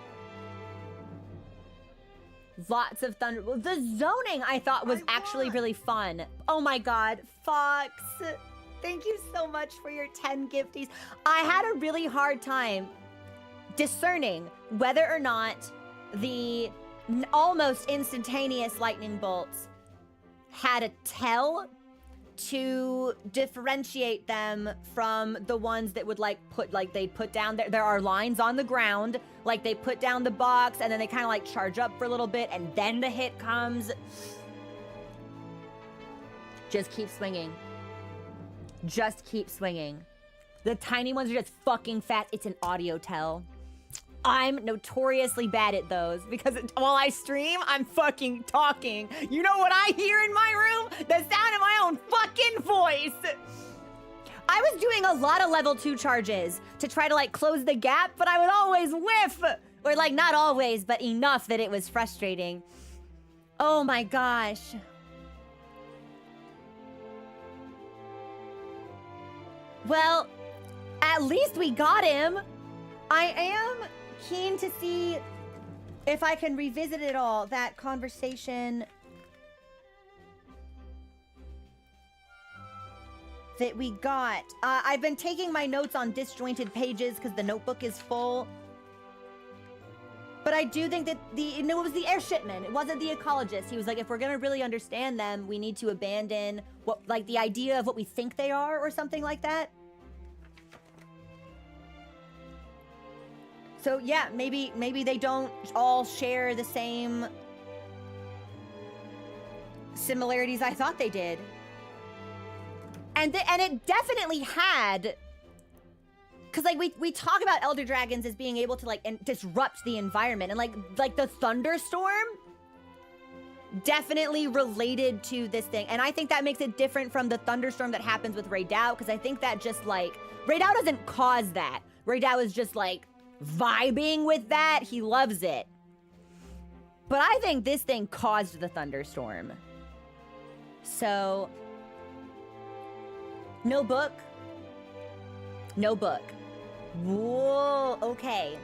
Lots of thunder. The zoning I thought was actually really fun. Oh my God, Fox. Thank you so much for your 10 gifties. I had a really hard time discerning whether or not the almost instantaneous lightning bolts had a tell to differentiate them from the ones that would they'd put down there are lines on the ground, like they put down the box and then they kind of like charge up for a little bit and then the hit comes. Just keep swinging. Just keep swinging. The tiny ones are just fucking fast. It's an audio tell. I'm notoriously bad at those because while I stream, I'm fucking talking. You know what I hear in my room? The sound of my own fucking voice. I was doing a lot of level 2 charges to try to like close the gap, but I would always whiff. Or like not always, but enough that it was frustrating. Oh my gosh. Well, at least we got him. I am keen to see if I can revisit it all, that conversation that we got. I've been taking my notes on disjointed pages because the notebook is full. But I do think that it was the airshipman. It wasn't the ecologist. He was like, if we're gonna really understand them, we need to abandon the idea of what we think they are or something like that. So yeah, maybe they don't all share the same similarities I thought they did. And it definitely had, because like we talk about elder dragons as being able to like disrupt the environment, and like the thunderstorm definitely related to this thing. And I think that makes it different from the thunderstorm that happens with Radial, because I think that just like Radial doesn't cause that. Radial is just like vibing with that. He loves it. But I think this thing caused the thunderstorm. So no book. No book. Whoa, okay.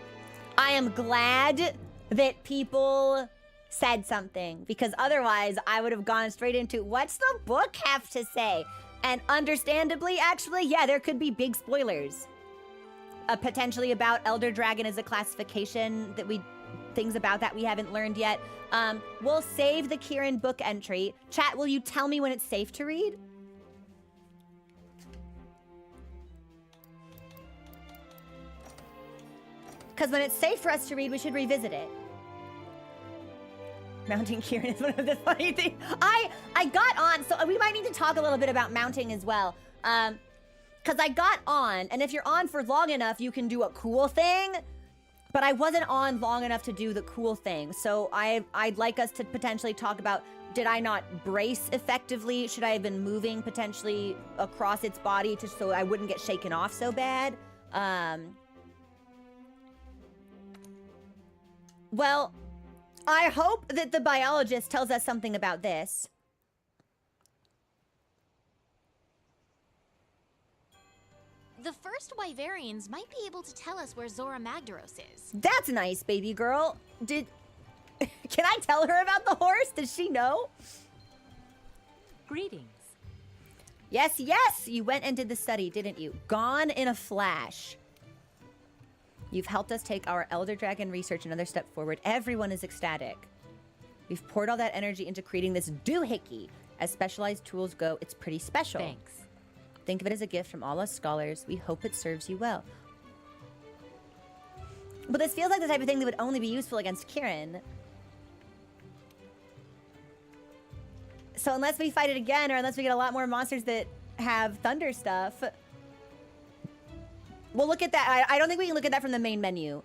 I am glad that people said something, because otherwise I would have gone straight into what's the book have to say? And understandably, actually, yeah, there could be big spoilers. Potentially about Elder Dragon as a classification things about that we haven't learned yet. We'll save the Kirin book entry. Chat, will you tell me when it's safe to read? Because when it's safe for us to read, we should revisit it. Mounting Kirin is one of the funny things. I got on, so we might need to talk a little bit about mounting as well. Because I got on, and if you're on for long enough, you can do a cool thing. But I wasn't on long enough to do the cool thing. So I'd like us to potentially talk about, did I not brace effectively? Should I have been moving potentially across its body just so I wouldn't get shaken off so bad? Well, I hope that the biologist tells us something about this. The first Wyverians might be able to tell us where Zora Magdaros is. That's nice, baby girl. Can I tell her about the horse? Does she know? Greetings. Yes, yes, you went and did the study, didn't you? Gone in a flash. You've helped us take our Elder Dragon research another step forward. Everyone is ecstatic. We've poured all that energy into creating this doohickey. As specialized tools go, it's pretty special. Thanks. Think of it as a gift from all us scholars. We hope it serves you well. But this feels like the type of thing that would only be useful against Kirin. So unless we fight it again, or unless we get a lot more monsters that have thunder stuff, we'll look at that. I don't think we can look at that from the main menu.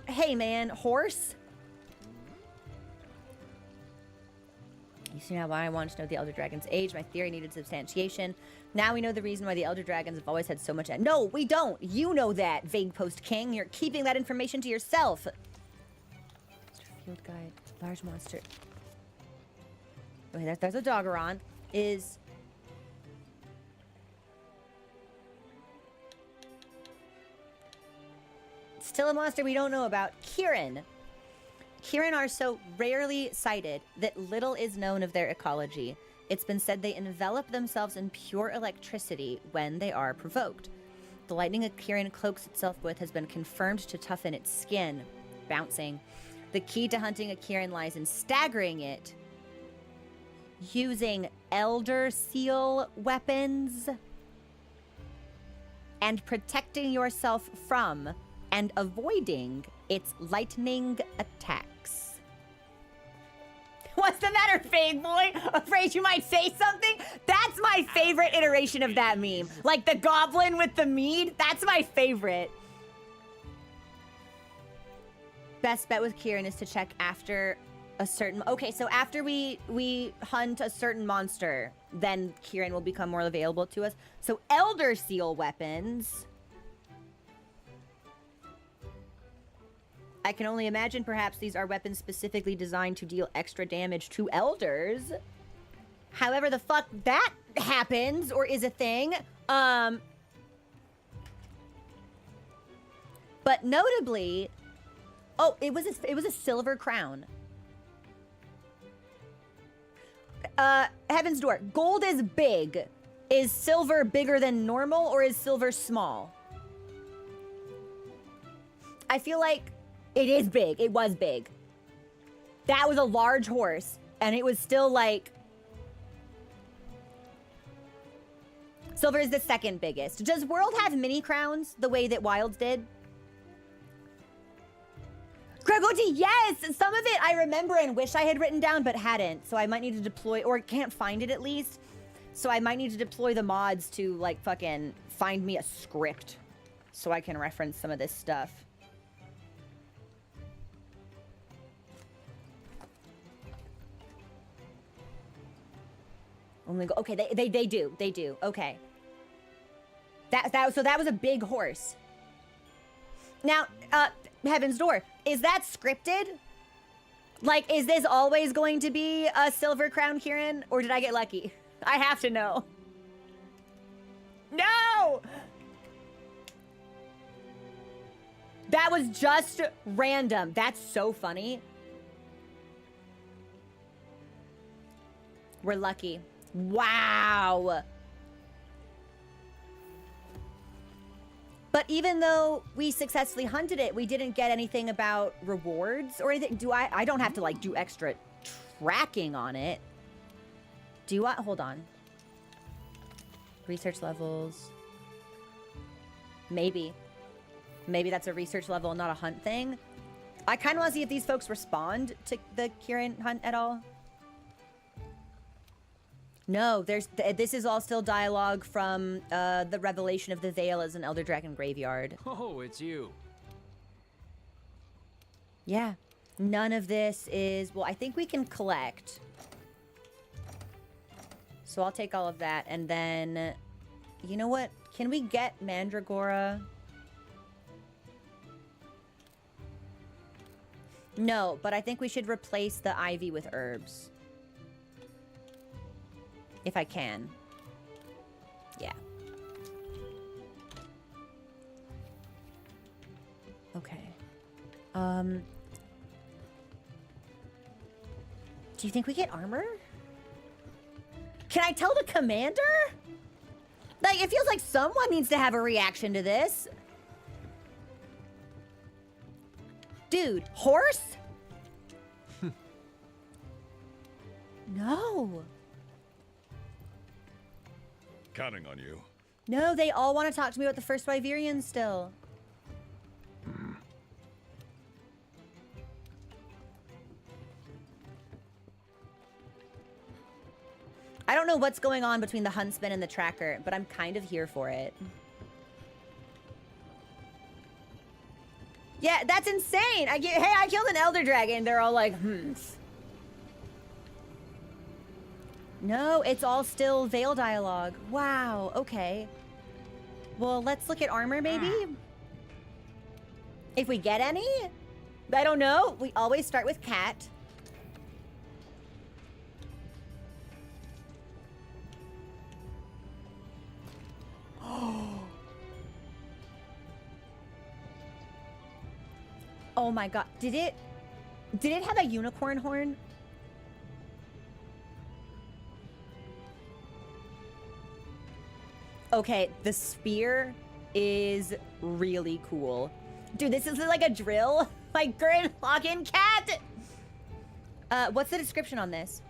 Hey man, horse? You see now why I wanted to know the Elder Dragon's age. My theory needed substantiation. Now we know the reason why the Elder Dragons have always had so much... No, we don't. You know that, Vague Post King. You're keeping that information to yourself. Field guide. Large monster. Okay, there's Odogaron. Is... Still a monster we don't know about. Kirin. Kirin are so rarely sighted that little is known of their ecology. It's been said they envelop themselves in pure electricity when they are provoked. The lightning a Kirin cloaks itself with has been confirmed to toughen its skin. Bouncing. The key to hunting a Kirin lies in staggering it using Elder Seal weapons and protecting yourself from and avoiding its lightning attacks. What's the matter, Fake Boy? Afraid you might say something? That's my favorite iteration of that meme. Like the goblin with the mead? That's my favorite. Best bet with Kirin is to check after a certain... Okay, so after we hunt a certain monster, then Kirin will become more available to us. So Elder Seal weapons... I can only imagine perhaps these are weapons specifically designed to deal extra damage to elders. However the fuck that happens or is a thing. But notably, oh, it was a silver crown. Heaven's Door. Gold is big. Is silver bigger than normal or is silver small? I feel like it is big. It was big. That was a large horse. And it was still like... Silver is the second biggest. Does World have mini crowns the way that Wilds did? Gregoti, yes! Some of it I remember and wish I had written down, but hadn't. So I might need to deploy, or can't find it at least. So I might need to deploy the mods to, like, fucking find me a script. So I can reference some of this stuff. Only go. Okay, they do. Okay. So that was a big horse. Now, Heaven's Door, is that scripted? Like, is this always going to be a silver crown Kirin, or did I get lucky? I have to know. No! That was just random. That's so funny. We're lucky. Wow. But even though we successfully hunted it, we didn't get anything about rewards or anything. I don't have to like do extra tracking on it. Do I? Hold on. Research levels. Maybe. Maybe that's a research level, not a hunt thing. I kind of want to see if these folks respond to the Kirin hunt at all. No, this is all still dialogue from the revelation of the Veil as an Elder Dragon graveyard. Oh, it's you. Yeah. None of this is... Well, I think we can collect. So I'll take all of that. And then... You know what? Can we get Mandragora? No, but I think we should replace the ivy with herbs. If I can. Yeah. Okay. Do you think we get armor? Can I tell the commander? Like, it feels like someone needs to have a reaction to this. Dude, horse? No. Counting on you. No, they all want to talk to me about the first Wyverians still. I don't know what's going on between the huntsman and the tracker, but I'm kind of here for it. Yeah, that's insane. Hey, I killed an elder dragon. They're all like, No, it's all still Veil dialogue. Wow, okay. Well, let's look at armor, maybe? If we get any? I don't know. We always start with cat. Oh my god. Did it have a unicorn horn? Okay, the spear is really cool. Dude, this is like a drill. Like Gurren Lagann cat. What's the description on this?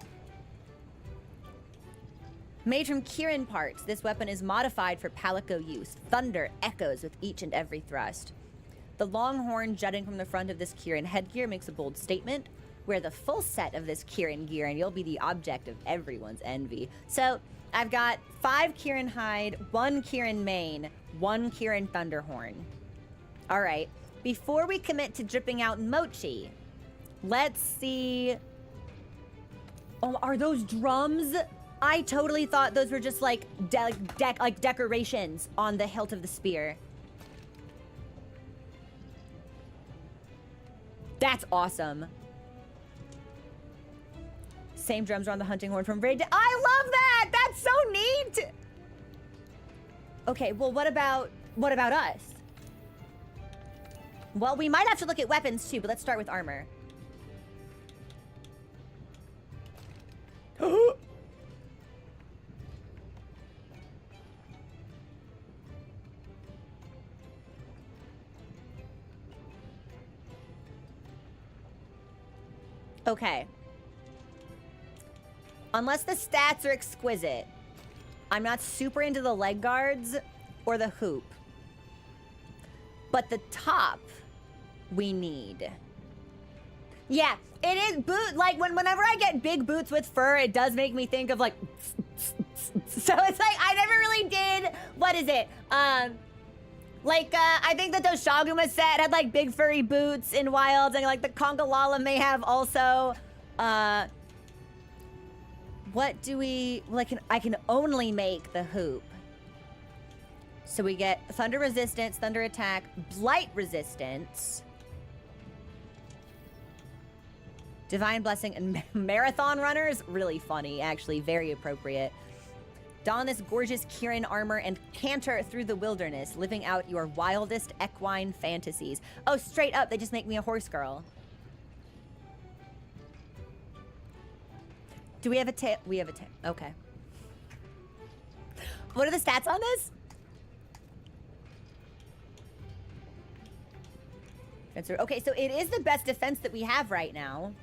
Made from Kirin parts, this weapon is modified for palico use. Thunder echoes with each and every thrust. The long horn jutting from the front of this Kirin headgear makes a bold statement. Wear the full set of this Kirin gear and you'll be the object of everyone's envy. So, I've got 5 Kirin hide, 1 Kirin mane, 1 Kirin thunderhorn. All right, before we commit to dripping out mochi, let's see. Oh, are those drums? I totally thought those were just like decorations on the hilt of the spear. That's awesome. Same drums are on the hunting horn from Radial. I love that! That's so neat! Okay, well, what about us? Well, we might have to look at weapons too, but let's start with armor. Okay. Unless the stats are exquisite, I'm not super into the leg guards or the hoop. But the top, we need. Yeah, it is boot. Like, whenever I get big boots with fur, it does make me think of, like... So it's like, I never really did... What is it? I think that those Shaguma set had, like, big furry boots in Wilds, and, like, the Congalala may have also. What do we... Like, I can only make the hoop. So we get thunder resistance, thunder attack, blight resistance, divine blessing, and marathon runners. Really funny, actually. Very appropriate. Don this gorgeous Kirin armor and canter through the wilderness, living out your wildest equine fantasies. Oh, straight up, they just make me a horse girl. Do we have a tail? We have a tail. Okay. What are the stats on this? Okay, so it is the best defense that we have right now.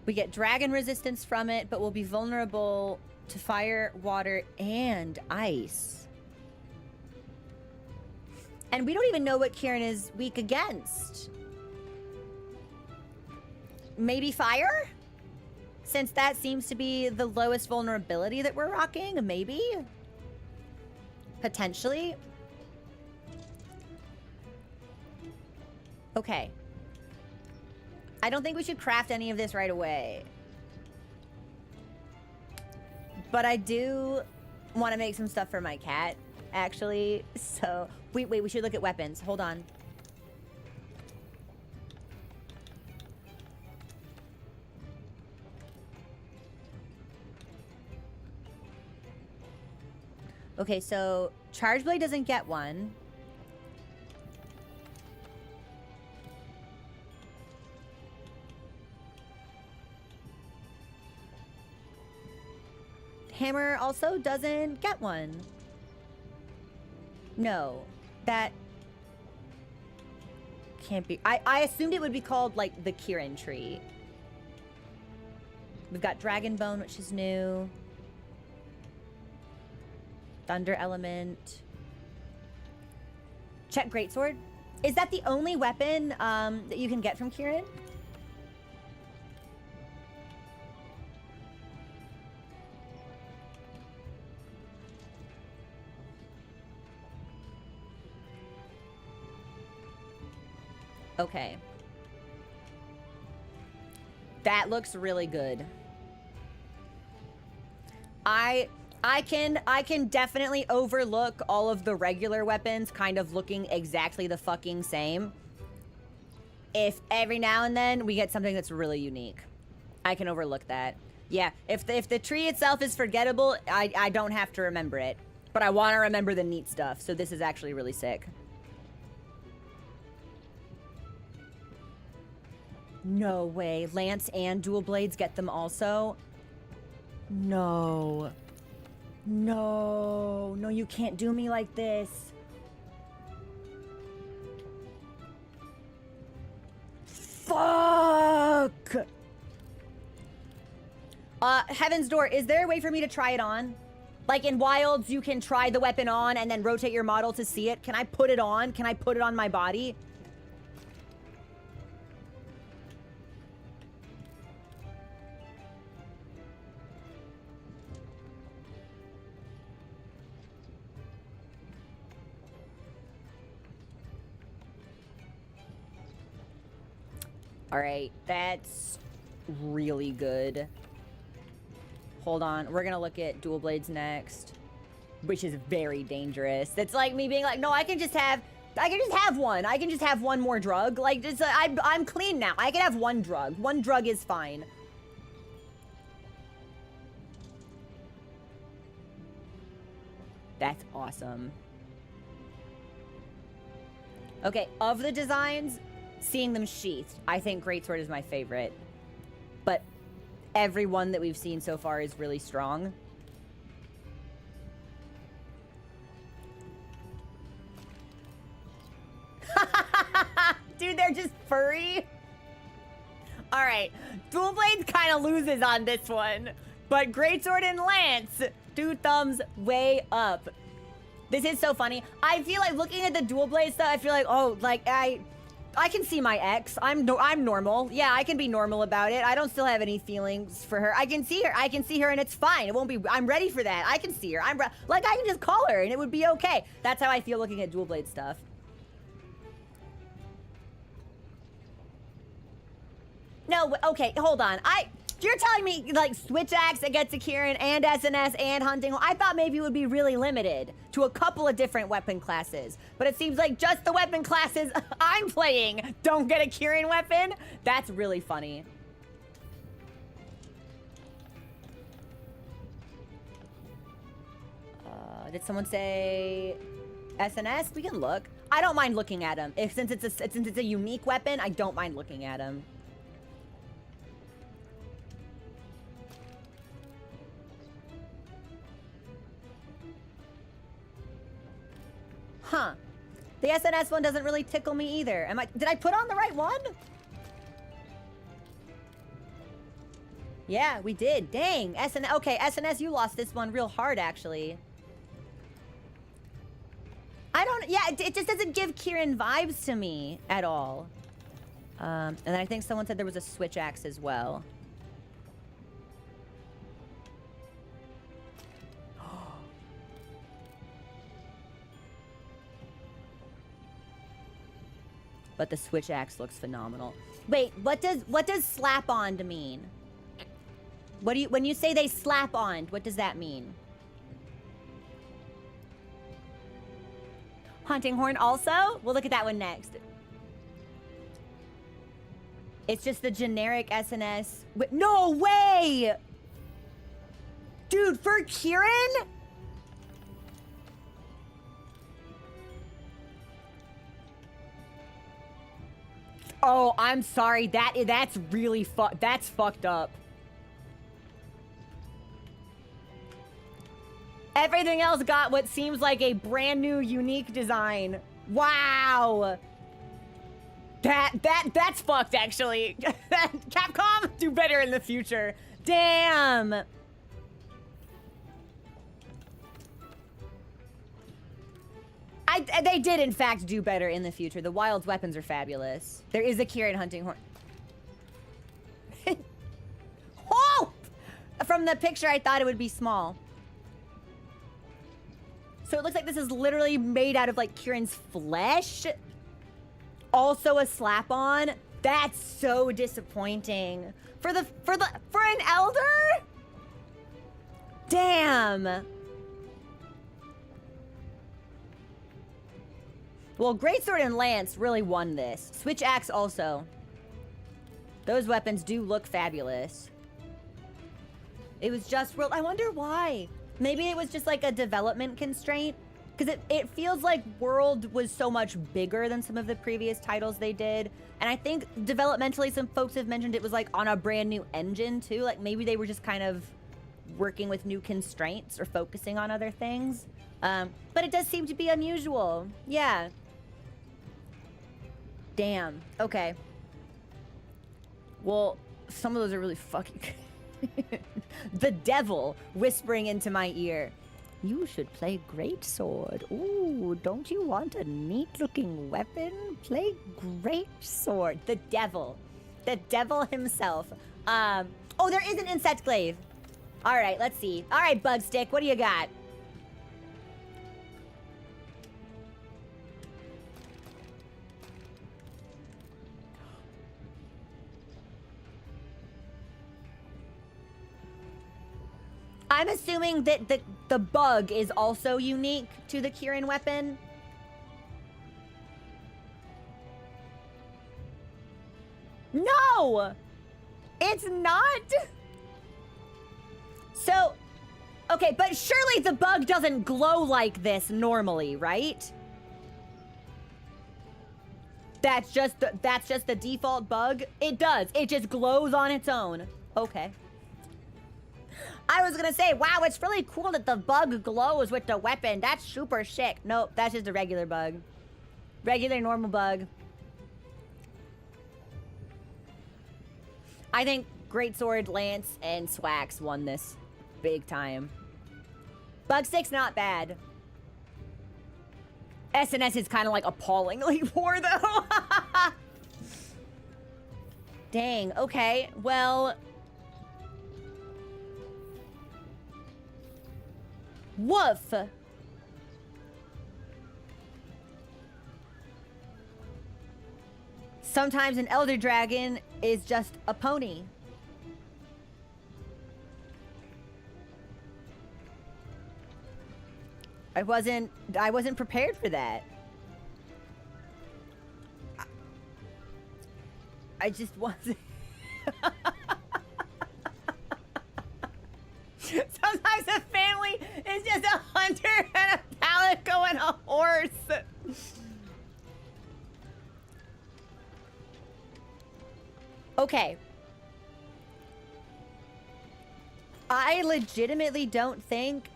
We get dragon resistance from it, but we'll be vulnerable to fire, water, and ice. And we don't even know what Kirin is weak against. Maybe fire? Since that seems to be the lowest vulnerability that we're rocking, maybe? Potentially. Okay. I don't think we should craft any of this right away. But I do want to make some stuff for my cat, actually. So, wait, we should look at weapons. Hold on. Okay, so Charge Blade doesn't get one. Hammer also doesn't get one. No, that can't be. I assumed it would be called, like, the Kirin tree. We've got Dragon Bone, which is new. Thunder Element. Check Greatsword. Is that the only weapon that you can get from Kirin? Okay. That looks really good. I can definitely overlook all of the regular weapons kind of looking exactly the fucking same. If every now and then we get something that's really unique. I can overlook that. Yeah, if the tree itself is forgettable, I don't have to remember it. But I want to remember the neat stuff, so this is actually really sick. No way. Lance and Dual Blades get them also? No. No. No, you can't do me like this. Fuck! Heaven's Door, is there a way for me to try it on? Like in Wilds, you can try the weapon on and then rotate your model to see it. Can I put it on? Can I put it on my body? All right, that's really good. Hold on, we're gonna look at Dual Blades next, which is very dangerous. That's like me being like, no, I can just have one. I can just have one more drug. Like, just, I'm clean now. I can have one drug. One drug is fine. That's awesome. Okay, of the designs, seeing them sheathed, I think Greatsword is my favorite. But every one that we've seen so far is really strong. Dude, they're just furry. All right, Dual Blades kind of loses on this one, but Greatsword and Lance, 2 thumbs way up. This is so funny. I feel like looking at the Dual Blade stuff, I feel like, oh, like I can see my ex. I'm normal. Yeah, I can be normal about it. I don't still have any feelings for her. I can see her and it's fine. It won't be, I'm ready for that. I can see her. Like, I can just call her and it would be okay. That's how I feel looking at Dual Blade stuff. No, okay, hold on. You're telling me, like, Switch Axe against a Kirin and SNS and Hunting Horn. I thought maybe it would be really limited to a couple of different weapon classes. But it seems like just the weapon classes I'm playing don't get a Kirin weapon. That's really funny. Did someone say SNS? We can look. I don't mind looking at him. Since it's a unique weapon, I don't mind looking at him. Huh. The SNS one doesn't really tickle me either. Did I put on the right one? Yeah, we did. Dang. Okay, SNS, you lost this one real hard, actually. Yeah, it just doesn't give Kirin vibes to me at all. And then I think someone said there was a Switch Axe as well. But the Switch Axe looks phenomenal. Wait, what does slap-on mean? When you say they slap on, what does that mean? Hunting Horn also? We'll look at that one next. It's just the generic SNS. No way! Dude, for Kirin? Oh, I'm sorry. That's really that's fucked up. Everything else got what seems like a brand new, unique design. Wow. That's fucked, actually. Capcom, do better in the future. Damn. They did, in fact, do better in the future. The wild's weapons are fabulous. There is a Kirin hunting horn. Oh! From the picture, I thought it would be small. So it looks like this is literally made out of, like, Kirin's flesh. Also a slap-on. That's so disappointing. For an elder? Damn. Well, Greatsword and Lance really won this. Switch Axe also. Those weapons do look fabulous. It was just real. I wonder why. Maybe it was just like a development constraint. Because it feels like World was so much bigger than some of the previous titles they did. And I think developmentally some folks have mentioned it was like on a brand new engine too. Like maybe they were just kind of working with new constraints or focusing on other things. But it does seem to be unusual. Yeah. Damn. Okay. Well, some of those are really fucking... The devil whispering into my ear. You should play Greatsword. Ooh, don't you want a neat-looking weapon? Play Greatsword. The devil. The devil himself. Oh, there is an insect glaive. All right, let's see. All right, Bugstick, what do you got? I'm assuming that the bug is also unique to the Kirin weapon. No! It's not! So, okay, but surely the bug doesn't glow like this normally, right? That's just the default bug? It does. It just glows on its own. Okay. I was gonna say, wow, it's really cool that the bug glows with the weapon. That's super sick. Nope, that's just a regular bug. Regular, normal bug. I think Greatsword, Lance, and Swax won this big time. Bugstick's not bad. SNS is kind of like appallingly poor, though. Dang, okay, well... Woof! Sometimes an elder dragon is just a pony. I wasn't prepared for that. I just wasn't. Sometimes a family is just a hunter and a palico and a horse. Okay. I legitimately don't think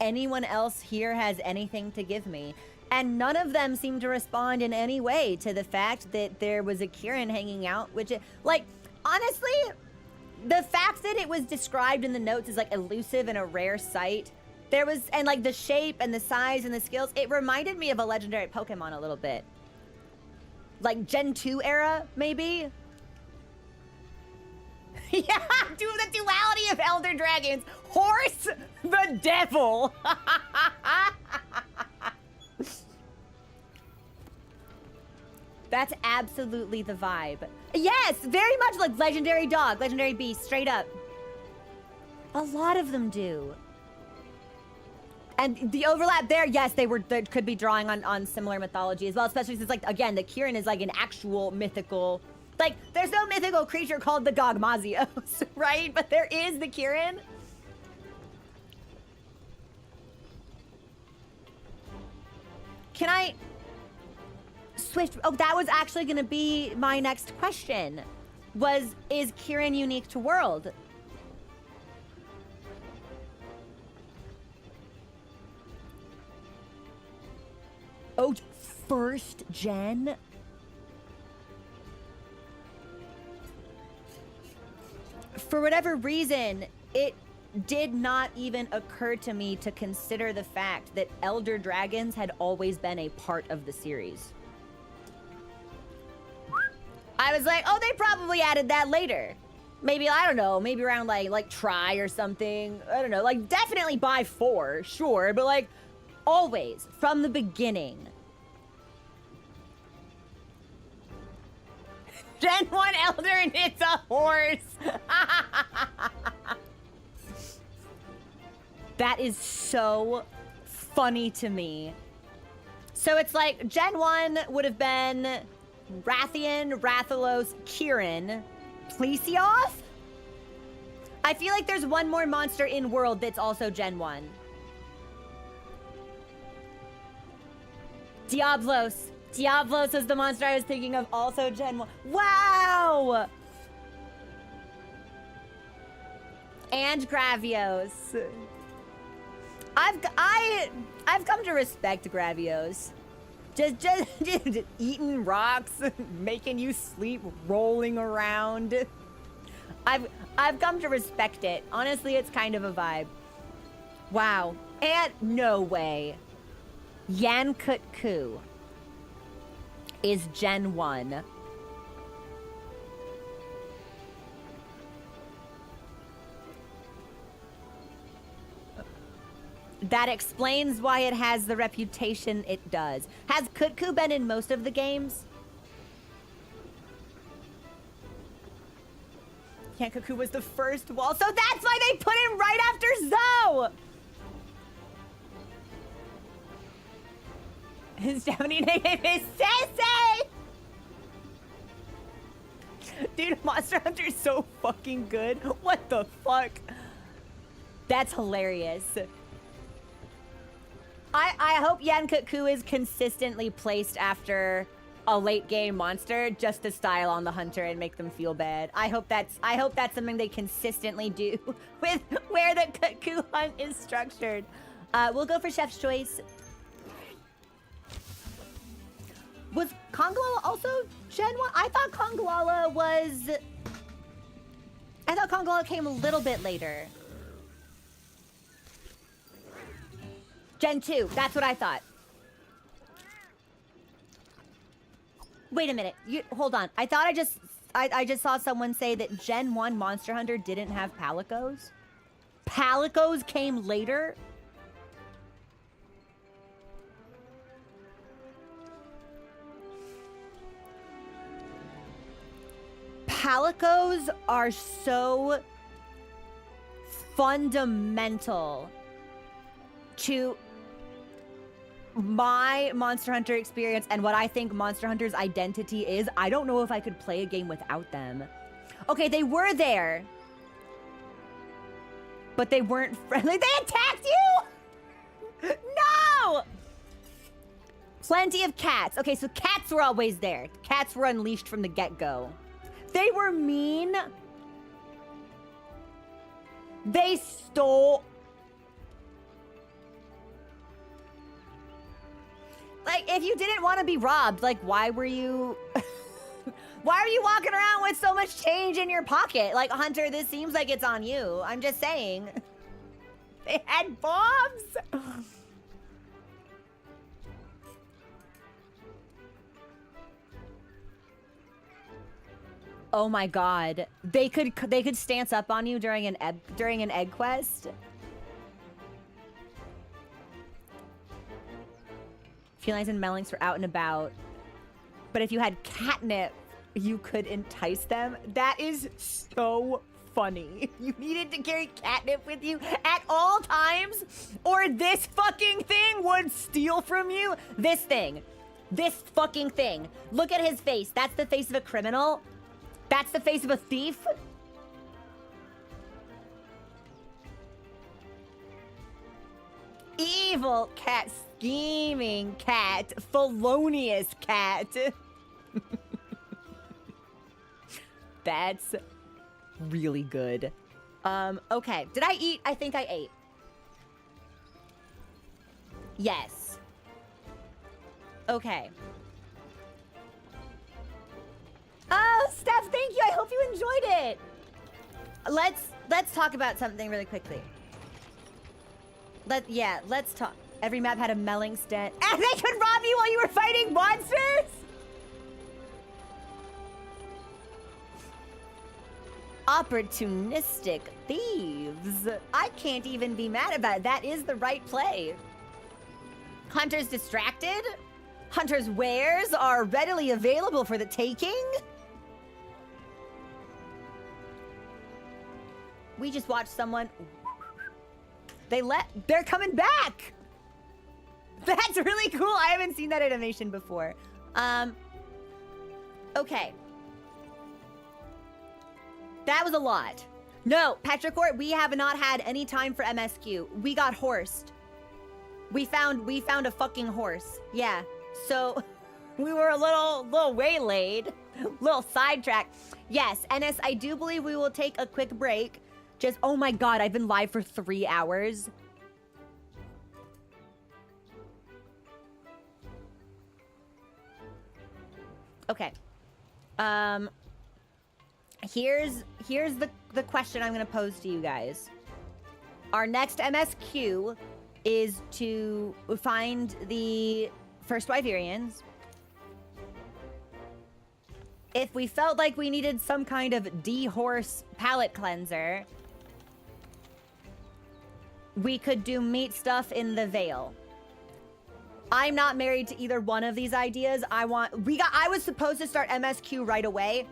anyone else here has anything to give me. And none of them seem to respond in any way to the fact that there was a Kirin hanging out, which, like, honestly... The fact that it was described in the notes as, like, elusive and a rare sight, and, like, the shape and the size and the skills, it reminded me of a legendary Pokemon a little bit. Like, Gen 2 era, maybe? Yeah, the duality of Elder Dragons. Horse, the devil. That's absolutely the vibe. Yes, very much like legendary dog, legendary beast, straight up. A lot of them do. And the overlap there, yes, they could be drawing on similar mythology as well, especially since, like, again, the Kirin is like an actual mythical, like, there's no mythical creature called the Gogmazios, right? But there is the Kirin. Can I... Swift, oh, that was actually going to be my next question. Is Kirin unique to World? first gen? For whatever reason, it did not even occur to me to consider the fact that Elder Dragons had always been a part of the series. I was like, oh, they probably added that later. Maybe, I don't know, maybe around like Try or something. I don't know, like definitely by 4, sure, but like always from the beginning. Gen 1 Elder and it's a horse. That is so funny to me. So it's like Gen 1 would have been Rathian, Rathalos, Kirin, Plesioth? I feel like there's one more monster in world that's also Gen 1. Diablos. Diablos was the monster I was thinking of, also Gen 1. Wow! And Gravios. I've come to respect Gravios. Just eating rocks, making you sleep, rolling around. I've come to respect it. Honestly, it's kind of a vibe. Wow. And no way. Yankutku is Gen 1. That explains why it has the reputation it does. Has Kutku been in most of the games? Yankutku was the first wall, so that's why they put him right after Zoe! His Japanese name is Sensei! Dude, Monster Hunter's so fucking good. What the fuck? That's hilarious. I hope Yankutku is consistently placed after a late game monster just to style on the hunter and make them feel bad. I hope that's something they consistently do with where the Kutku hunt is structured. We'll go for Chef's Choice. Was Congalala also Gen 1? I thought Congalala came a little bit later. Gen 2, that's what I thought. Wait a minute, hold on. I thought I just saw someone say that Gen 1 Monster Hunter didn't have Palicos. Palicos came later? Palicos are so fundamental to my Monster Hunter experience and what I think Monster Hunter's identity is. I don't know if I could play a game without them. Okay, they were there, but they weren't friendly. They attacked you? No! Plenty of cats. Okay, so cats were always there. Cats were unleashed from the get-go. They were mean. They stole... Like, if you didn't want to be robbed, like, why were you... why are you walking around with so much change in your pocket? Like, Hunter, this seems like it's on you. I'm just saying. They had bombs! Oh my god. They could stance up on you during an egg quest. Felines and melons were out and about. But if you had catnip, you could entice them. That is so funny. You needed to carry catnip with you at all times, or this fucking thing would steal from you. This thing. This fucking thing. Look at his face. That's the face of a criminal. That's the face of a thief. Evil cat, scheming cat, felonious cat. That's really good. Okay. Did I eat? I think I ate. Yes. Okay. Oh, Steph, thank you. I hope you enjoyed it. Let's talk about something really quickly. Let's talk. Every map had a melling stent. And they could rob you while you were fighting monsters? Opportunistic thieves. I can't even be mad about it. That is the right play. Hunters distracted? Hunter's wares are readily available for the taking? We just watched someone... They're coming back! That's really cool. I haven't seen that animation before. Okay. That was a lot. No, Petrichor, we have not had any time for MSQ. We got horsed. We found a fucking horse. Yeah. So we were a little waylaid, little sidetracked. Yes, NS, I do believe we will take a quick break. Just, oh my God, I've been live for 3 hours. Okay. Here's the question I'm gonna pose to you guys. Our next MSQ is to find the first Wyverians. If we felt like we needed some kind of D-horse palate cleanser, we could do meat stuff in the Vale. I'm not married to either one of these ideas. I was supposed to start MSQ right away.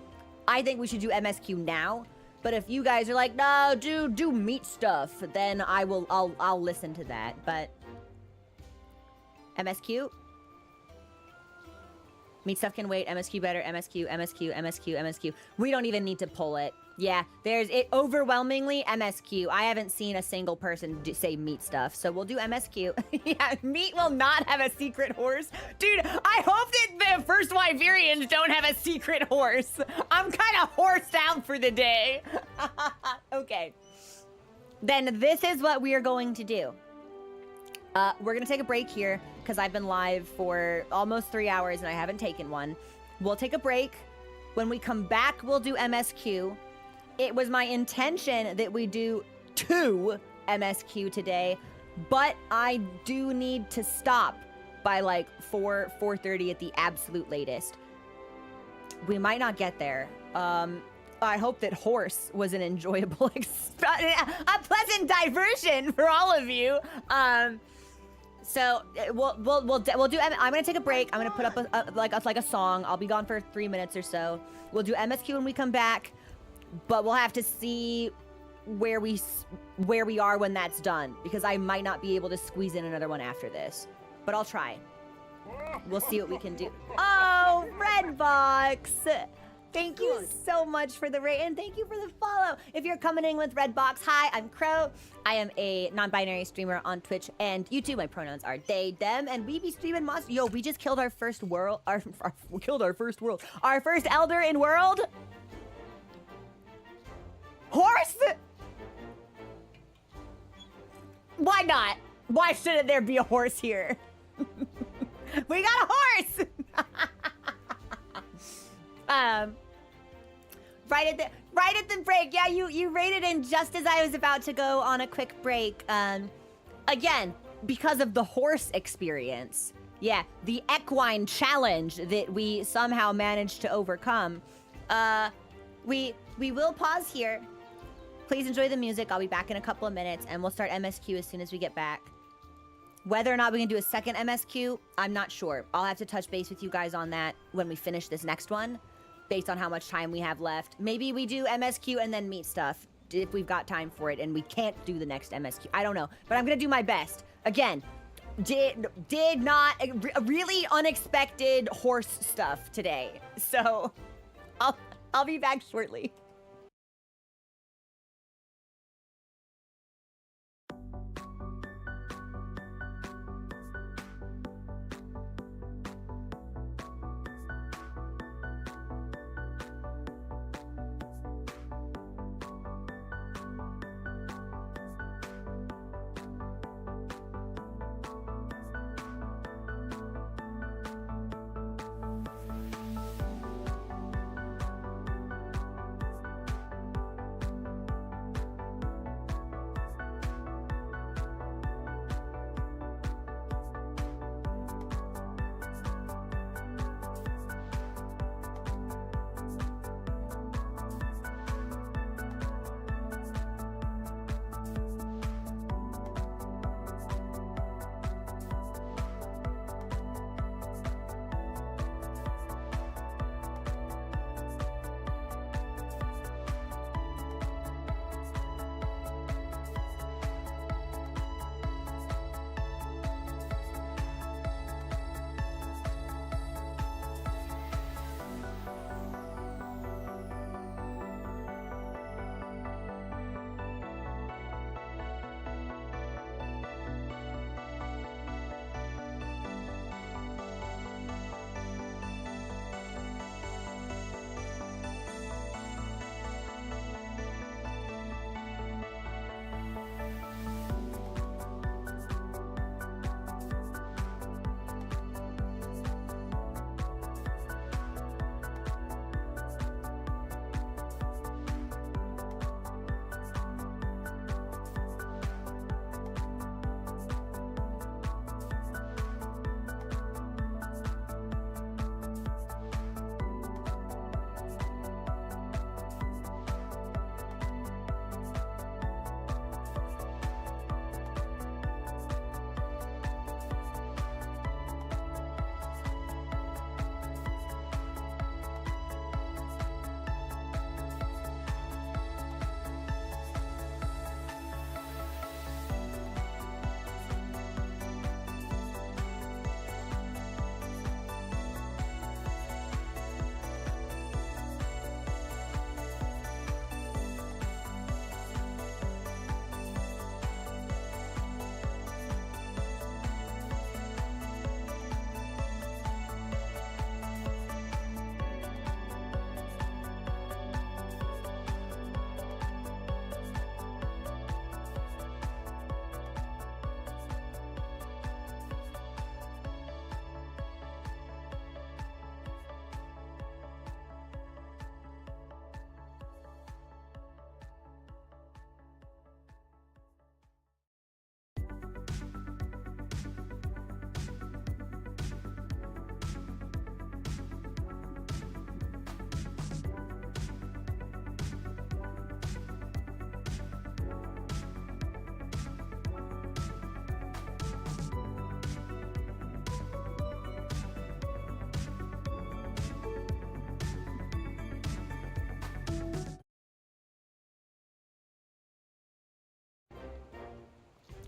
I think we should do MSQ now. But if you guys are like, no, do meat stuff, then I'll listen to that. But MSQ? Meat stuff can wait. MSQ better. MSQ, MSQ, MSQ, MSQ. We don't even need to pull it. Yeah, there's it overwhelmingly MSQ. I haven't seen a single person say meat stuff, so we'll do MSQ. Yeah, meat will not have a secret horse. Dude, I hope that the first Wyverians don't have a secret horse. I'm kind of horsed out for the day. Okay. Then this is what we are going to do. We're gonna take a break here because I've been live for almost 3 hours and I haven't taken one. We'll take a break. When we come back, we'll do MSQ. It was my intention that we do 2 MSQ today, but I do need to stop by like 4:30 at the absolute latest. We might not get there. I hope that horse was an enjoyable, a pleasant diversion for all of you. So we'll do. I'm gonna take a break. I'm gonna put up like a song. I'll be gone for 3 minutes or so. We'll do MSQ when we come back, but we'll have to see where we are when that's done, because I might not be able to squeeze in another one after this. But I'll try. We'll see what we can do. Oh, Redbox! Thank you so much for the rate, and thank you for the follow. If you're coming in with Redbox, hi, I'm Crow. I am a non-binary streamer on Twitch and YouTube. My pronouns are they, them, and we be streaming monsters. Yo, we just killed our first world. Our first elder in world. Horse? Why not? Why shouldn't there be a horse here? We got a horse! Right at the break. Yeah, you raided in just as I was about to go on a quick break. Again, because of the horse experience. Yeah, the equine challenge that we somehow managed to overcome. We will pause here. Please enjoy the music. I'll be back in a couple of minutes, and we'll start MSQ as soon as we get back. Whether or not we can do a second MSQ, I'm not sure. I'll have to touch base with you guys on that when we finish this next one, based on how much time we have left. Maybe we do MSQ and then meat stuff, if we've got time for it, and we can't do the next MSQ. I don't know, but I'm gonna do my best. Again, did not, really unexpected horse stuff today. So, I'll be back shortly.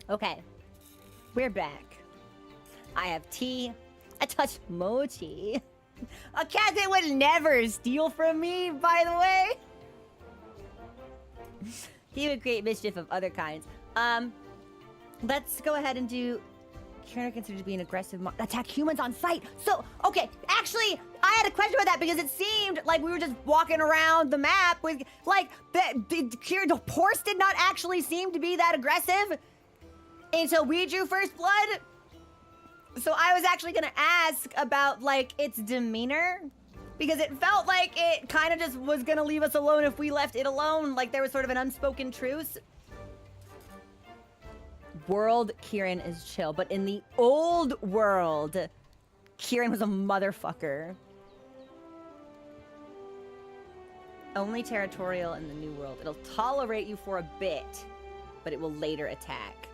Okay. We're back. I have tea. I touched mochi. A cat that would never steal from me, by the way. He would create mischief of other kinds. Let's go ahead and do... Kirin considered to be an aggressive attack humans on sight. So, okay, actually, I had a question about that because it seemed like we were just walking around the map with, like, the horse did not actually seem to be that aggressive until we drew first blood. So I was actually gonna ask about, like, its demeanor because it felt like it kind of just was gonna leave us alone if we left it alone. Like there was sort of an unspoken truce. World, Kirin is chill, but in the old world, Kirin was a motherfucker. Only territorial in the new world. It'll tolerate you for a bit, but it will later attack.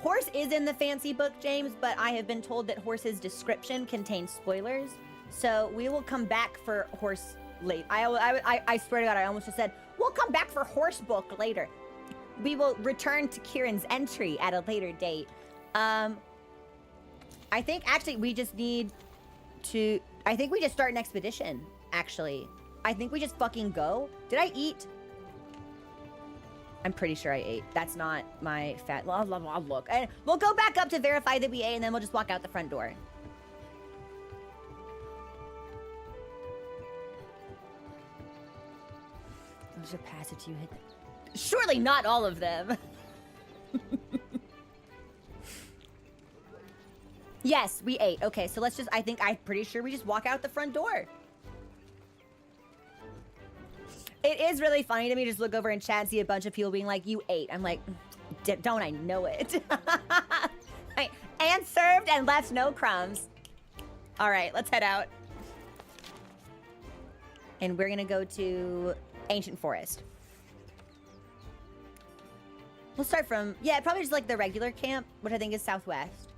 Horse is in the fancy book, James, but I have been told that Horse's description contains spoilers, so we will come back for Horse late. I swear to God, I almost just said, we'll come back for Horse book later. We will return to Kirin's entry at a later date. I think actually we just need to... I think we just start an expedition, actually. I think we just fucking go. Did I eat? I'm pretty sure I ate. That's not my fat... I'll look. And we'll go back up to verify that we ate, and then we'll just walk out the front door. There's a passage you hit... Surely not all of them. Yes, we ate. Okay, so let's just... I'm pretty sure we just walk out the front door. It is really funny to me just look over in chat and see a bunch of people being like, you ate. I'm like, don't I know it? And served and left no crumbs. All right, let's head out. And we're gonna go to Ancient Forest. We'll start from, yeah, probably just like the regular camp, which I think is southwest.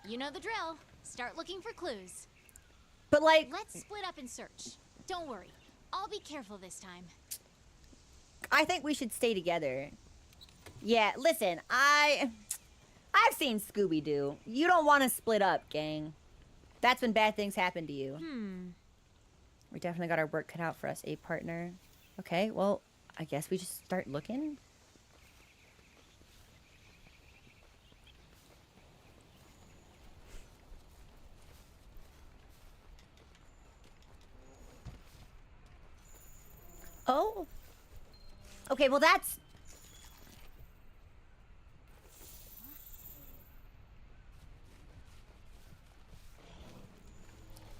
You know the drill. Start looking for clues. But like... Let's split up and search. Don't worry. I'll be careful this time. I think we should stay together. Yeah, listen, I've seen Scooby-Doo. You don't want to split up, gang. That's when bad things happen to you. We definitely got our work cut out for us, a partner. Okay, well, I guess we just start looking. Oh. Okay, well that's...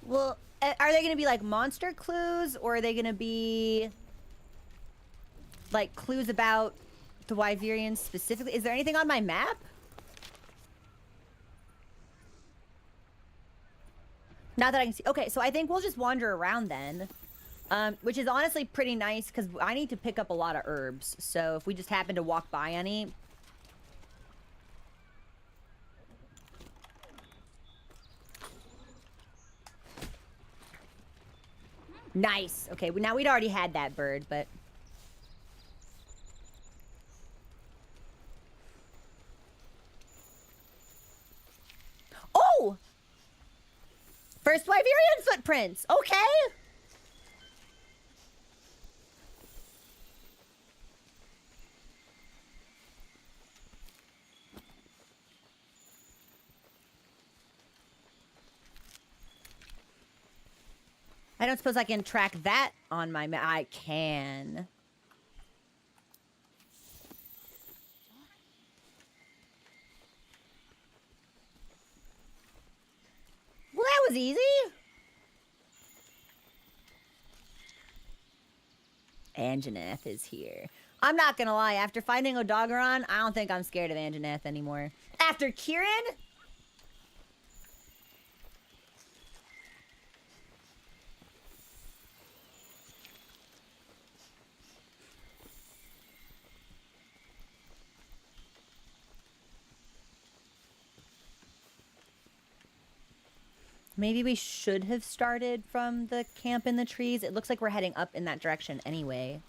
Well, are they gonna be like monster clues, or are they gonna be like clues about the Wyverians specifically? Is there anything on my map? Not that I can see. Okay, so I think we'll just wander around then. Which is honestly pretty nice, because I need to pick up a lot of herbs. So if we just happen to walk by any... Nice! Okay, now we'd already had that bird, but... Oh! First Wyverian footprints! Okay! I don't suppose I can track that on my map. I can. Well, that was easy. Anjanath is here. I'm not gonna lie, after finding Odogaron, I don't think I'm scared of Anjanath anymore. After Kirin? Maybe we should have started from the camp in the trees. It looks like we're heading up in that direction anyway.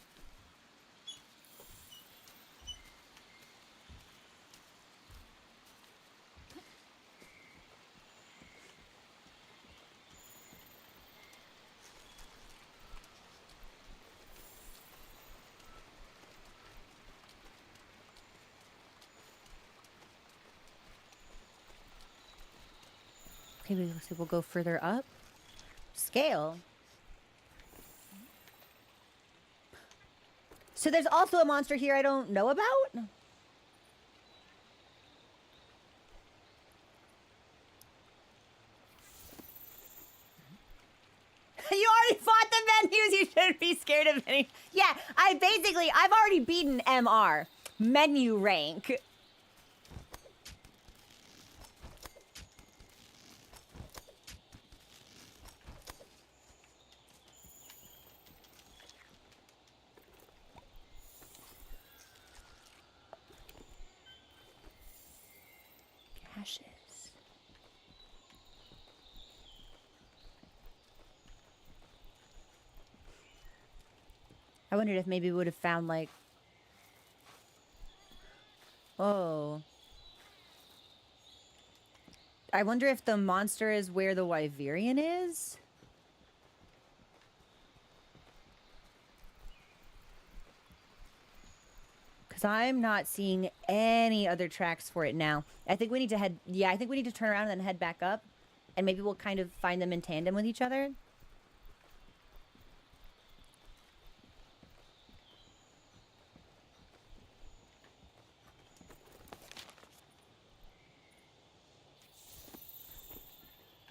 Okay, we'll go further up. Scale. So there's also a monster here I don't know about? You already fought the menus. You shouldn't be scared of any. Yeah, I've already beaten MR. Menu rank. Ashes. I wondered if maybe we would have found like... Oh. I wonder if the monster is where the Wyverian is? Because I'm not seeing any other tracks for it now. I think we need to head... Yeah, I think we need to turn around and then head back up. And maybe we'll kind of find them in tandem with each other.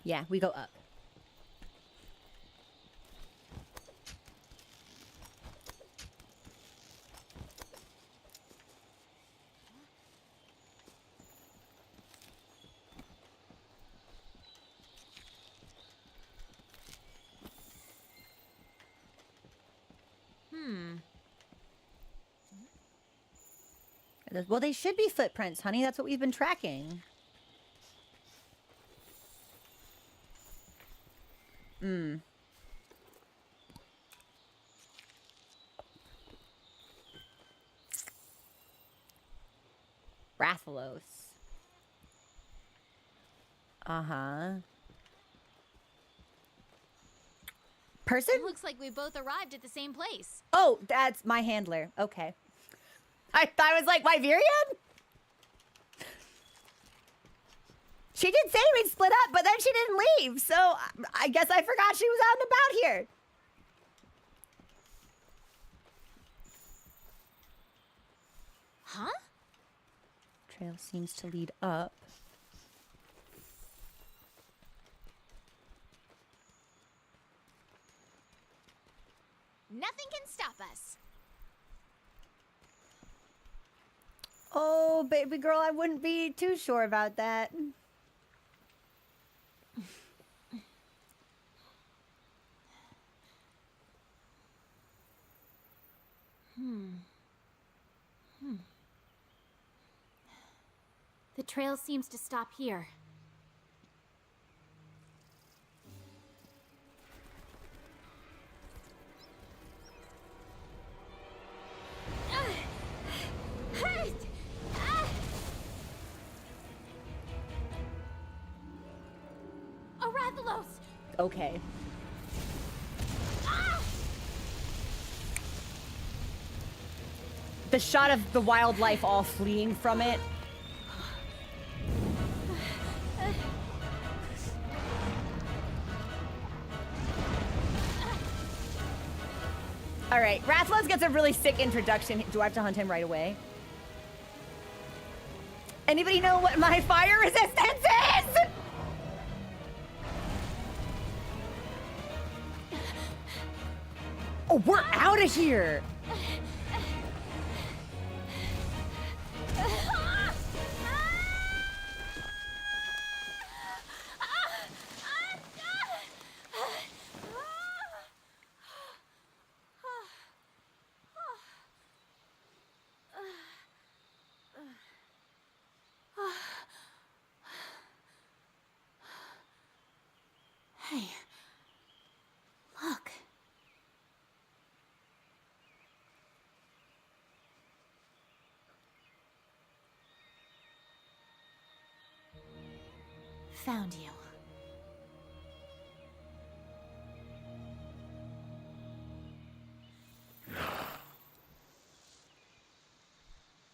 Yeah, we go up. Well, they should be footprints, honey. That's what we've been tracking. Rathalos. Uh-huh. Person? It looks like we both arrived at the same place. Oh, that's my handler. Okay. I was like, Wyverian? She did say we'd split up, but then she didn't leave. So I guess I forgot she was out and about here. Huh? Trail seems to lead up. Nothing can stop us. Oh, baby girl, I wouldn't be too sure about that. The trail seems to stop here. Rathalos! Okay. The shot of the wildlife all fleeing from it. All right, Rathalos gets a really sick introduction. Do I have to hunt him right away? Anybody know what my fire resistance is? Oh, we're out of here. Hey. Look. Found you.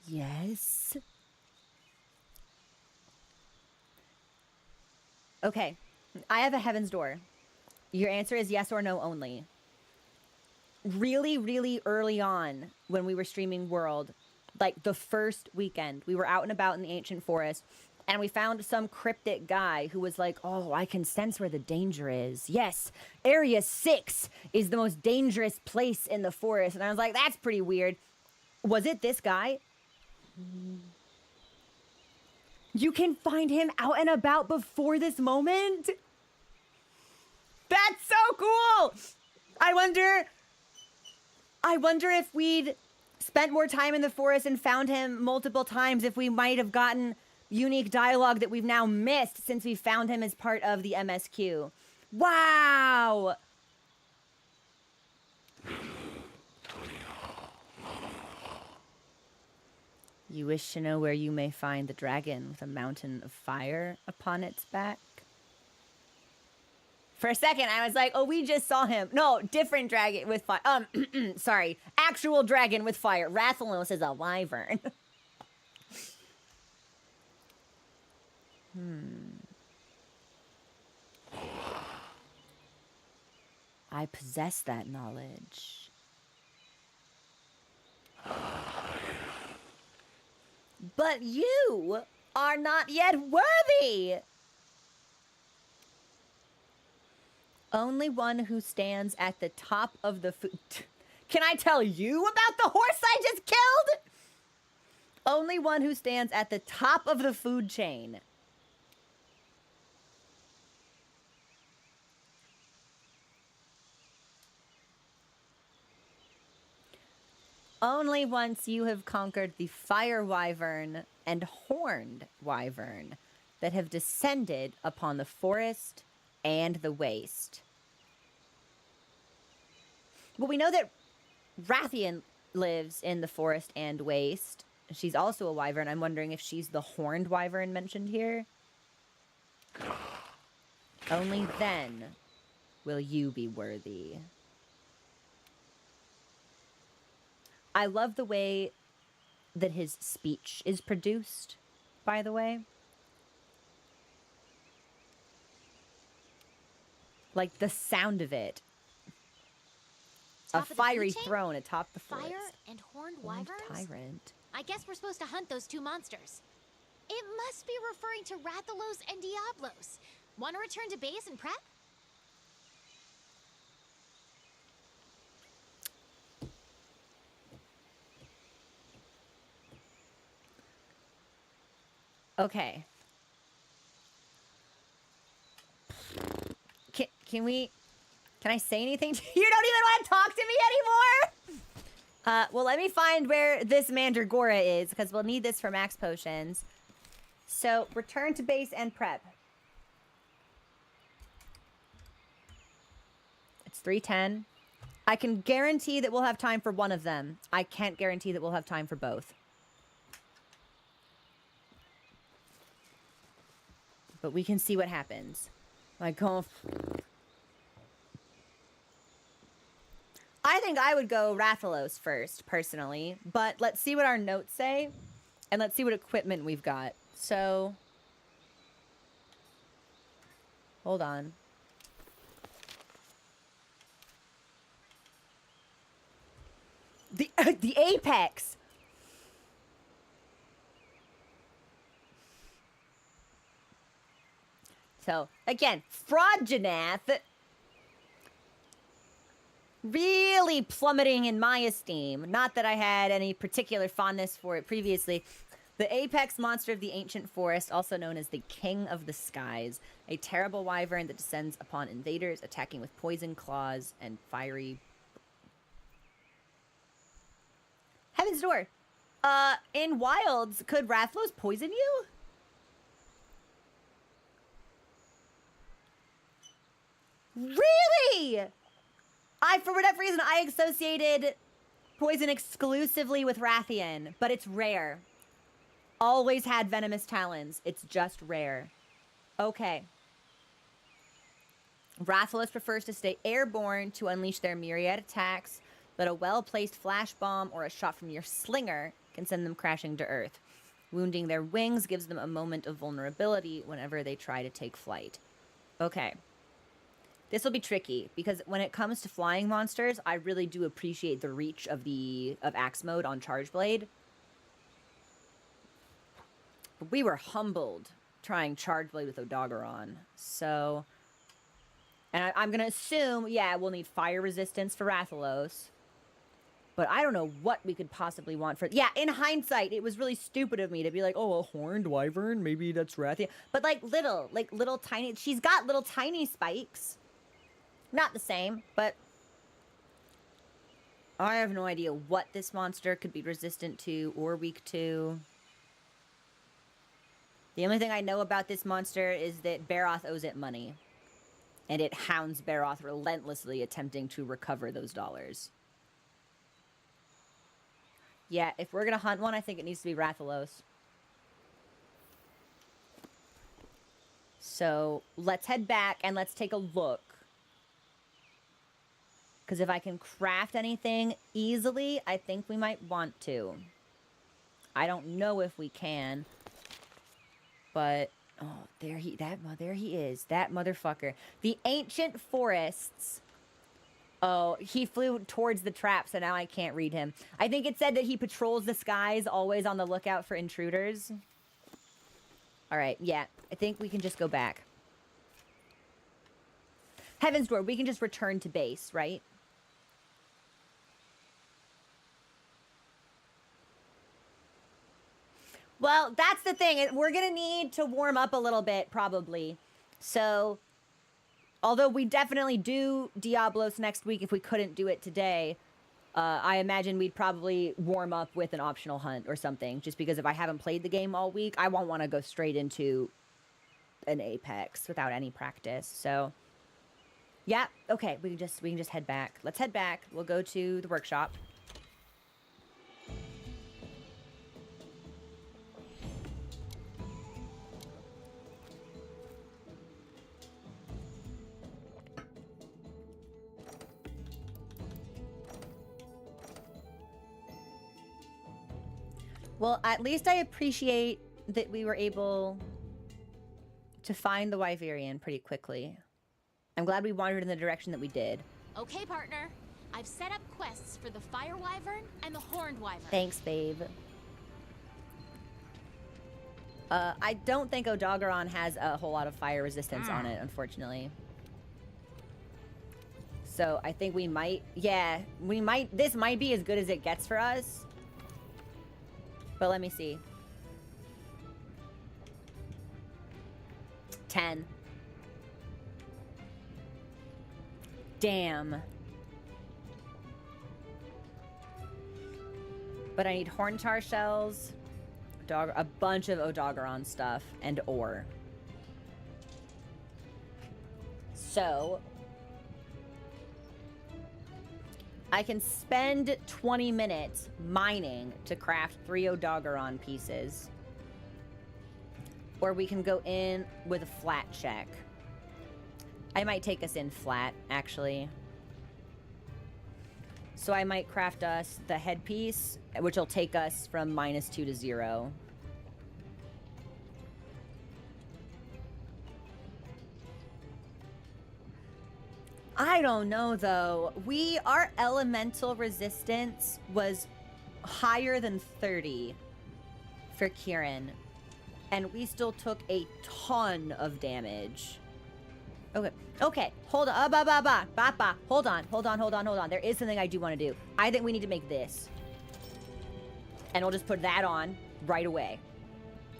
Yes. Okay. I have a heaven's door. Your answer is yes or no only. Really, really early on when we were streaming World, like the first weekend, we were out and about in the ancient forest and we found some cryptic guy who was like, oh, I can sense where the danger is. Yes, Area 6 is the most dangerous place in the forest. And I was like, that's pretty weird. Was it this guy? You can find him out and about before this moment? That's so cool! I wonder if we'd spent more time in the forest and found him multiple times, if we might have gotten unique dialogue that we've now missed since we found him as part of the MSQ. Wow! You wish to know where you may find the dragon with a mountain of fire upon its back? For a second, I was like, oh, we just saw him. No, different dragon with fire. Sorry. Actual dragon with fire. Rathalos is a wyvern. I possess that knowledge. But you are not yet worthy. Only one who stands at the top of the food. Can I tell you about the horse I just killed? Only one who stands at the top of the food chain. Only once you have conquered the fire wyvern and horned wyvern that have descended upon the forest and the waste. Well, we know that Rathian lives in the forest and waste. She's also a wyvern. I'm wondering if she's the horned wyvern mentioned here. Only then will you be worthy. I love the way that his speech is produced, by the way. Like the sound of it. A fiery throne atop the forest. Fire and horned wyverns? Tyrant. I guess we're supposed to hunt those two monsters. It must be referring to Rathalos and Diablos. Want to return to base and prep? Okay. Can I say anything to you? You don't even want to talk to me anymore? Well, let me find where this Mandragora is, because we'll need this for max potions. So, return to base and prep. It's 3:10. I can guarantee that we'll have time for one of them. I can't guarantee that we'll have time for both. But we can see what happens. Like, oh. I think I would go Rathalos first, personally. But let's see what our notes say. And let's see what equipment we've got. So. Hold on. The apex! So, again, Fraudgenath really plummeting in my esteem. Not that I had any particular fondness for it previously. The apex monster of the ancient forest, also known as the King of the Skies. A terrible wyvern that descends upon invaders, attacking with poison claws and fiery... Heaven's Door. In Wilds, could Rathalos poison you? Really? For whatever reason, I associated poison exclusively with Rathian, but it's rare. Always had venomous talons. It's just rare. Okay. Rathalos prefers to stay airborne to unleash their myriad attacks, but a well-placed flash bomb or a shot from your slinger can send them crashing to Earth. Wounding their wings gives them a moment of vulnerability whenever they try to take flight. Okay. This will be tricky, because when it comes to flying monsters, I really do appreciate the reach of Axe Mode on Charge Blade. But we were humbled trying Charge Blade with Odogaron, so... And I'm going to assume, yeah, we'll need fire resistance for Rathalos. But I don't know what we could possibly want for... Yeah, in hindsight, it was really stupid of me to be like, oh, a horned wyvern? Maybe that's Rathian. But like little tiny... She's got little tiny spikes. Not the same, but... I have no idea what this monster could be resistant to or weak to. The only thing I know about this monster is that Barroth owes it money. And it hounds Barroth relentlessly, attempting to recover those dollars. Yeah, if we're gonna hunt one, I think it needs to be Rathalos. So, let's head back and let's take a look. Because if I can craft anything easily, I think we might want to. I don't know if we can. But... Oh, there he is. That motherfucker. The ancient forests. Oh, he flew towards the trap, so now I can't read him. I think it said that he patrols the skies, always on the lookout for intruders. All right, yeah. I think we can just go back. Heaven's Door, we can just return to base, right? Well, that's the thing. We're going to need to warm up a little bit, probably. So, although we definitely do Diablos next week if we couldn't do it today, I imagine we'd probably warm up with an optional hunt or something. Just because if I haven't played the game all week, I won't want to go straight into an Apex without any practice. So, yeah, okay, we can just head back. Let's head back. We'll go to the workshop. Well, at least I appreciate that we were able to find the Wyverian pretty quickly. I'm glad we wandered in the direction that we did. Okay, partner. I've set up quests for the Fire Wyvern and the Horned Wyvern. Thanks, babe. I don't think Odogaron has a whole lot of fire resistance on it, unfortunately. So I think we might... Yeah, we might... This might be as good as it gets for us. But let me see. 10. Damn. But I need Horntar shells, a bunch of Odogaron stuff, and ore. So... I can spend 20 minutes mining to craft 3 Odogaron pieces. Or we can go in with a flat check. I might take us in flat, actually. So I might craft us the headpiece, which will take us from -2 to 0. I don't know, though. Our elemental resistance was higher than 30 for Kirin. And we still took a ton of damage. Okay. Okay. Hold on. Hold on. There is something I do want to do. I think we need to make this. And we'll just put that on right away.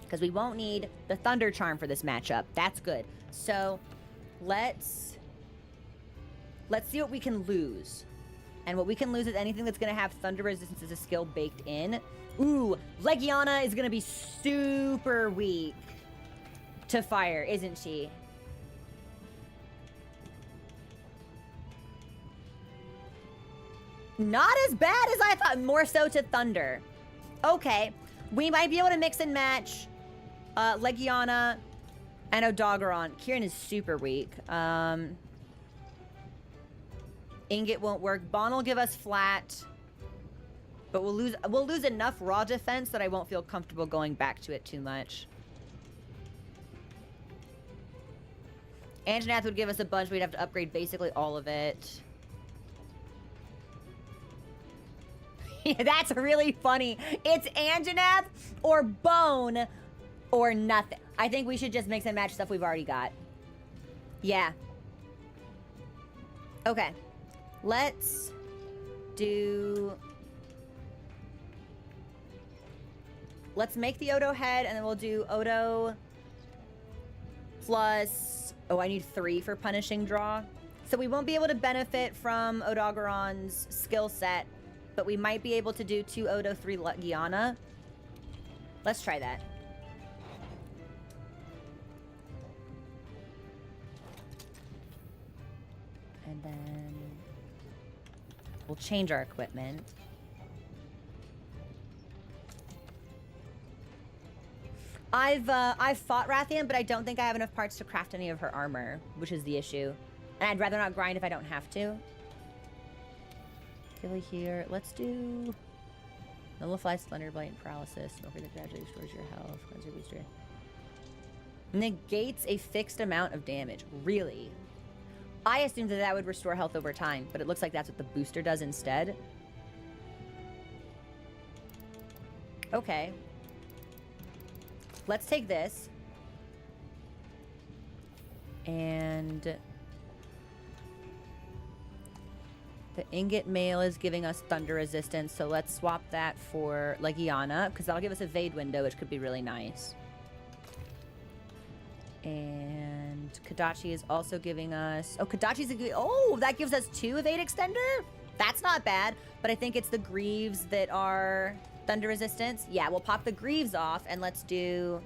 Because we won't need the Thunder Charm for this matchup. That's good. So, let's see what we can lose. And what we can lose is anything that's going to have Thunder Resistance as a skill baked in. Ooh, Legiana is going to be super weak to fire, isn't she? Not as bad as I thought. More so to Thunder. Okay. We might be able to mix and match Legiana and Odogaron. Kirin is super weak. Ingot won't work. Bon will give us flat. But we'll lose enough raw defense that I won't feel comfortable going back to it too much. Anjanath would give us a bunch. We'd have to upgrade basically all of it. That's really funny. It's Anjanath or Bone or nothing. I think we should just mix and match stuff we've already got. Yeah. Okay. Let's do... Let's make the Odo head, and then we'll do Odo plus... Oh, I need 3 for punishing draw. So we won't be able to benefit from Odogaron's skill set, but we might be able to do 2 Odo, 3 Legiana. Let's try that. And then we'll change our equipment. I've fought Rathian, but I don't think I have enough parts to craft any of her armor, which is the issue. And I'd rather not grind if I don't have to. Gilly here. Let's do Nullify Slender Blight and Paralysis. Smoker that gradually restores your health. Your booster. Negates a fixed amount of damage. Really? I assumed that that would restore health over time, but it looks like that's what the booster does instead. Okay. Let's take this. And the Ingot Mail is giving us Thunder Resistance, so let's swap that for Legiana, because that'll give us Evade Window, which could be really nice. And Kodachi is also giving us... Oh, Kodachi's a good... Oh, that gives us 2 Evade Extender? That's not bad, but I think it's the Greaves that are Thunder Resistance. Yeah, we'll pop the Greaves off, and let's do...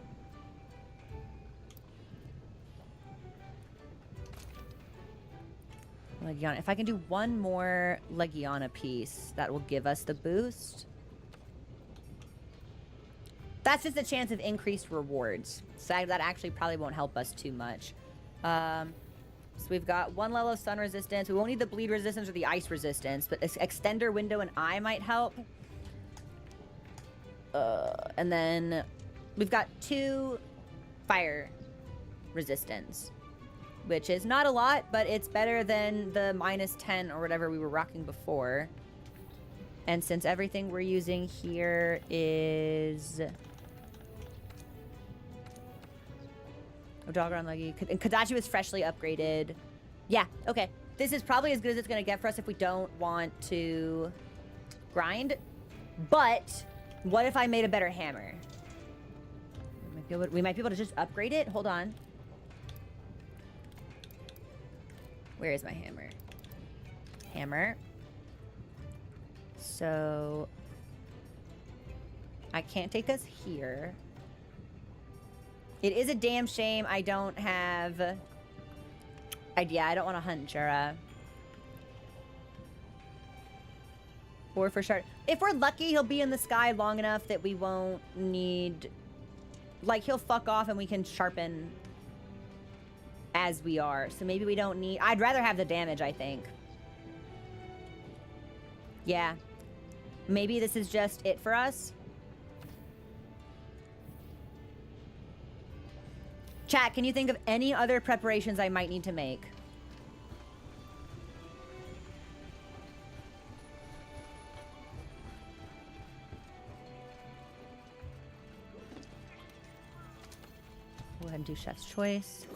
Legiana. If I can do 1 more Legiana piece, that will give us the boost. That's just a chance of increased rewards. So that actually probably won't help us too much. So we've got 1 level of Sun Resistance. We won't need the Bleed Resistance or the Ice Resistance, but Extender, Window, and Eye might help. And then we've got 2 Fire Resistance, which is not a lot, but it's better than the -10 or whatever we were rocking before. And since everything we're using here is... Odogaron, Leggy, and Kodachi was freshly upgraded. Yeah, okay. This is probably as good as it's going to get for us if we don't want to grind. But what if I made a better hammer? We might be able to just upgrade it. Hold on. Where is my hammer? Hammer. So I can't take this here. It is a damn shame I don't have... Yeah, I don't want to hunt Jura. Or for sure. If we're lucky, he'll be in the sky long enough that we won't need... Like, he'll fuck off and we can sharpen as we are. So maybe we don't need... I'd rather have the damage, I think. Yeah. Maybe this is just it for us. Chat, can you think of any other preparations I might need to make? Go ahead and do Chef's Choice.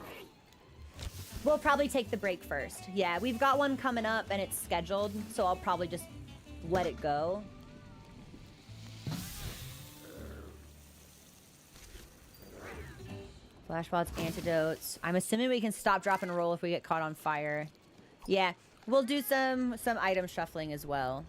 We'll probably take the break first. Yeah, we've got one coming up and it's scheduled, so I'll probably just let it go. Flashbots, antidotes. I'm assuming we can stop, drop, and roll if we get caught on fire. Yeah, we'll do some item shuffling as well.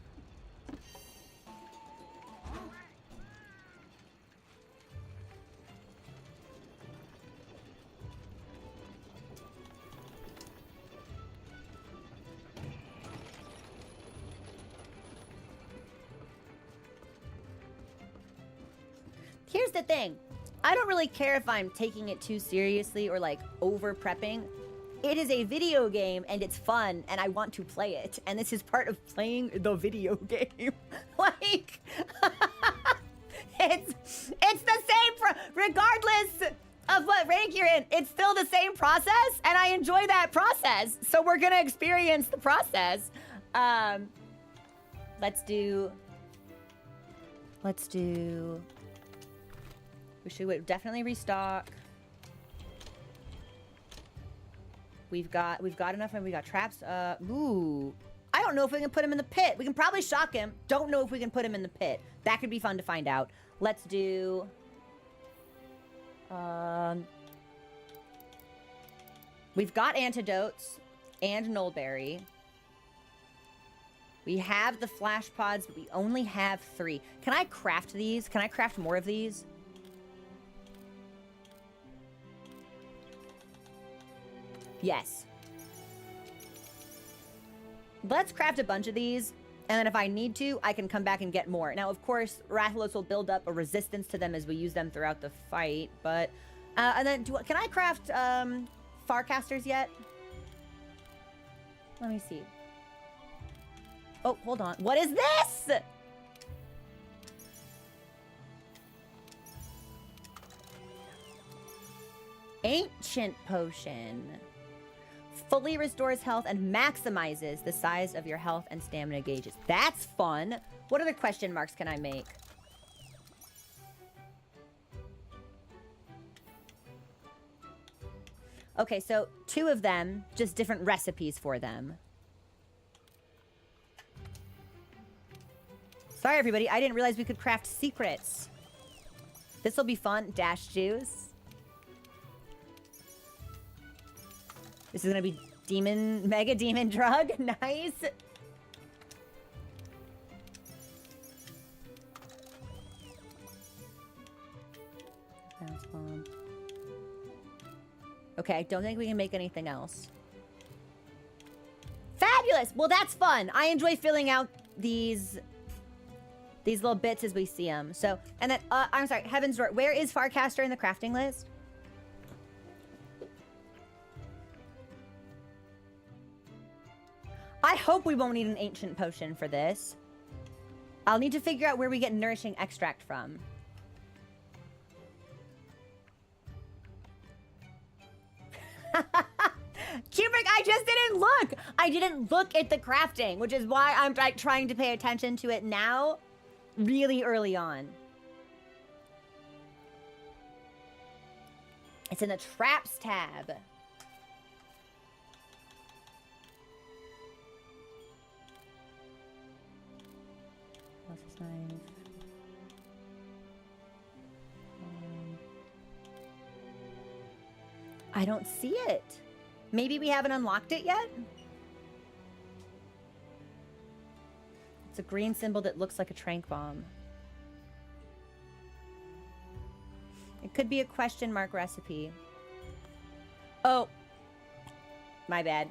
Here's the thing. I don't really care if I'm taking it too seriously or like over prepping. It is a video game and it's fun and I want to play it. And this is part of playing the video game. Like, it's the same, regardless of what rank you're in, it's still the same process and I enjoy that process. So we're gonna experience the process. Let's do, we should definitely restock. We've got enough and we got traps. Ooh. I don't know if we can put him in the pit. We can probably shock him. Don't know if we can put him in the pit. That could be fun to find out. Let's do... We've got antidotes and Nullberry. We have the flash pods, but we only have 3. Can I craft these? Can I craft more of these? Yes. Let's craft a bunch of these, and then if I need to, I can come back and get more. Now, of course, Rathalos will build up a resistance to them as we use them throughout the fight, but... and then, can I craft, Farcasters yet? Let me see. Oh, hold on. What is this? Ancient Potion. Fully restores health and maximizes the size of your health and stamina gauges. That's fun. What other question marks can I make? Okay, so 2 of them, just different recipes for them. Sorry, everybody. I didn't realize we could craft secrets. This will be fun. Dash juice. This is gonna be mega demon drug. Nice. Bounce bomb. Okay, I don't think we can make anything else. Fabulous! Well, that's fun. I enjoy filling out these little bits as we see them. So, and then, I'm sorry, Heaven's Door. Where is Farcaster in the crafting list? I hope we won't need an ancient potion for this. I'll need to figure out where we get nourishing extract from. Kubrick, I just didn't look. I didn't look at the crafting, which is why I'm like trying to pay attention to it now, really early on. It's in the traps tab. What's his name? I don't see it. Maybe we haven't unlocked it yet? It's a green symbol that looks like a tranq bomb. It could be a question mark recipe. Oh. My bad.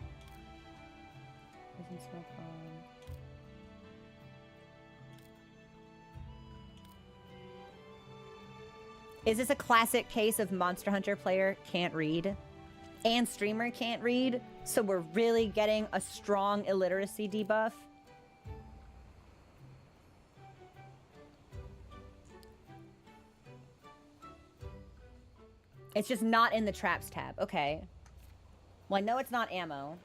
Is this a classic case of Monster Hunter player can't read and streamer can't read, so we're really getting a strong illiteracy debuff? It's just not in the traps tab. Okay. Well, I know it's not ammo.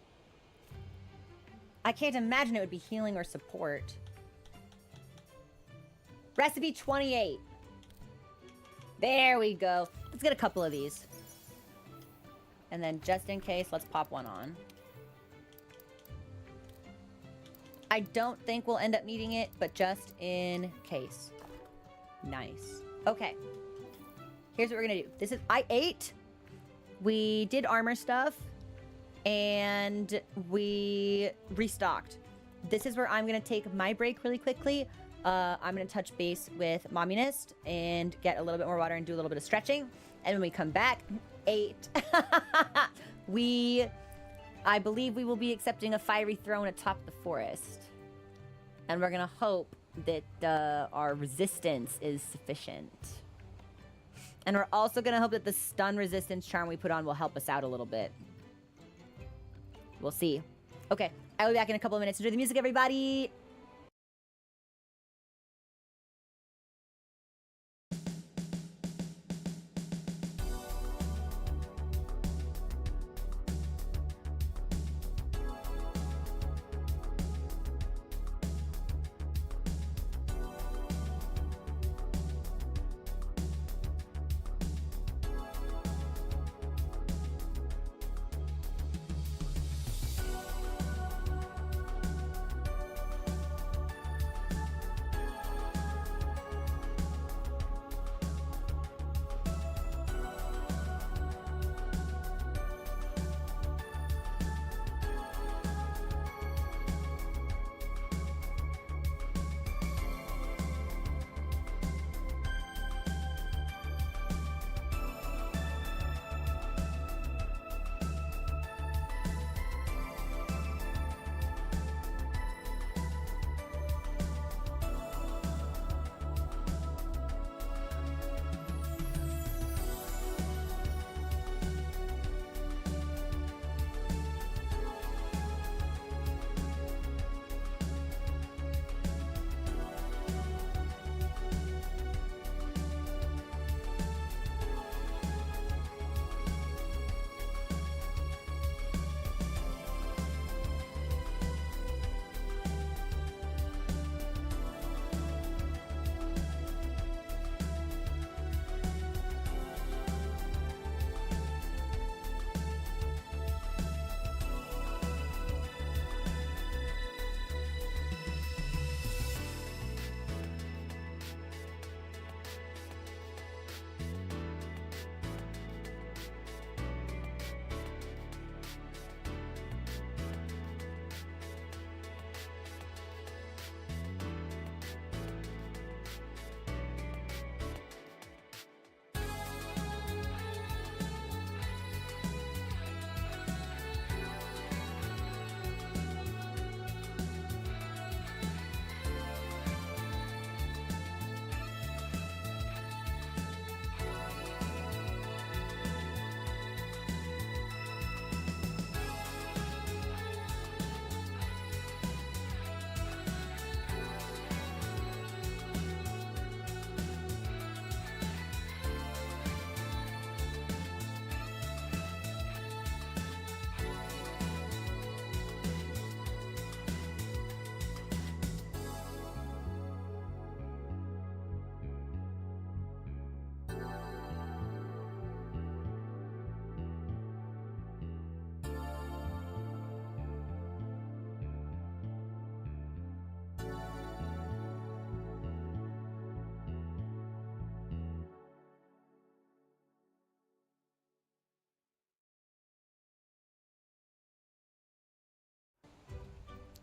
I can't imagine it would be healing or support. Recipe 28. There we go. Let's get a couple of these. And then just in case, let's pop one on. I don't think we'll end up needing it, but just in case. Nice. Okay. Here's what we're gonna do. This is, I ate. We did armor stuff. And we restocked. This is where I'm gonna take my break really quickly. I'm gonna touch base with Mommunist and get a little bit more water and do a little bit of stretching. And when we come back, 8. I believe we will be accepting a fiery throne atop the forest. And we're gonna hope that our resistance is sufficient. And we're also going to hope that the stun resistance charm we put on will help us out a little bit. We'll see. Okay, I will be back in a couple of minutes. Enjoy the music, everybody.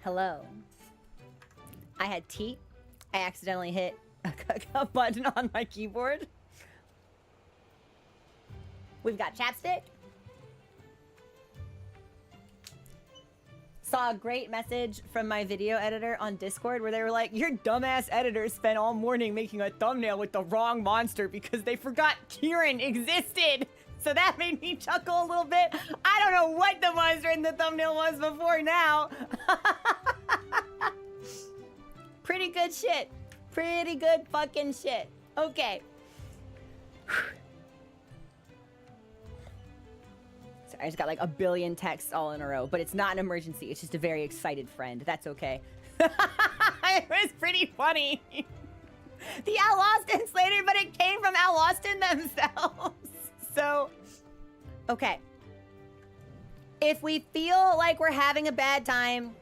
Hello. I had tea. I accidentally hit a button on my keyboard. We've got chapstick. Saw a great message from my video editor on Discord where they were like, your dumbass editors spent all morning making a thumbnail with the wrong monster because they forgot Kirin existed. So that made me chuckle a little bit. I don't know what the monster in the thumbnail was before now. Pretty good shit. Pretty good fucking shit. Okay. Sorry, I just got like a billion texts all in a row, but it's not an emergency. It's just a very excited friend. That's okay. It was pretty funny. The Al Austin Slater, but it came from Al Austin themselves. So, okay. If we feel like we're having a bad time,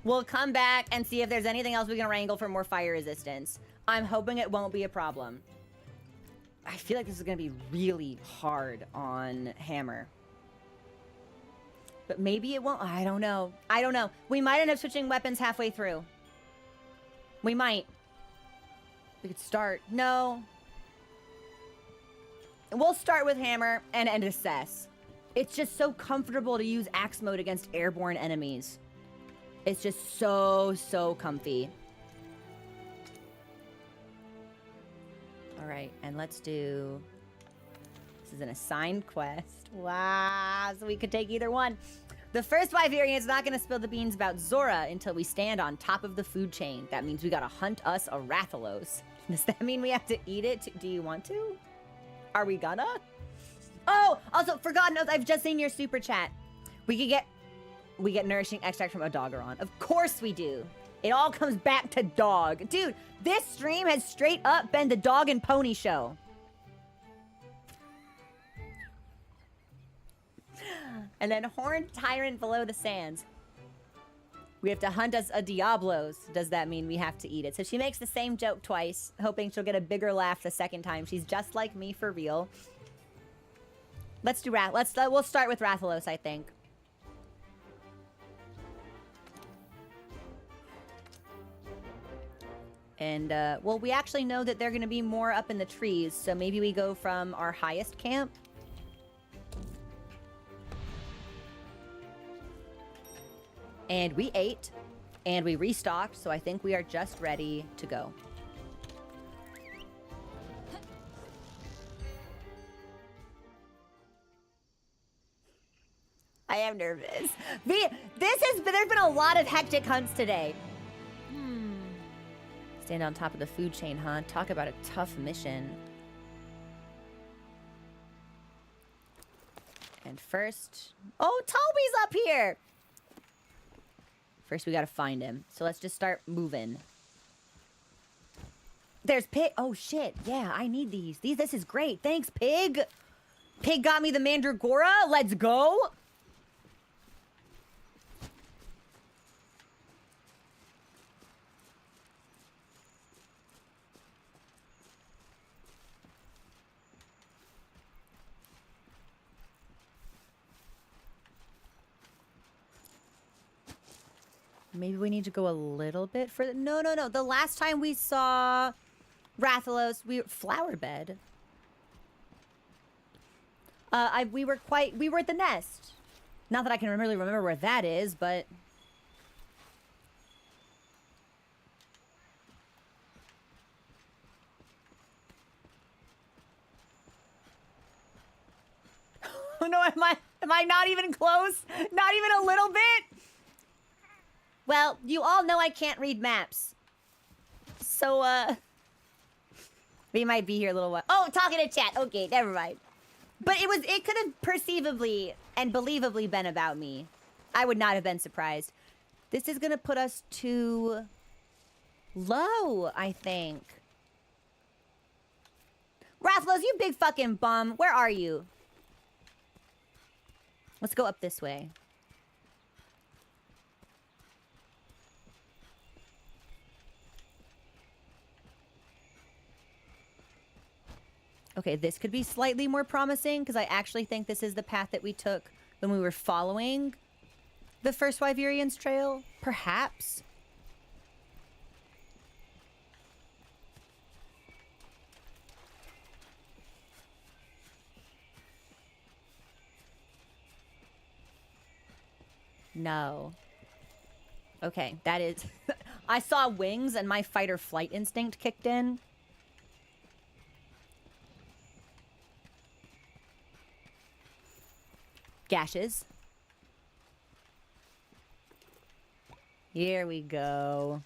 we'll come back and see if there's anything else we can wrangle for more fire resistance. I'm hoping it won't be a problem. I feel like this is going to be really hard on Hammer. But maybe it won't. I don't know. I don't know. We might end up switching weapons halfway through. We might. We could start. No. We'll start with Hammer and assess. It's just so comfortable to use axe mode against airborne enemies. It's just so comfy. All right, and let's do This is an assigned quest. Wow, so we could take either one. The first Wyverian is not going to spill the beans about Zora until we stand on top of the food chain. That means we got to hunt us a Rathalos. Does that mean we have to eat it? Do you want to? Are we gonna? Oh, also, for God knows, I've just seen your super chat. We get nourishing extract from Odogaron. Of course we do. It all comes back to dog. Dude, this stream has straight up been the dog and pony show. And then Horned Tyrant below the sands. We have to hunt us a Diablos. Does that mean we have to eat it? So she makes the same joke twice, hoping she'll get a bigger laugh the second time. She's just like me for real. Let's do we'll start with Rathalos, I think. And, well, we actually know that they're going to be more up in the trees, so maybe we go from our highest camp. And we ate, and we restocked, so I think we are just ready to go. I am nervous. There's been a lot of hectic hunts today. Stand on top of the food chain, huh? Talk about a tough mission. And first... Oh, Toby's up here! First, we gotta find him. So let's just start moving. There's Pig. Oh, shit. Yeah, I need these. This is great. Thanks, Pig. Pig got me the Mandragora. Let's go. Maybe we need to go a little bit further. No. The last time we saw Rathalos, flower bed. We were at the nest. Not that I can really remember where that is, but oh no, am I not even close? Not even a little bit? Well, you all know I can't read maps. So, we might be here a little while. Oh, talking to chat. Okay, never mind. But it could have perceivably and believably been about me. I would not have been surprised. This is gonna put us too low, I think. Rathalos, you big fucking bum. Where are you? Let's go up this way. Okay, this could be slightly more promising because I actually think this is the path that we took when we were following the first Wyverians trail, perhaps. No. Okay, that is... I saw wings and my fight or flight instinct kicked in. Gashes. Here we go.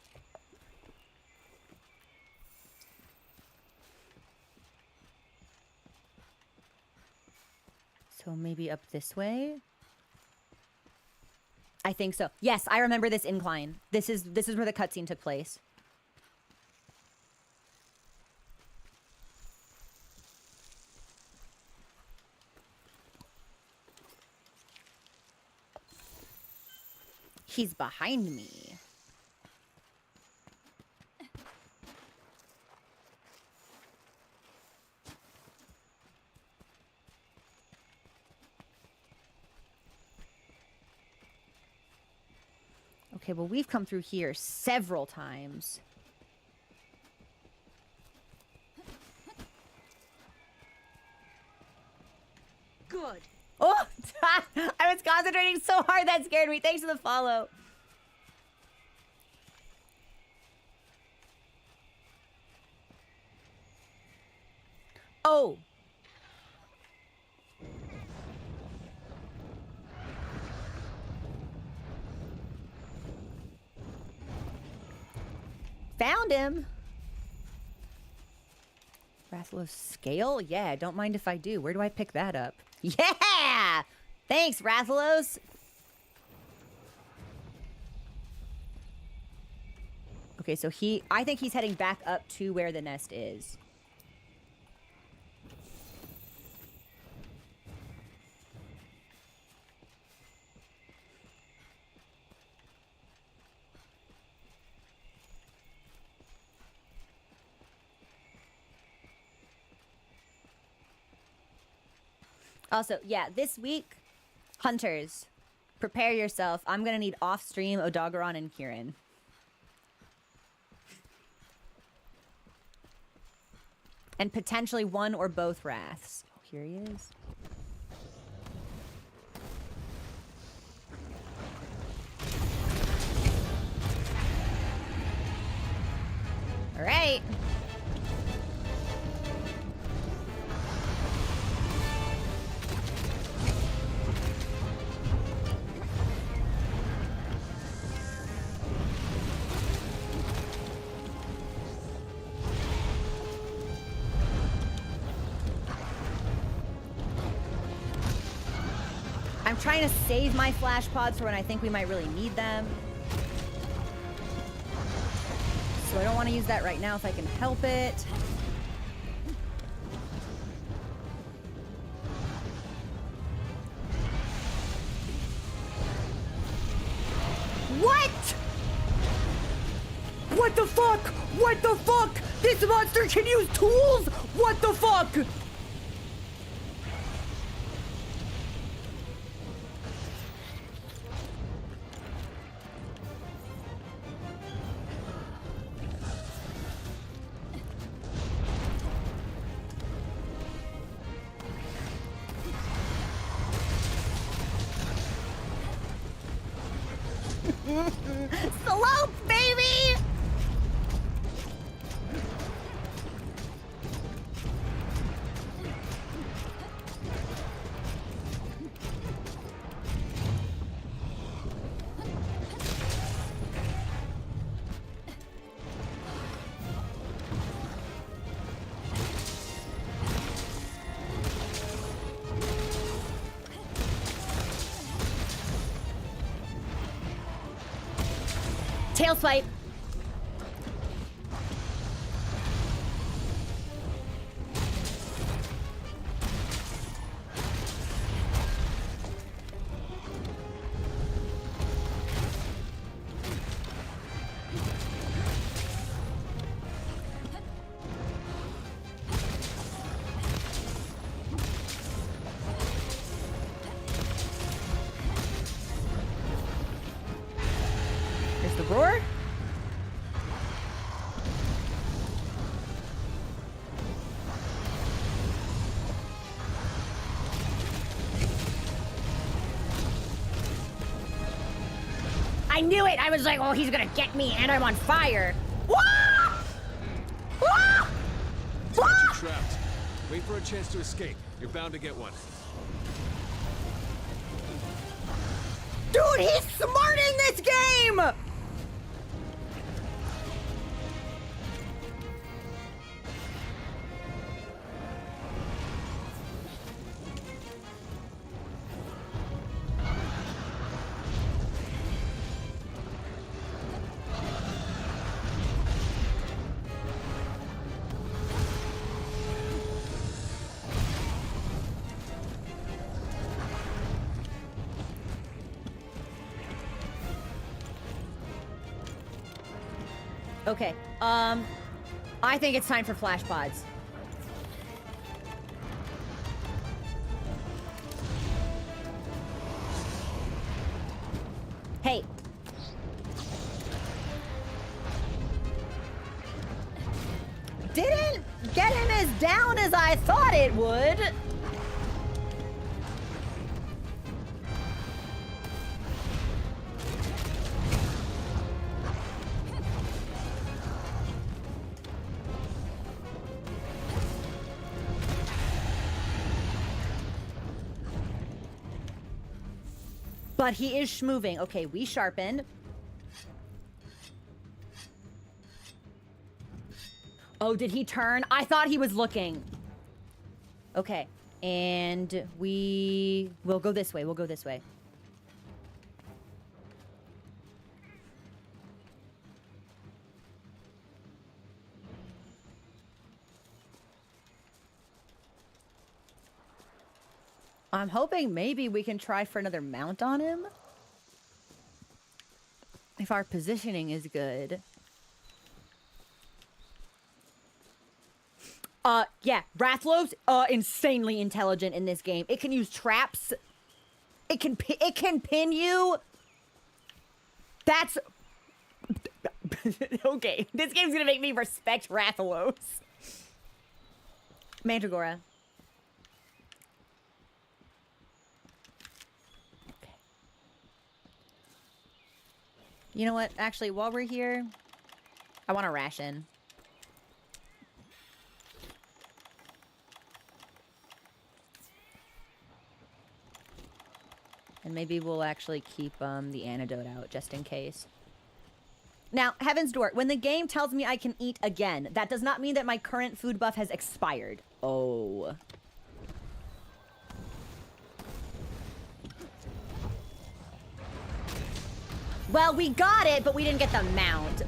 So maybe up this way? I think so. Yes, I remember this incline. This is where the cutscene took place. He's behind me. Okay, well, we've come through here several times. Good. Oh, I was concentrating so hard that scared me. Thanks for the follow. Oh. found him. Rathalos scale? Yeah, don't mind if I do. Where do I pick that up? Yeah! Thanks, Rathalos. Okay, so I think he's heading back up to where the nest is. Also, yeah, this week, hunters, prepare yourself. I'm gonna need off-stream Odogaron and Kirin. And potentially one or both Wraths. Oh, here he is. All right. I'm trying to save my flash pods for when I think we might really need them. So I don't want to use that right now if I can help it. What? What the fuck? What the fuck? This monster can use tools? What the fuck? Slope, baby! Tail swipe. There's the roar. I knew it! I was like, oh, he's gonna get me, and I'm on fire! Wah! Wah! He's got you trapped. Wait for a chance to escape. You're bound to get one. Dude, he's smart in this game! Okay, I think it's time for flash pods. Hey. Didn't get him as down as I thought it would. But he is schmoving. Okay, we sharpened. Oh, did he turn? I thought he was looking. Okay. And we'll go this way. We'll go this way. I'm hoping maybe we can try for another mount on him. If our positioning is good. Yeah, Rathalos, insanely intelligent in this game. It can use traps. It can pin you. That's... Okay, this game's gonna make me respect Rathalos. Mandragora. Okay. You know what? Actually, while we're here, I want a ration. And maybe we'll actually keep the antidote out just in case. Now, Heaven's Door, when the game tells me I can eat again, that does not mean that my current food buff has expired. Oh. Well, we got it, but we didn't get the mount.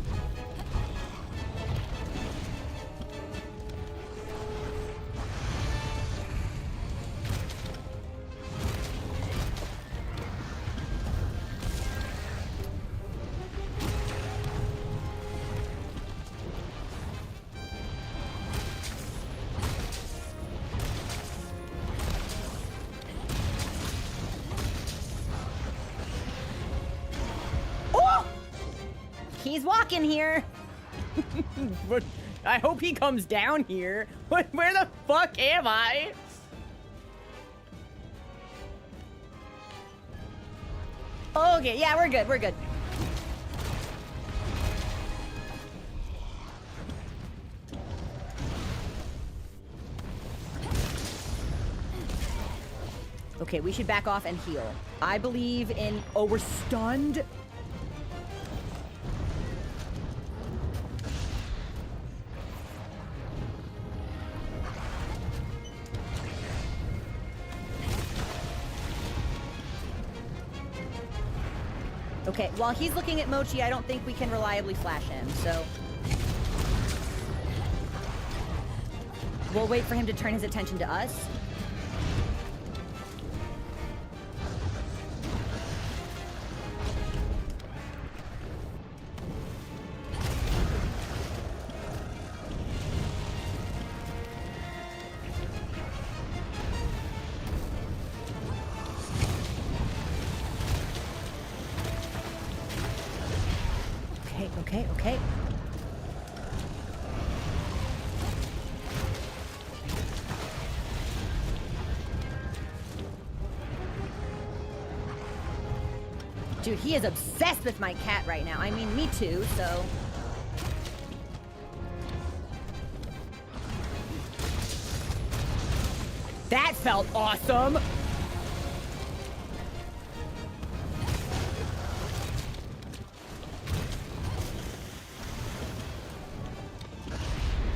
He's walking here. But I hope he comes down here. Where the fuck am I? Okay, yeah, we're good. We're good. Okay, we should back off and heal. I believe in... Oh, we're stunned? Okay, while he's looking at Mochi, I don't think we can reliably flash him, so... We'll wait for him to turn his attention to us. Okay. Dude, he is obsessed with my cat right now. I mean, me too, so... That felt awesome!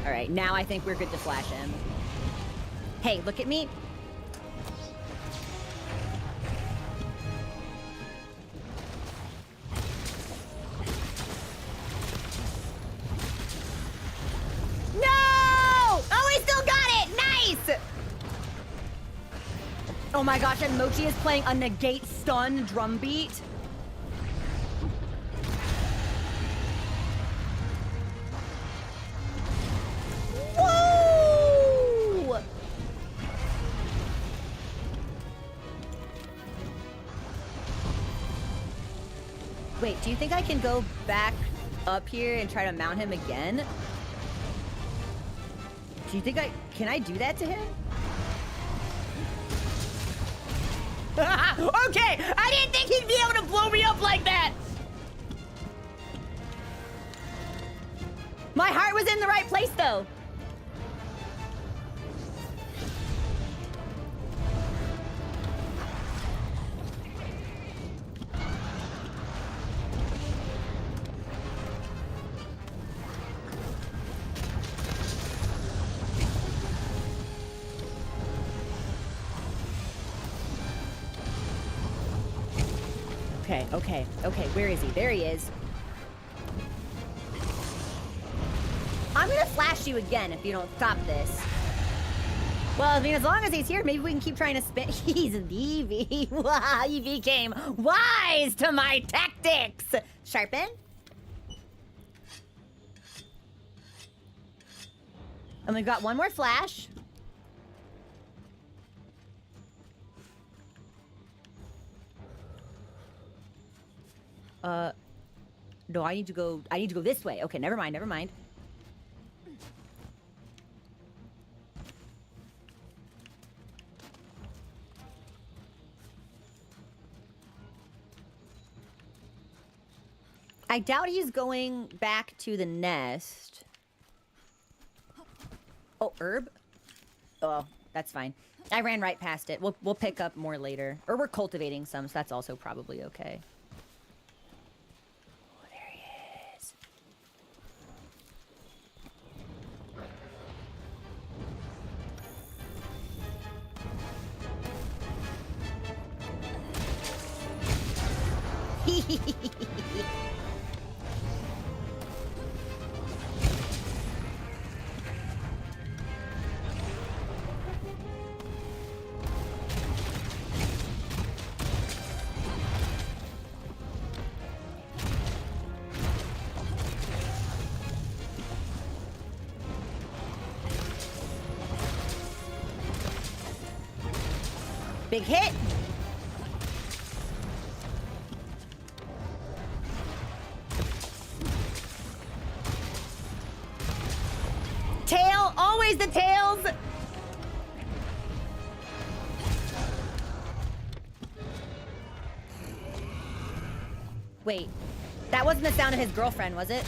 Alright, now I think we're good to flash him. Hey, look at me. No! Oh, we still got it! Nice! Oh my gosh, and Mochi is playing a negate stun drum beat. Wait, do you think I can go back up here and try to mount him again? Do you think can I do that to him? Okay, I didn't think he'd be able to blow me up like that. My heart was in the right place though. Okay. Where is he? There he is. I'm gonna flash you again if you don't stop this. Well, I mean, as long as he's here, maybe we can keep trying to spin. He's an Eevee. Wow, he became wise to my tactics. Sharpen. And we've got one more flash. No, I need to go this way. Okay, never mind. I doubt he's going back to the nest. Oh, herb? Oh, that's fine. I ran right past it. We'll pick up more later. Or we're cultivating some, so that's also probably okay. Oh, there he is. Big hit. Tail, always the tails. Wait, that wasn't the sound of his girlfriend, was it?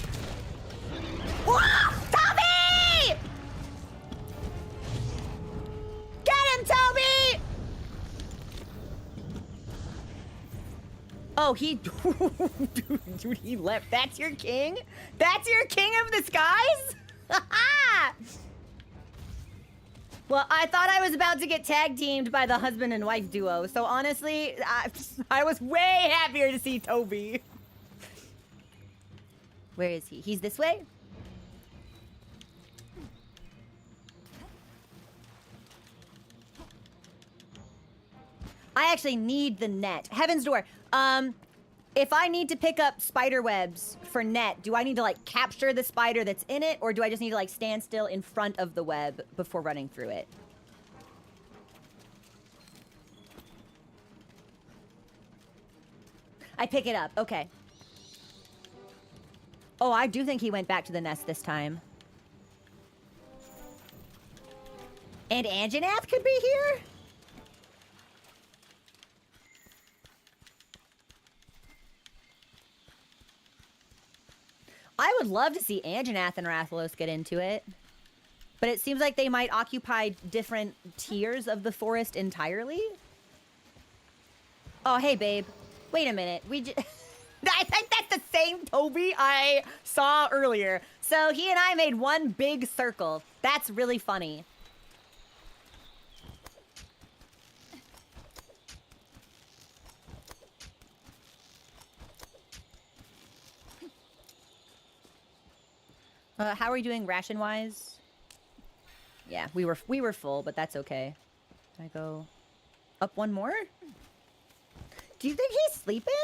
Whoa! Toby! Get him, Toby! Oh, he... Dude, he left. That's your king? That's your king of the skies? Well, I thought I was about to get tag teamed by the husband and wife duo. So honestly, I was way happier to see Toby. Where is he? He's this way? I actually need the net. Heaven's Door. If I need to pick up spider webs for net, do I need to like capture the spider that's in it, or do I just need to like stand still in front of the web before running through it? I pick it up. Okay. Oh, I do think he went back to the nest this time. And Anjanath could be here? I would love to see Anjanath and Rathalos get into it. But it seems like they might occupy different tiers of the forest entirely. Oh, hey, babe. Wait a minute. I think that's the same Toby I saw earlier. So he and I made one big circle. That's really funny. How are we doing ration-wise? Yeah, we were full, but that's okay. Can I go up one more? Do you think he's sleeping?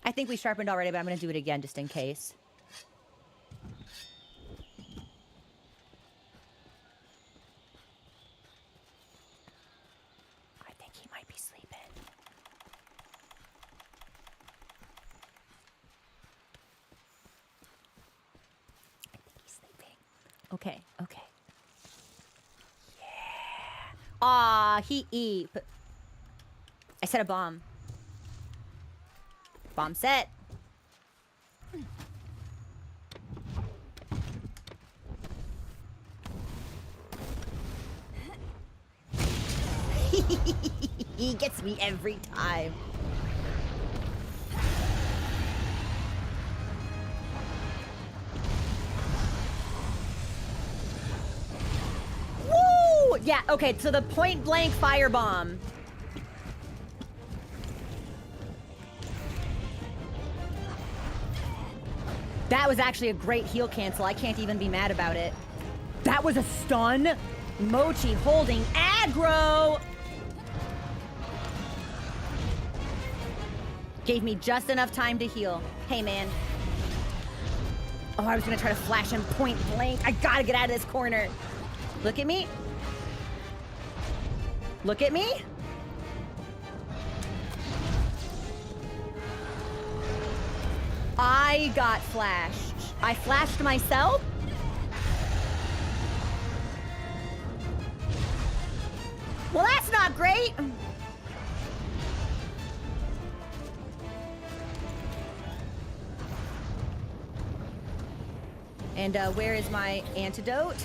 I think we sharpened already, but I'm going to do it again just in case. I think he might be sleeping. I think he's sleeping. Okay, okay. Yeah. Aw, he eep. I set a bomb. Bomb set. He gets me every time. Yeah, okay, so the point blank firebomb. That was actually a great heal cancel. I can't even be mad about it. That was a stun. Mochi holding aggro. Gave me just enough time to heal. Hey, man. Oh, I was gonna try to flash him point blank. I gotta get out of this corner. Look at me. Look at me. I got flashed. I flashed myself? Well, that's not great. And where is my antidote?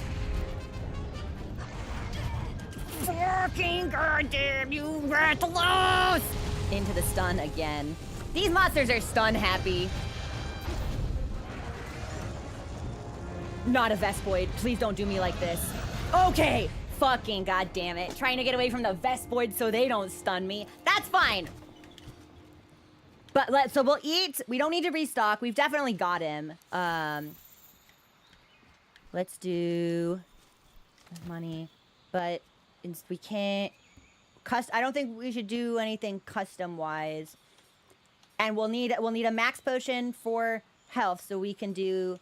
Fucking goddamn you, Rathalos! Into the stun again. These monsters are stun happy. Not a Vespoid. Please don't do me like this. Okay. Fucking goddamn it. Trying to get away from the Vespoid so they don't stun me. That's fine. But so we'll eat. We don't need to restock. We've definitely got him. Let's do money. But we can't I don't think we should do anything custom wise. And we'll need a max potion for health so we can do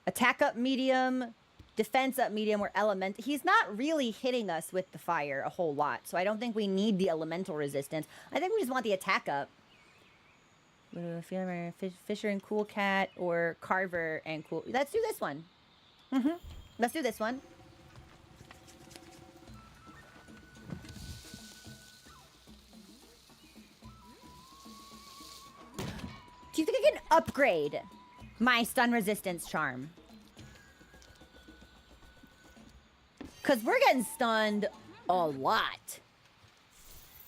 attack up medium, defense up medium, or element. He's not really hitting us with the fire a whole lot, so I don't think we need the elemental resistance. I think we just want the attack up. Fisher and Cool Cat, or Carver and Cool. Let's do this one. Let's do this one. Do you think I can upgrade my stun resistance charm? Because we're getting stunned a lot.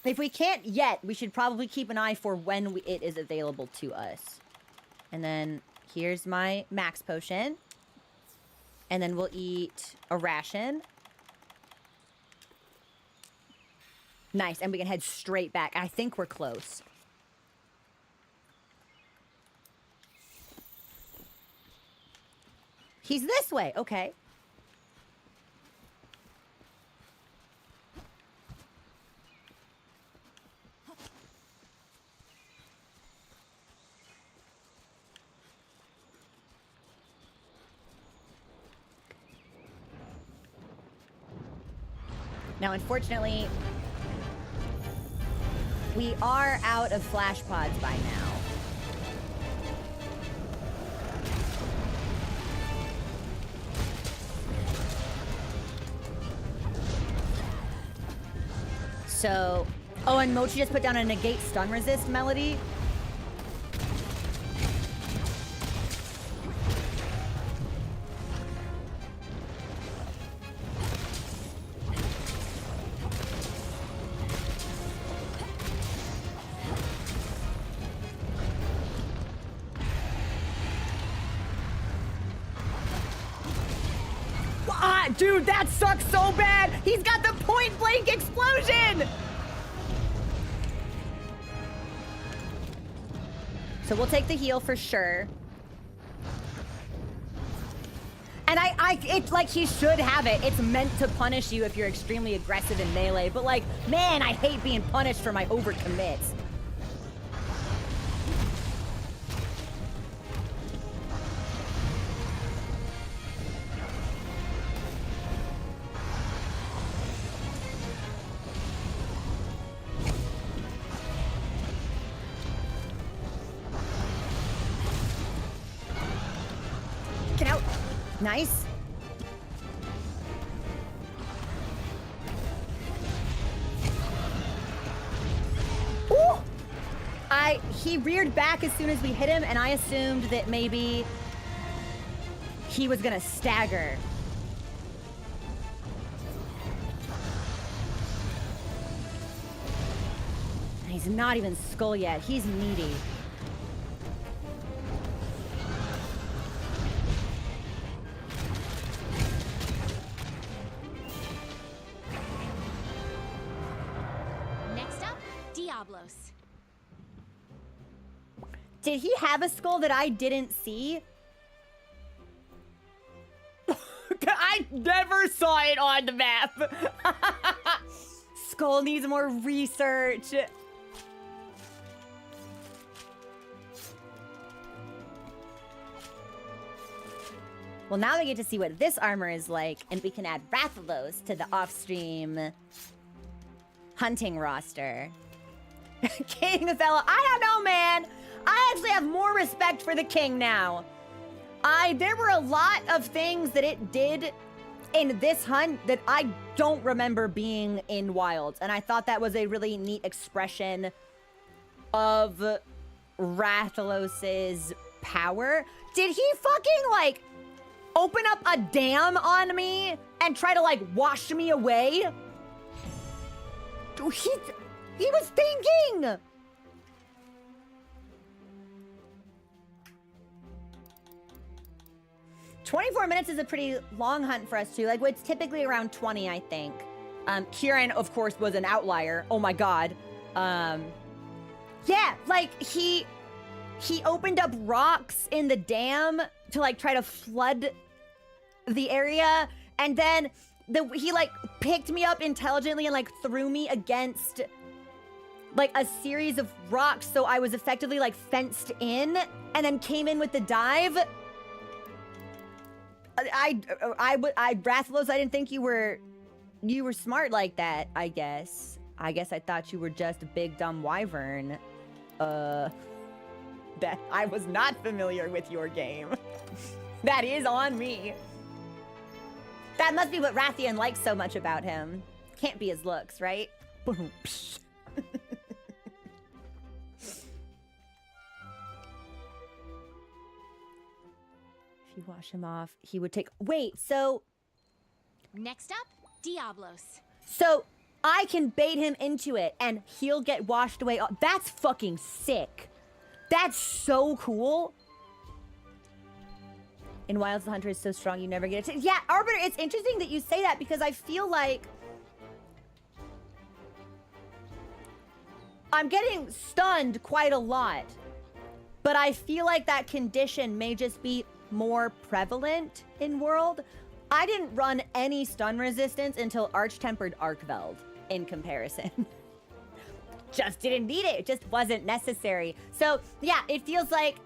If we can't yet, we should probably keep an eye for when it is available to us. And then here's my max potion. And then we'll eat a ration. Nice, and we can head straight back. I think we're close. He's this way, okay. Now, unfortunately, we are out of flash pods by now. So, oh, and Mochi just put down a negate stun resist melody. Dude, that sucks so bad! He's got the point blank explosion! So we'll take the heal for sure. And it's like he should have it. It's meant to punish you if you're extremely aggressive in melee. But like, man, I hate being punished for my overcommits. Nice. Ooh! He reared back as soon as we hit him, and I assumed that maybe he was gonna stagger. He's not even skull yet. He's meaty. Diablos. Did he have a skull that I didn't see? I never saw it on the map. Skull needs more research. Well, now we get to see what this armor is like, and we can add Rathalos to the off-stream hunting roster. King Othello, I don't know, man. I actually have more respect for the king now. There were a lot of things that it did in this hunt that I don't remember being in Wilds, and I thought that was a really neat expression of Rathalos's power. Did he fucking, like, open up a dam on me and try to, like, wash me away? He was thinking! 24 minutes is a pretty long hunt for us, too. Like, it's typically around 20, I think. Kirin, of course, was an outlier. Oh, my God. Yeah, like, he opened up rocks in the dam to, like, try to flood the area. And then he, like, picked me up intelligently and, like, threw me against, like, a series of rocks. So I was effectively, like, fenced in and then came in with the dive. Rathalos, I didn't think you were smart like that, I guess. I thought you were just a big dumb wyvern. That I was not familiar with your game. That is on me. That must be what Rathian likes so much about him. Can't be his looks, right? If you wash him off, he would take... Wait, so... Next up, Diablos. So, I can bait him into it, and he'll get washed away. That's fucking sick. That's so cool. In Wilds, the hunter is so strong, you never get it. Yeah, Arbiter, it's interesting that you say that, because I feel like... I'm getting stunned quite a lot. But I feel like that condition may just be more prevalent in World. I didn't run any stun resistance until Arch-Tempered Arkveld in comparison. Just didn't need it. It just wasn't necessary. So yeah, it feels like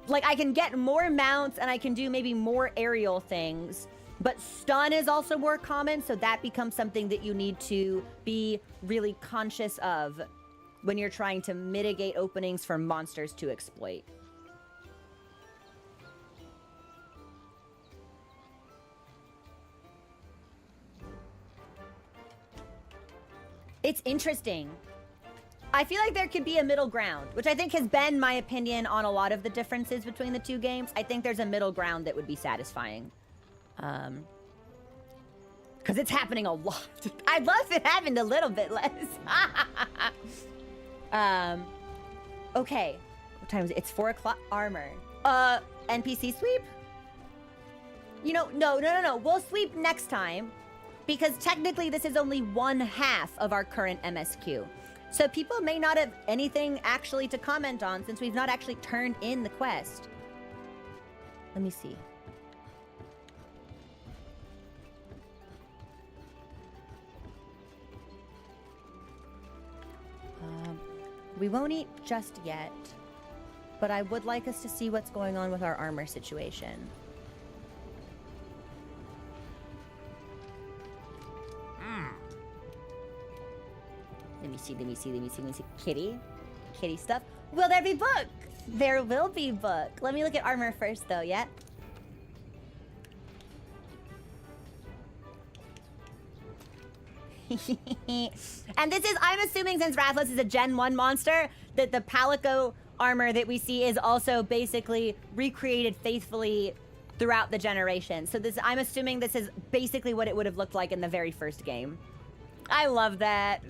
I can get more mounts and I can do maybe more aerial things, but stun is also more common, so that becomes something that you need to be really conscious of when you're trying to mitigate openings for monsters to exploit. It's interesting. I feel like there could be a middle ground, which I think has been my opinion on a lot of the differences between the two games. I think there's a middle ground that would be satisfying. Because it's happening a lot. I'd love if it happened a little bit less. Okay. What time is it? It's 4 o'clock. Armor. NPC sweep? You know, no. We'll sweep next time. Because technically this is only one half of our current MSQ. So people may not have anything actually to comment on since we've not actually turned in the quest. Let me see. We won't eat just yet, but I would like us to see what's going on with our armor situation. Let me see. Kitty stuff. Will there be book? There will be book. Let me look at armor first though, yeah? And this is, I'm assuming since Rathalos is a Gen 1 monster, that the Palico armor that we see is also basically recreated faithfully throughout the generation. So this, I'm assuming this is basically what it would have looked like in the very first game. I love that.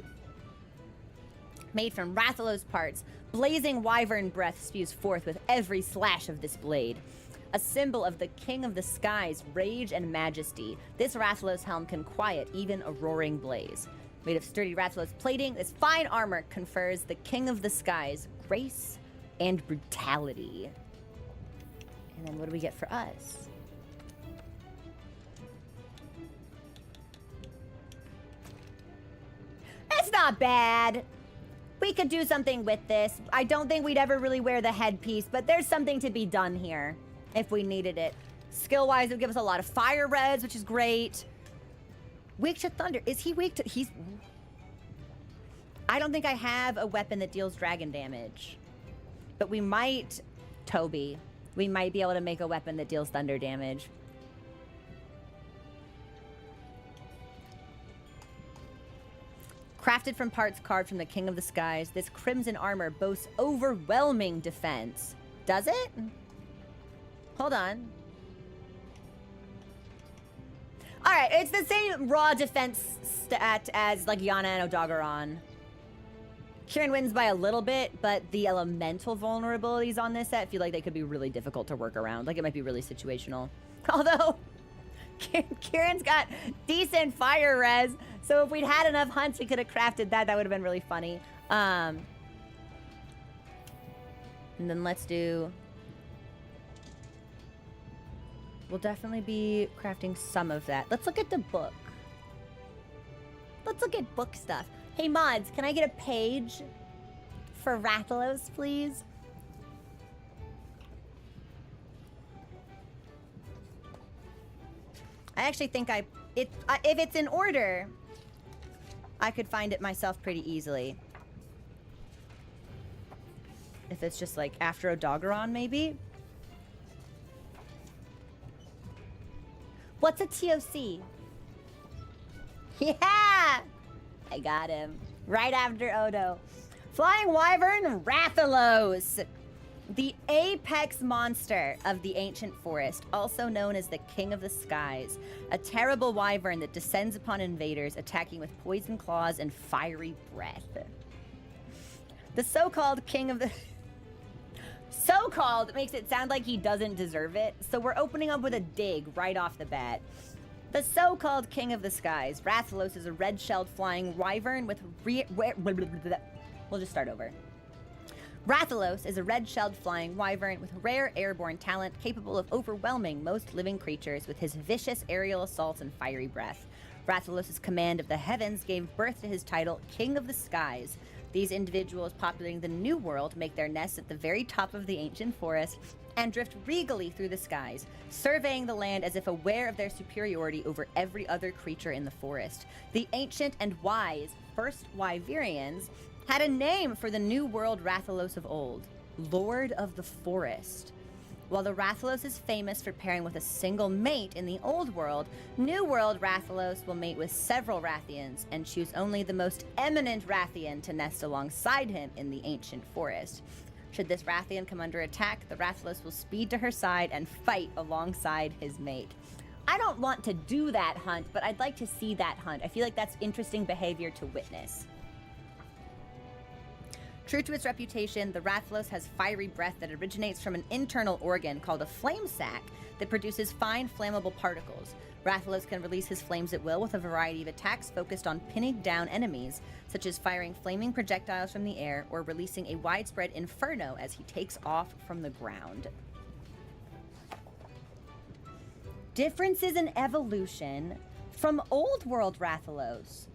Made from Rathalos parts, blazing wyvern breath spews forth with every slash of this blade. A symbol of the King of the Skies' rage and majesty, this Rathalos helm can quiet even a roaring blaze. Made of sturdy Rathalos plating, this fine armor confers the King of the Skies grace and brutality. And then what do we get for us? That's not bad. We could do something with this. I don't think we'd ever really wear the headpiece, but there's something to be done here if we needed it. Skill-wise, it would give us a lot of fire reds, which is great. Weak to thunder. Is he weak to... He's... I don't think I have a weapon that deals dragon damage. But we might... Toby. We might be able to make a weapon that deals thunder damage. Crafted from parts carved from the King of the Skies, this crimson armor boasts overwhelming defense. Does it? Hold on. Alright, it's the same raw defense stat as, like, Yana and Odogaron. Kirin wins by a little bit, but the elemental vulnerabilities on this set feel like they could be really difficult to work around. Like, it might be really situational. Although, Kirin's got decent fire res, so if we'd had enough hunts, we could have crafted that. That would have been really funny. And then let's do... We'll definitely be crafting some of that. Let's look at the book. Let's look at book stuff. Hey, mods, can I get a page for Rathalos, please? I actually think if it's in order, I could find it myself pretty easily. If it's just like after Odogaron, maybe? What's a TOC? Yeah! I got him. Right after Odo. Flying Wyvern Rathalos. The apex monster of the ancient forest, also known as the King of the Skies. A terrible wyvern that descends upon invaders, attacking with poison claws and fiery breath. The so-called King of the... So-called makes it sound like he doesn't deserve it, so we're opening up with a dig right off the bat. The so-called King of the Skies, Rathalos, is a red-shelled flying wyvern with We'll just start over. Rathalos is a red-shelled flying wyvern with rare airborne talent capable of overwhelming most living creatures with his vicious aerial assaults and fiery breath. Rathalos' command of the heavens gave birth to his title, King of the Skies. These individuals populating the New World make their nests at the very top of the ancient forest and drift regally through the skies, surveying the land as if aware of their superiority over every other creature in the forest. The ancient and wise first Wyverians had a name for the New World Rathalos of old, Lord of the Forest. While the Rathalos is famous for pairing with a single mate in the Old World, New World Rathalos will mate with several Rathians and choose only the most eminent Rathian to nest alongside him in the ancient forest. Should this Rathian come under attack, the Rathalos will speed to her side and fight alongside his mate. I don't want to do that hunt, but I'd like to see that hunt. I feel like that's interesting behavior to witness. True to its reputation, the Rathalos has fiery breath that originates from an internal organ called a flame sac that produces fine flammable particles. Rathalos can release his flames at will with a variety of attacks focused on pinning down enemies, such as firing flaming projectiles from the air or releasing a widespread inferno as he takes off from the ground. Differences in evolution from Old World Rathalos.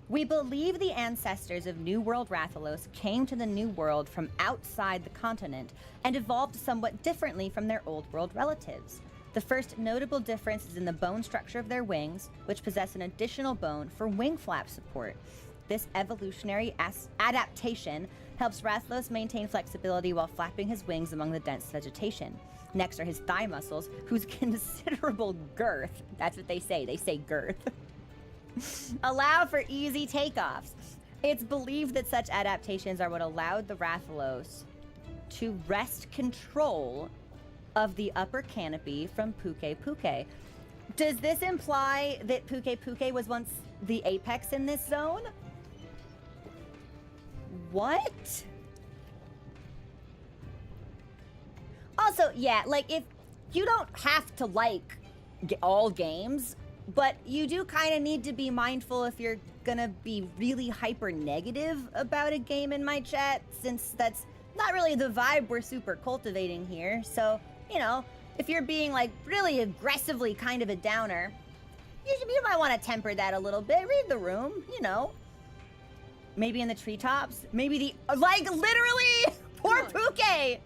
We believe the ancestors of New World Rathalos came to the New World from outside the continent and evolved somewhat differently from their Old World relatives. The first notable difference is in the bone structure of their wings, which possess an additional bone for wing flap support. This evolutionary adaptation helps Rathalos maintain flexibility while flapping his wings among the dense vegetation. Next are his thigh muscles, whose considerable girth, that's what they say girth, allow for easy takeoffs. It's believed that such adaptations are what allowed the Rathalos to wrest control of the upper canopy from Puke Puke. Does this imply that Puke Puke was once the apex in this zone? What? Also, yeah, like, if you don't have to like all games, But you do kind of need to be mindful if you're gonna be really hyper negative about a game in my chat, since that's not really the vibe we're super cultivating here. So, you know, if you're being like really aggressively kind of a downer, you might want to temper that a little bit. Read the room, you know. Maybe in the treetops. Maybe the, like, literally, poor Puke.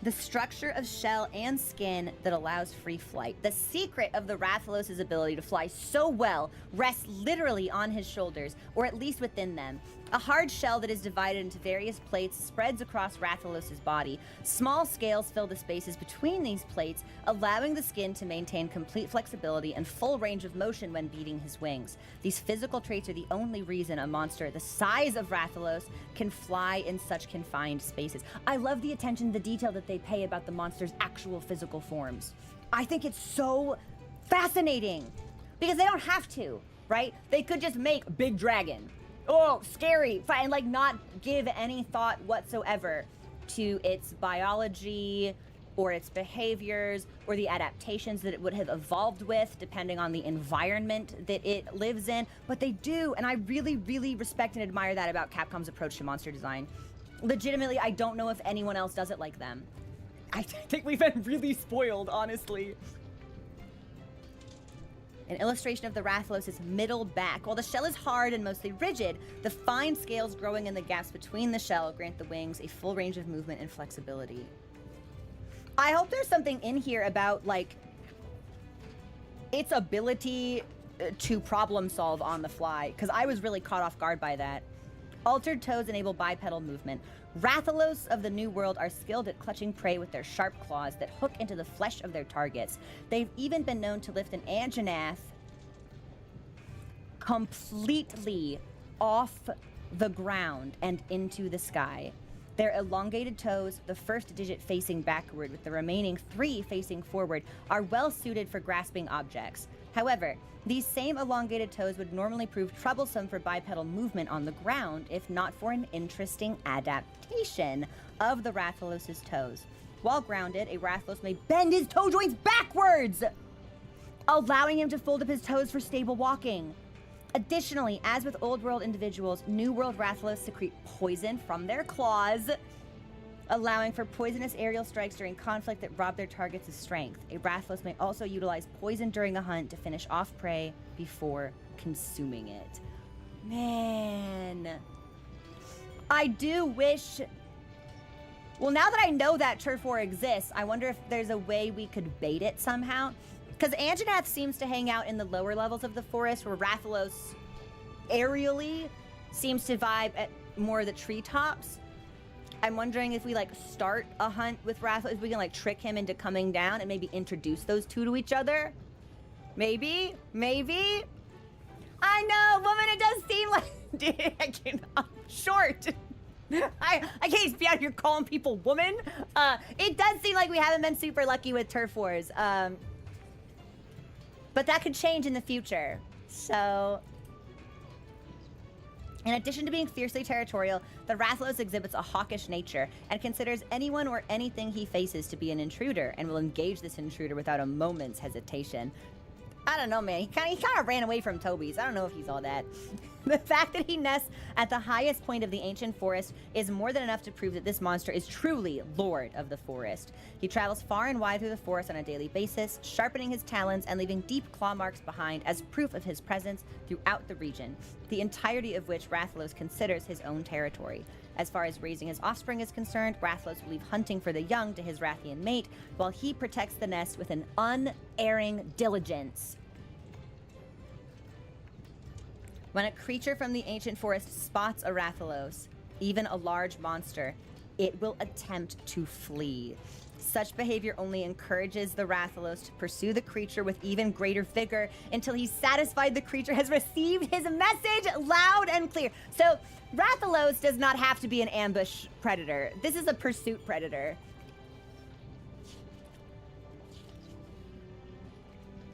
The structure of shell and skin that allows free flight. The secret of the Rathalos' ability to fly so well rests literally on his shoulders, or at least within them. A hard shell that is divided into various plates spreads across Rathalos' body. Small scales fill the spaces between these plates, allowing the skin to maintain complete flexibility and full range of motion when beating his wings. These physical traits are the only reason a monster the size of Rathalos can fly in such confined spaces. I love the attention to detail that they pay about the monster's actual physical forms. I think it's so fascinating because they don't have to, right? They could just make big dragon. Oh, scary, and like not give any thought whatsoever to its biology or its behaviors or the adaptations that it would have evolved with depending on the environment that it lives in. But they do, and I really, really respect and admire that about Capcom's approach to monster design. Legitimately, I don't know if anyone else does it like them. I think we've been really spoiled, honestly. An illustration of the Rathalos' middle back. While the shell is hard and mostly rigid, the fine scales growing in the gaps between the shell grant the wings a full range of movement and flexibility. I hope there's something in here about, like, its ability to problem solve on the fly, because I was really caught off guard by that. Altered toes enable bipedal movement. Rathalos of the New World are skilled at clutching prey with their sharp claws that hook into the flesh of their targets. They've even been known to lift an Anjanath completely off the ground and into the sky. Their elongated toes, the first digit facing backward with the remaining 3 facing forward, are well suited for grasping objects. However, these same elongated toes would normally prove troublesome for bipedal movement on the ground if not for an interesting adaptation of the Rathalos' toes. While grounded, a Rathalos may bend his toe joints backwards, allowing him to fold up his toes for stable walking. Additionally, as with Old World individuals, New World Rathalos secrete poison from their claws, allowing for poisonous aerial strikes during conflict that rob their targets of strength. A Rathalos may also utilize poison during a hunt to finish off prey before consuming it. Man. I do wish... Well, now that I know that Turf War exists, I wonder if there's a way we could bait it somehow. Because Anjanath seems to hang out in the lower levels of the forest, where Rathalos aerially seems to vibe at more of the treetops. I'm wondering if we, like, start a hunt with Rathalos, if we can, like, trick him into coming down and maybe introduce those two to each other. Maybe? Maybe? I know, woman, it does seem like... Dude, I cannot... Short. I can't be out here calling people woman. It does seem like we haven't been super lucky with Turf Wars. But that could change in the future. So... In addition to being fiercely territorial, the Rathalos exhibits a hawkish nature and considers anyone or anything he faces to be an intruder and will engage this intruder without a moment's hesitation. I don't know, man. He kind of ran away from Toby's. I don't know if he's all that. The fact that he nests at the highest point of the ancient forest is more than enough to prove that this monster is truly Lord of the Forest. He travels far and wide through the forest on a daily basis, sharpening his talons and leaving deep claw marks behind as proof of his presence throughout the region, the entirety of which Rathalos considers his own territory. As far as raising his offspring is concerned, Rathalos will leave hunting for the young to his Rathian mate, while he protects the nest with an unerring diligence. When a creature from the ancient forest spots a Rathalos, even a large monster, it will attempt to flee. Such behavior only encourages the Rathalos to pursue the creature with even greater vigor until he's satisfied the creature has received his message loud and clear. So Rathalos does not have to be an ambush predator. This is a pursuit predator.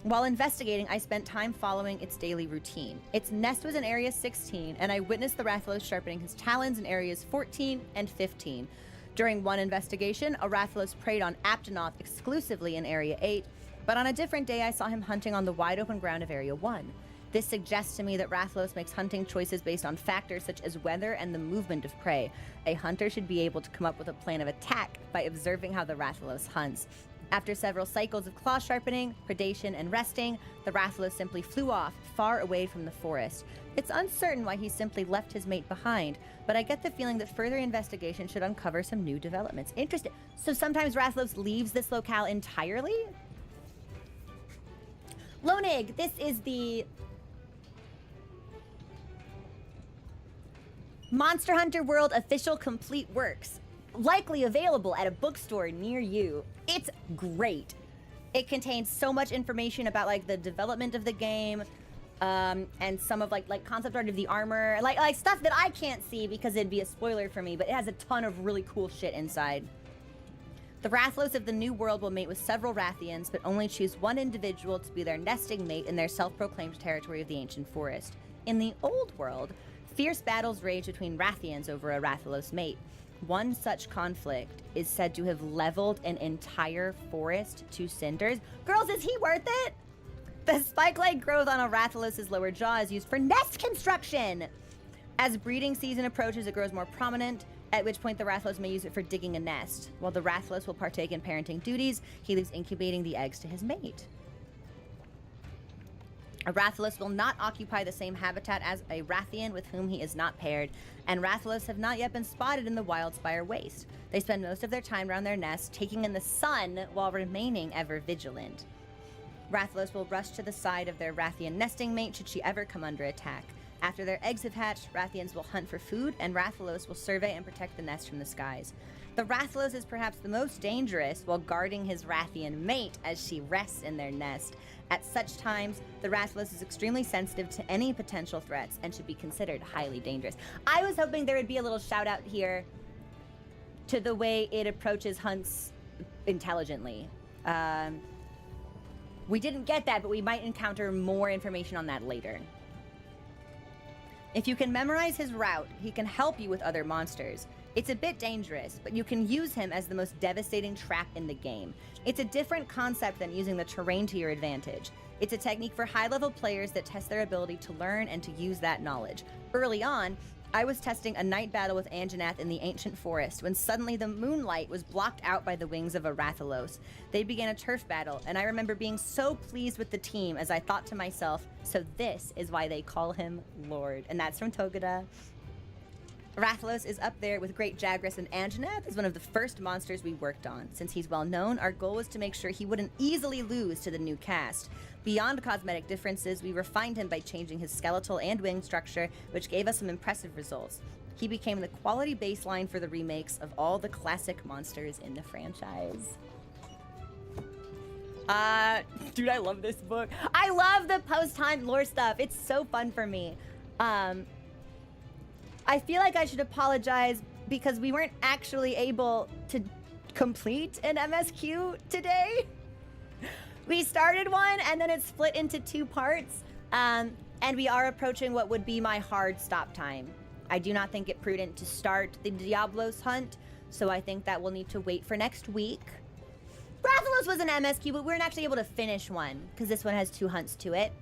While investigating, I spent time following its daily routine. Its nest was in Area 16, and I witnessed the Rathalos sharpening his talons in Areas 14 and 15. During one investigation, a Rathalos preyed on Aptonoth exclusively in Area 8, but on a different day I saw him hunting on the wide open ground of Area 1. This suggests to me that Rathalos makes hunting choices based on factors such as weather and the movement of prey. A hunter should be able to come up with a plan of attack by observing how the Rathalos hunts. After several cycles of claw sharpening, predation, and resting, the Rathalos simply flew off, far away from the forest. It's uncertain why he simply left his mate behind, but I get the feeling that further investigation should uncover some new developments. Interesting. So sometimes Rathalos leaves this locale entirely? Lonig, this is the Monster Hunter World official complete works, likely available at a bookstore near you. It's great. It contains so much information about like the development of the game, and some of like concept art of the armor, like stuff that I can't see because it'd be a spoiler for me, but it has a ton of really cool shit inside. The Rathalos of the New World will mate with several Rathians, but only choose one individual to be their nesting mate in their self-proclaimed territory of the ancient forest. In the Old World, fierce battles rage between Rathians over a Rathalos mate. One such conflict is said to have leveled an entire forest to cinders. Girls, is he worth it? The spike-like growth on a Rathalos' lower jaw is used for nest construction. As breeding season approaches, it grows more prominent, at which point the Rathalos may use it for digging a nest. While the Rathalos will partake in parenting duties, he leaves incubating the eggs to his mate. A Rathalos will not occupy the same habitat as a Rathian with whom he is not paired, and Rathalos have not yet been spotted in the Wildspire Waste. They spend most of their time around their nest, taking in the sun while remaining ever vigilant. Rathalos will rush to the side of their Rathian nesting mate should she ever come under attack. After their eggs have hatched, Rathians will hunt for food, and Rathalos will survey and protect the nest from the skies. The Rathalos is perhaps the most dangerous while guarding his Rathian mate as she rests in their nest. At such times, the Rathalos is extremely sensitive to any potential threats and should be considered highly dangerous. I was hoping there would be a little shout out here to the way it approaches hunts intelligently. We didn't get that, but we might encounter more information on that later. If you can memorize his route, he can help you with other monsters. It's a bit dangerous, but you can use him as the most devastating trap in the game. It's a different concept than using the terrain to your advantage. It's a technique for high-level players that test their ability to learn and to use that knowledge. Early on, I was testing a night battle with Anjanath in the ancient forest when suddenly the moonlight was blocked out by the wings of a Rathalos. They began a turf battle, and I remember being so pleased with the team as I thought to myself, so this is why they call him Lord. And that's from Togeda. Rathalos is up there with Great Jagras, and Anjanath is one of the first monsters we worked on. Since he's well known, our goal was to make sure he wouldn't easily lose to the new cast. Beyond cosmetic differences, we refined him by changing his skeletal and wing structure, which gave us some impressive results. He became the quality baseline for the remakes of all the classic monsters in the franchise. Dude, I love this book. I love the post-hunt lore stuff. It's so fun for me. I feel like I should apologize because we weren't actually able to complete an MSQ today. We started one and then it split into 2 parts, and we are approaching what would be my hard stop time. I do not think it prudent to start the Diablos hunt, so I think that we'll need to wait for next week. Rathalos was an MSQ, but we weren't actually able to finish one because this one has 2 hunts to it.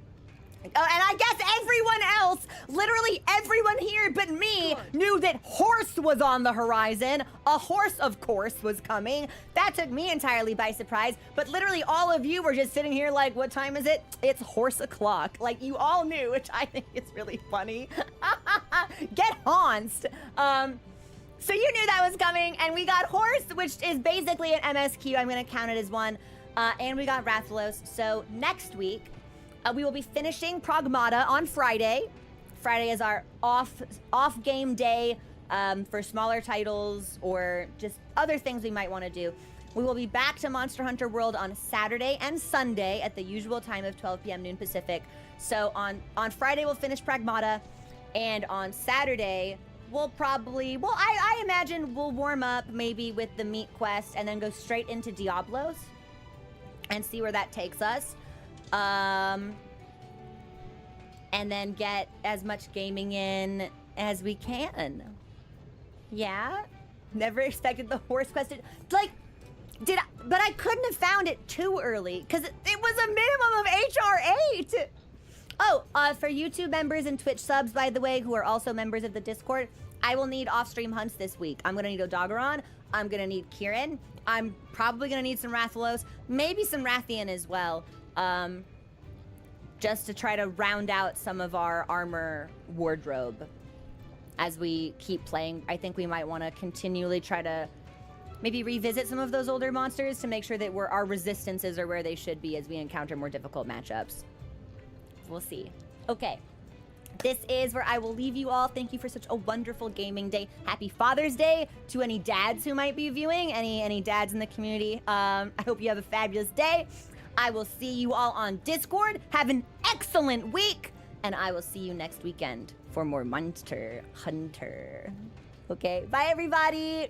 Oh, and I guess everyone else, literally everyone here but me, knew that horse was on the horizon. A horse, of course, was coming. That took me entirely by surprise, but literally all of you were just sitting here like, what time is it? It's horse o'clock. Like, you all knew, which I think is really funny. Get haunced. So you knew that was coming, and we got horse, which is basically an MSQ. I'm gonna count it as one. And we got Rathalos. So next week, we will be finishing Pragmata on Friday. Friday is our off game day for smaller titles or just other things we might want to do. We will be back to Monster Hunter World on Saturday and Sunday at the usual time of 12 p.m. noon Pacific. So on Friday we'll finish Pragmata, and on Saturday we'll probably, well, I imagine we'll warm up maybe with the meat quest and then go straight into Diablos and see where that takes us. And then get as much gaming in as we can. Yeah? Never expected the horse question. Like, but I couldn't have found it too early because it was a minimum of HR 8. Oh, for YouTube members and Twitch subs, by the way, who are also members of the Discord, I will need off-stream hunts this week. I'm gonna need Odogaron. I'm gonna need Kirin. I'm probably gonna need some Rathalos, maybe some Rathian as well, just to try to round out some of our armor wardrobe as we keep playing. I think we might want to continually try to maybe revisit some of those older monsters to make sure that our resistances are where they should be as we encounter more difficult matchups. We'll see. Okay. This is where I will leave you all. Thank you for such a wonderful gaming day. Happy Father's Day to any dads who might be viewing, any dads in the community. I hope you have a fabulous day. I will see you all on Discord. Have an excellent week, and I will see you next weekend for more Monster Hunter. Okay, bye everybody.